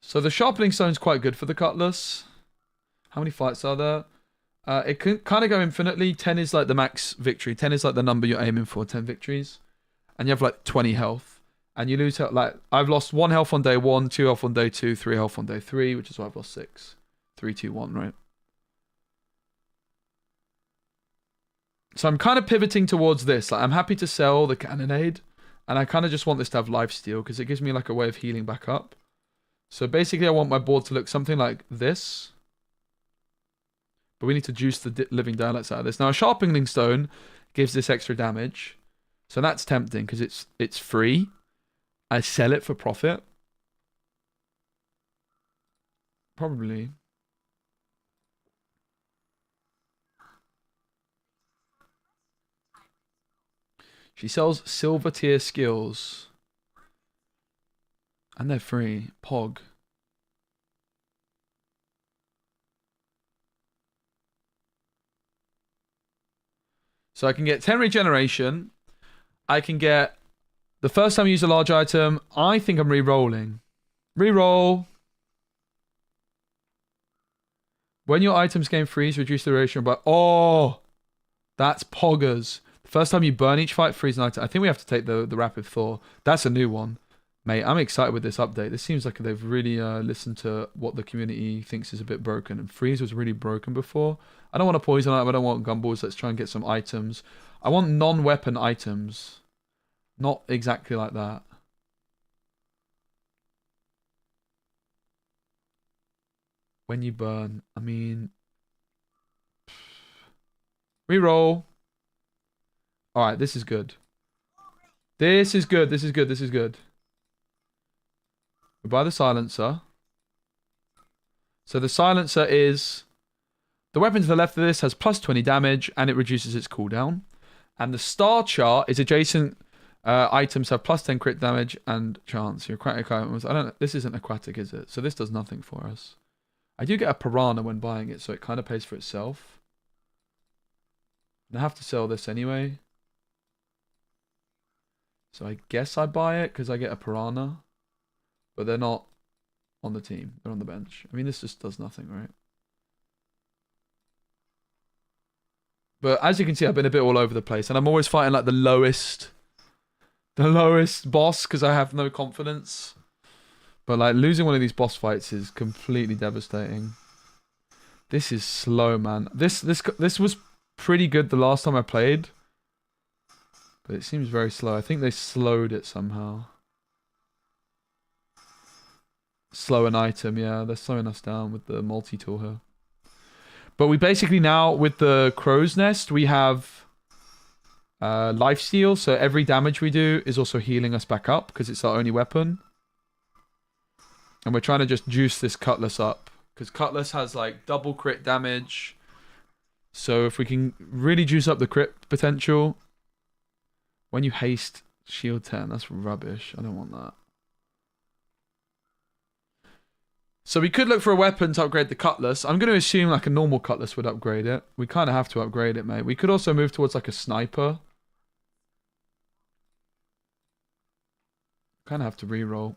So the sharpening stone's quite good for the cutlass. How many fights are there? It can kind of go infinitely. 10 is like the max victory. 10 is like the number you're aiming for. 10 victories. And you have like 20 health. And you lose health. Like, I've lost 1 health on day 1, 2 health on day 2, 3 health on day 3, which is why I've lost 6. 3, 2, 1, right? So I'm kind of pivoting towards this. Like, I'm happy to sell the cannonade. And I kind of just want this to have lifesteal because it gives me like a way of healing back up. So basically I want my board to look something like this. But we need to juice the living daylights out of this. Now a sharpening stone gives this extra damage. So that's tempting because it's free. I sell it for profit. Probably. She sells silver tier skills. And they're free. Pog. So I can get 10 regeneration. I can get... The first time you use a large item, I think I'm re-rolling. Re-roll. When your items gain freeze, reduce the duration by... Oh! That's poggers. The first time you burn each fight, freeze an item. I think we have to take the rapid thaw. That's a new one. Mate, I'm excited with this update. This seems like they've really listened to what the community thinks is a bit broken. And freeze was really broken before. I don't want a poison item. I don't want gumballs. Let's try and get some items. I want non-weapon items. Not exactly like that. When you burn, I mean... Reroll. Alright, this is good. This is good. This is good. This is good. We buy the silencer. So the silencer is... The weapon to the left of this has plus 20 damage and it reduces its cooldown. And the star chart is adjacent items have plus 10 crit damage and chance. Your aquatic items... I don't know. This isn't aquatic, is it? So this does nothing for us. I do get a piranha when buying it, so it kind of pays for itself. And I have to sell this anyway. So I guess I buy it because I get a piranha. But they're not on the team. They're on the bench. I mean, this just does nothing, right? But as you can see, I've been a bit all over the place. And I'm always fighting like the lowest boss because I have no confidence. But like losing one of these boss fights is completely devastating. This is slow, man. This was pretty good the last time I played. But it seems very slow. I think they slowed it somehow. Slow an item, yeah. They're slowing us down with the multi-tool here. But we basically now, with the crow's nest, we have lifesteal. So every damage we do is also healing us back up because it's our only weapon. And we're trying to just juice this cutlass up. Because cutlass has like double crit damage. So if we can really juice up the crit potential. When you haste shield 10, that's rubbish. I don't want that. So we could look for a weapon to upgrade the cutlass. I'm going to assume like a normal cutlass would upgrade it. We kind of have to upgrade it, mate. We could also move towards like a sniper. Kind of have to re-roll.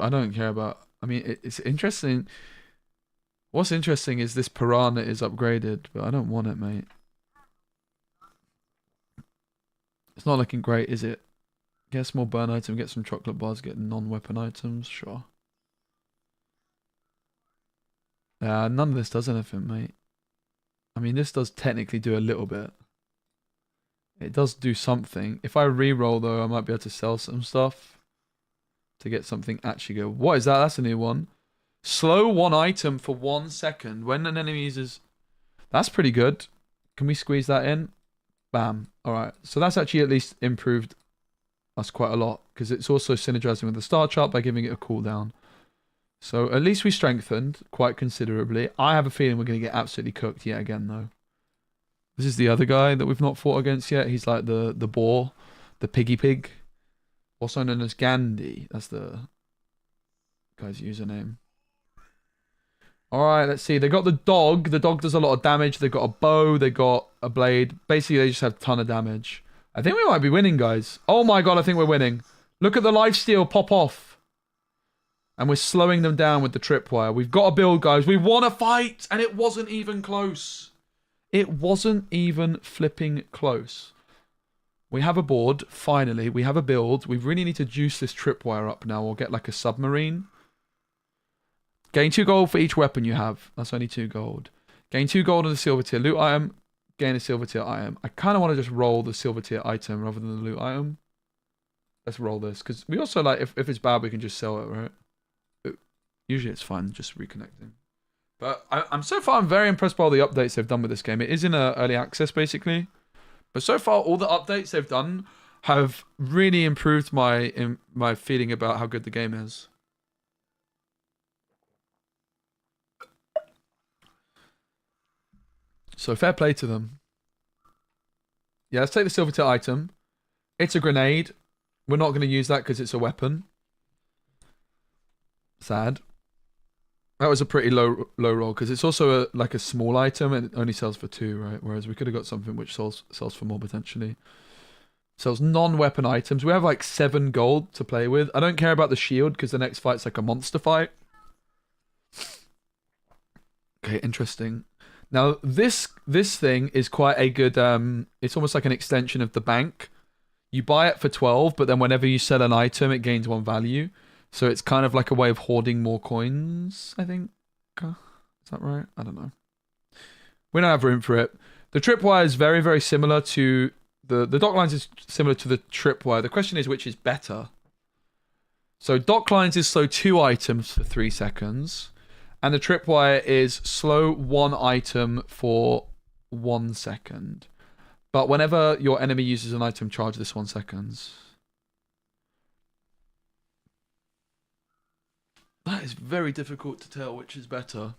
I don't care about... I mean, it's interesting. What's interesting is this piranha is upgraded, but I don't want it, mate. It's not looking great, is it? Get a small burn item, get some chocolate bars, get non-weapon items, sure. None of this does anything, mate. I mean, this does technically do a little bit. It does do something. If I re-roll, though, I might be able to sell some stuff. To get something actually good. What is that? That's a new one. Slow one item for 1 second when an enemy uses... That's pretty good. Can we squeeze that in? Bam. Alright. So that's actually at least improved us quite a lot. Because it's also synergizing with the star chart by giving it a cooldown. So at least we strengthened quite considerably. I have a feeling we're going to get absolutely cooked yet again though. This is the other guy that we've not fought against yet. He's like the boar, the piggy pig, also known as Gandhi. That's the guy's username. All right, let's see. They got the dog. The dog does a lot of damage. They got a bow. They got a blade. Basically, they just have a ton of damage. I think we might be winning, guys. Oh my god, I think we're winning. Look at the lifesteal pop off. And we're slowing them down with the tripwire. We've got to build, guys. We want to fight, and it wasn't even close. It wasn't even flipping close. We have a board, finally. We have a build. We really need to juice this tripwire up now or get like a submarine. Gain 2 gold for each weapon you have. That's only 2 gold. Gain 2 gold on the silver tier loot item. Gain a silver tier item. I kind of want to just roll the silver tier item rather than the loot item. Let's roll this. Because we also like, if it's bad, we can just sell it, right? Usually it's fine, just reconnecting. But I'm so far, I'm very impressed by all the updates they've done with this game. It is in early access, basically. But so far, all the updates they've done have really improved my feeling about how good the game is. So fair play to them. Yeah, let's take the silver tier item. It's a grenade. We're not going to use that because it's a weapon. Sad. That was a pretty low roll because it's also like a small item and it only sells for 2, right? Whereas we could have got something which sells for more potentially. Sells non-weapon items. We have like 7 gold to play with. I don't care about the shield because the next fight's like a monster fight. Okay, interesting. Now this thing is quite a good. It's almost like an extension of the bank. You buy it for 12, but then whenever you sell an item, it gains 1 value. So it's kind of like a way of hoarding more coins, I think. Is that right? I don't know. We don't have room for it. The tripwire is very, very similar to... The dock lines is similar to the tripwire. The question is, which is better? So dock lines is slow 2 items for 3 seconds. And the tripwire is slow 1 item for 1 second. But whenever your enemy uses an item, charge this 1 second. That is very difficult to tell which is better.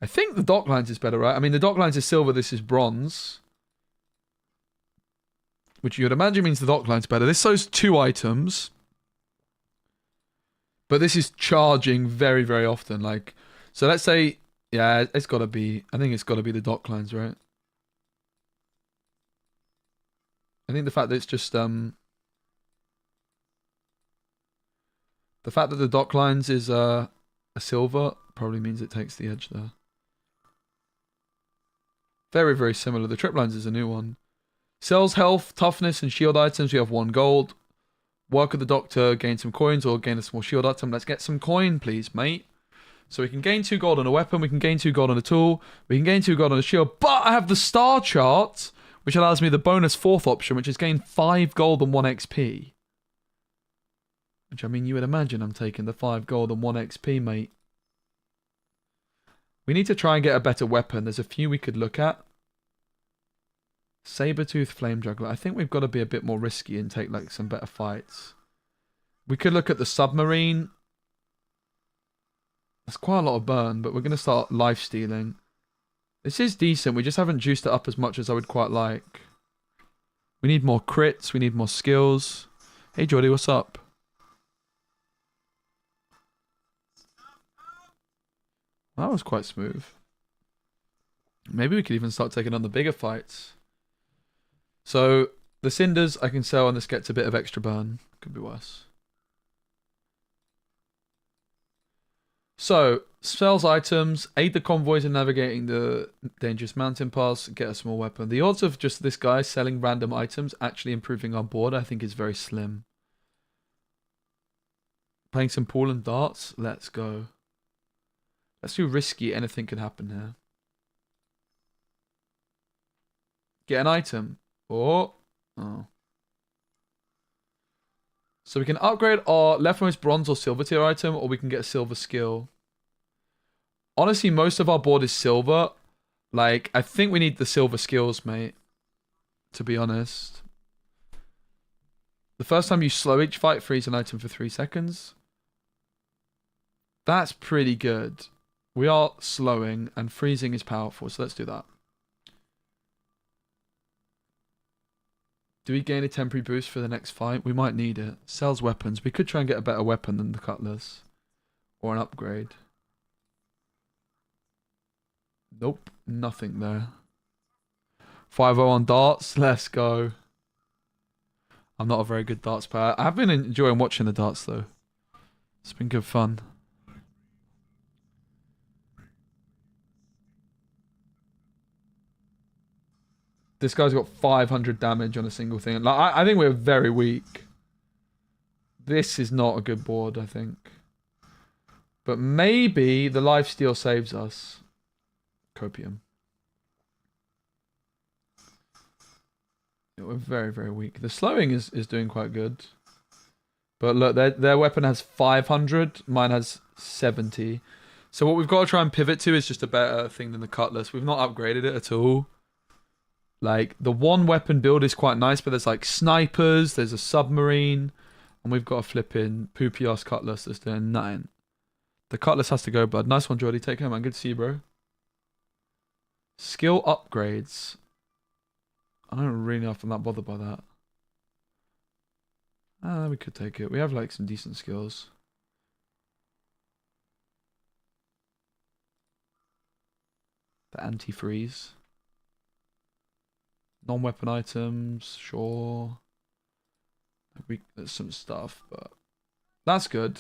I think the dock lines is better, right? I mean, the dock lines is silver, this is bronze. Which you would imagine means the dock line's better. This shows 2 items. But this is charging very, very often. Like, so let's say, yeah, it's got to be, I think it's got to be the dock lines, right? I think the fact that it's just, the fact that the dock lines is a silver probably means it takes the edge there. Very, very similar. The trip lines is a new one. Sells health, toughness, and shield items. We have 1 gold. Work with the doctor, gain some coins, or gain a small shield item. Let's get some coin, please, mate. So we can gain 2 gold on a weapon. We can gain 2 gold on a tool. We can gain 2 gold on a shield. But I have the star chart, which allows me the bonus 4th option, which is gain 5 gold and 1 XP. Which, I mean, you would imagine I'm taking the 5 gold and 1 XP, mate. We need to try and get a better weapon. There's a few we could look at. Saber-tooth flame juggler. I think we've got to be a bit more risky and take like some better fights. We could look at the submarine. That's quite a lot of burn, but we're going to start life stealing. This is decent. We just haven't juiced it up as much as I would quite like. We need more crits. We need more skills. Hey, Jordy, what's up? That was quite smooth. Maybe we could even start taking on the bigger fights. So, the cinders I can sell and this gets a bit of extra burn. Could be worse. So, sells items, aid the convoys in navigating the dangerous mountain pass, get a small weapon. The odds of just this guy selling random items actually improving our board I think is very slim. Playing some pool and darts? Let's go. Let's do risky, anything can happen here. Get an item. Oh. So we can upgrade our leftmost bronze or silver tier item, or we can get a silver skill. Honestly, most of our board is silver. Like, I think we need the silver skills, mate. To be honest. The first time you slow each fight, freeze an item for 3 seconds. That's pretty good. We are slowing, and freezing is powerful, so let's do that. Do we gain a temporary boost for the next fight? We might need it. Sells weapons. We could try and get a better weapon than the cutlass. Or an upgrade. Nope. Nothing there. 5-0 on darts. Let's go. I'm not a very good darts player. I've been enjoying watching the darts though. It's been good fun. This guy's got 500 damage on a single thing. Like, I think we're very weak. This is not a good board, I think. But maybe the lifesteal saves us. Copium. Yeah, we're very, very weak. The slowing is doing quite good. But look, their weapon has 500. Mine has 70. So what we've got to try and pivot to is just a better thing than the cutlass. We've not upgraded it at all. Like, the one weapon build is quite nice, but there's like snipers, there's a submarine, and we've got a flipping poopy ass cutlass that's doing nothing. The cutlass has to go, bud. Nice one, Jordy. Take care, man. Good to see you, bro. Skill upgrades. I don't really know if I'm that bothered by that. Ah, we could take it. We have like some decent skills. The anti-freeze. Non-weapon items, sure. There's some stuff, but that's good.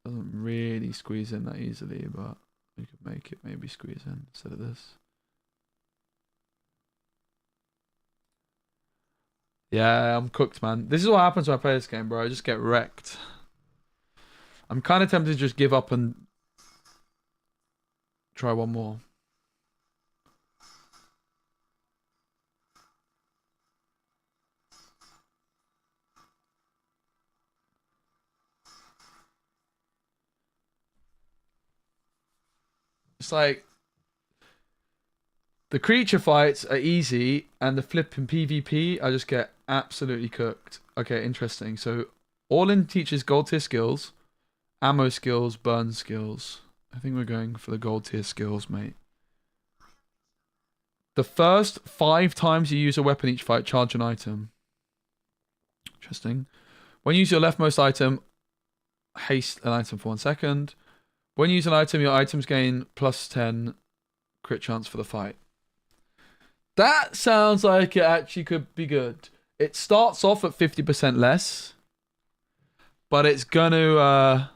Doesn't really squeeze in that easily, but we could make it maybe squeeze in instead of this. Yeah, I'm cooked, man. This is what happens when I play this game, bro. I just get wrecked. I'm kind of tempted to just give up and try one more. It's like the creature fights are easy and the flipping PvP I just get absolutely cooked. Okay, interesting. So all in teaches gold tier skills, ammo skills, burn skills. I think we're going for the gold tier skills, mate. The first 5 times you use a weapon each fight, charge an item. Interesting. When you use your leftmost item, haste an item for 1 second. When you use an item, your items gain +10 crit chance for the fight. That sounds like it actually could be good. It starts off at 50% less, but it's gonna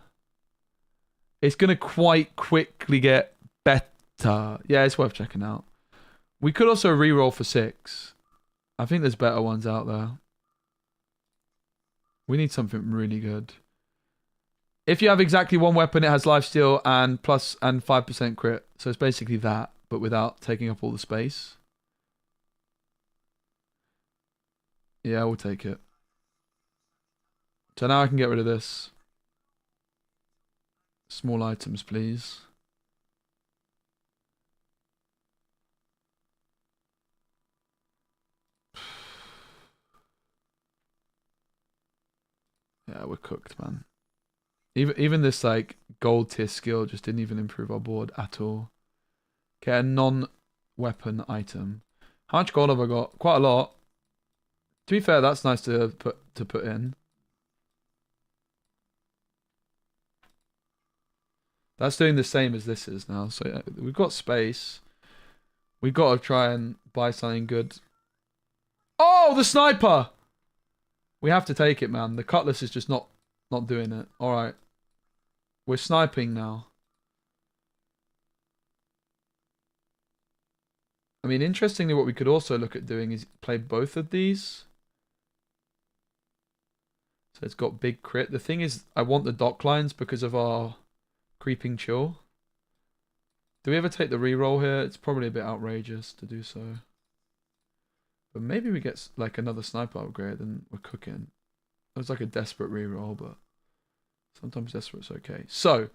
quite quickly get better. Yeah, it's worth checking out. We could also reroll for 6. I think there's better ones out there. We need something really good. If you have exactly one weapon, it has lifesteal and 5% crit. So it's basically that, but without taking up all the space. Yeah, we'll take it. So now I can get rid of this. Small items, please. Yeah, we're cooked, man. Even this like gold tier skill just didn't even improve our board at all. Okay, a non-weapon item. How much gold have I got? Quite a lot. To be fair, that's nice to put in. That's doing the same as this is now. So yeah, we've got space. We've got to try and buy something good. Oh, the sniper! We have to take it, man. The cutlass is just not doing it. All right. We're sniping now. I mean, interestingly, what we could also look at doing is play both of these. So it's got big crit. The thing is, I want the dock lines because of our creeping chill. Do we ever take the reroll here? It's probably a bit outrageous to do so. But maybe we get like another sniper upgrade and we're cooking. It was like a desperate reroll, but sometimes desperate's okay. So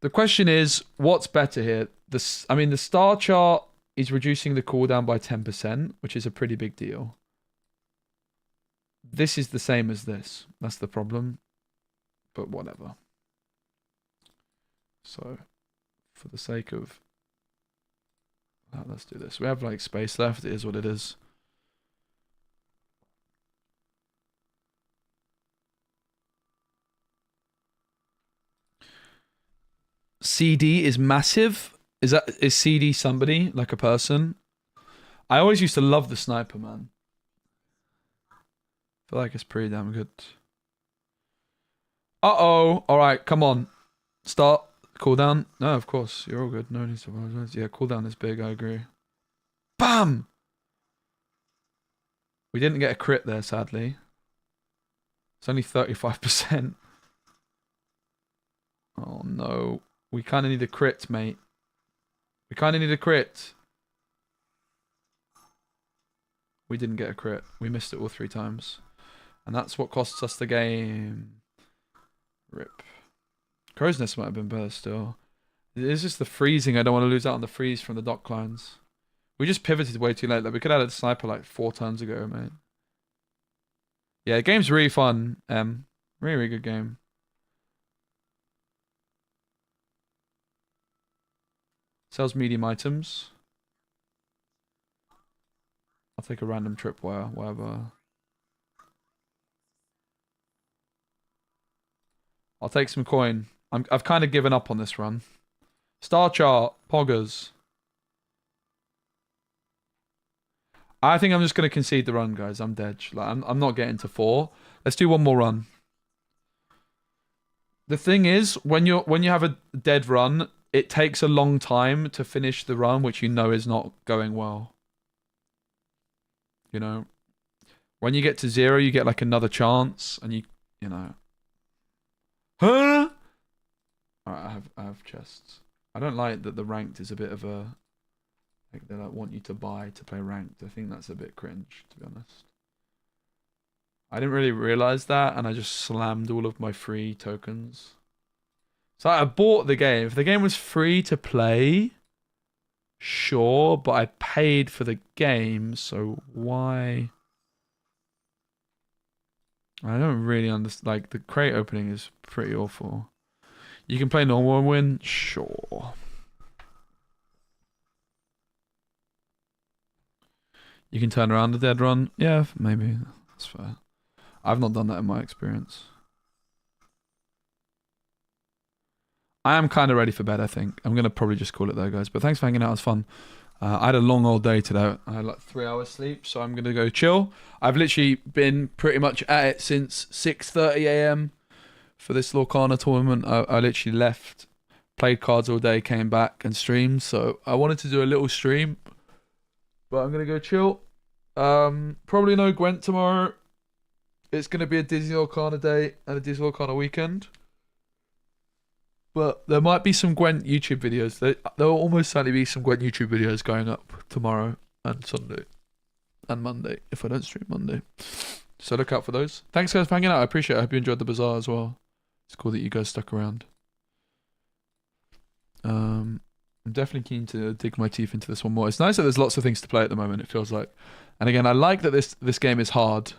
the question is, what's better here? The star chart is reducing the cooldown by 10%, which is a pretty big deal. This is the same as this. That's the problem. But whatever. So, for the sake of Let's do this. We have like space left. It is what it is. CD is massive. Is CD somebody like a person? I always used to love the sniper, man. I feel like it's pretty damn good. Uh-oh. All right, come on. Start. Cooldown. No, of course. You're all good. No need to apologize. Yeah, cooldown is big. I agree. Bam! We didn't get a crit there, sadly. It's only 35%. Oh, no. We kind of need a crit, mate. We kind of need a crit. We didn't get a crit. We missed it all 3 times. And that's what costs us the game. Rip. Crow's Nest might have been better still. It's just the freezing. I don't want to lose out on the freeze from the dock lines. We just pivoted way too late. Like, we could have had a sniper like 4 turns ago, mate. Yeah, the game's really fun. Really, really good game. Sells medium items. I'll take a random tripwire, whatever. I'll take some coin. I've kind of given up on this run. Star chart, poggers. I think I'm just gonna concede the run, guys. I'm dead. Like, I'm not getting to 4. Let's do one more run. The thing is, when you have a dead run, it takes a long time to finish the run, which you know is not going well. You know, when you get to 0, you get like another chance, and you know. Huh? Alright, I have chests. I don't like that the ranked is a bit of a... Like, they like want you to buy to play ranked. I think that's a bit cringe, to be honest. I didn't really realise that, and I just slammed all of my free tokens. So I bought the game. If the game was free to play, sure, but I paid for the game, so why... I don't really understand. Like, the crate opening is pretty awful. You can play normal and win? Sure. You can turn around a dead run? Yeah, maybe. That's fair. I've not done that in my experience. I am kind of ready for bed, I think. I'm going to probably just call it there, guys. But thanks for hanging out. It was fun. I had a long old day today. I had like 3 hours sleep, so I'm going to go chill. I've literally been pretty much at it since 6:30 a.m. for this Lorcana tournament. I literally left, played cards all day, came back and streamed. So I wanted to do a little stream, but I'm going to go chill. Probably no Gwent tomorrow. It's going to be a Disney Lorcana day and a Disney Lorcana weekend. But there might be some Gwent YouTube videos. There will almost certainly be some Gwent YouTube videos going up tomorrow and Sunday and Monday if I don't stream Monday. So look out for those. Thanks guys for hanging out. I appreciate it. I hope you enjoyed the Bazaar as well. It's cool that you guys stuck around. I'm definitely keen to dig my teeth into this one more. It's nice that there's lots of things to play at the moment, it feels like. And again, I like that this game is hard.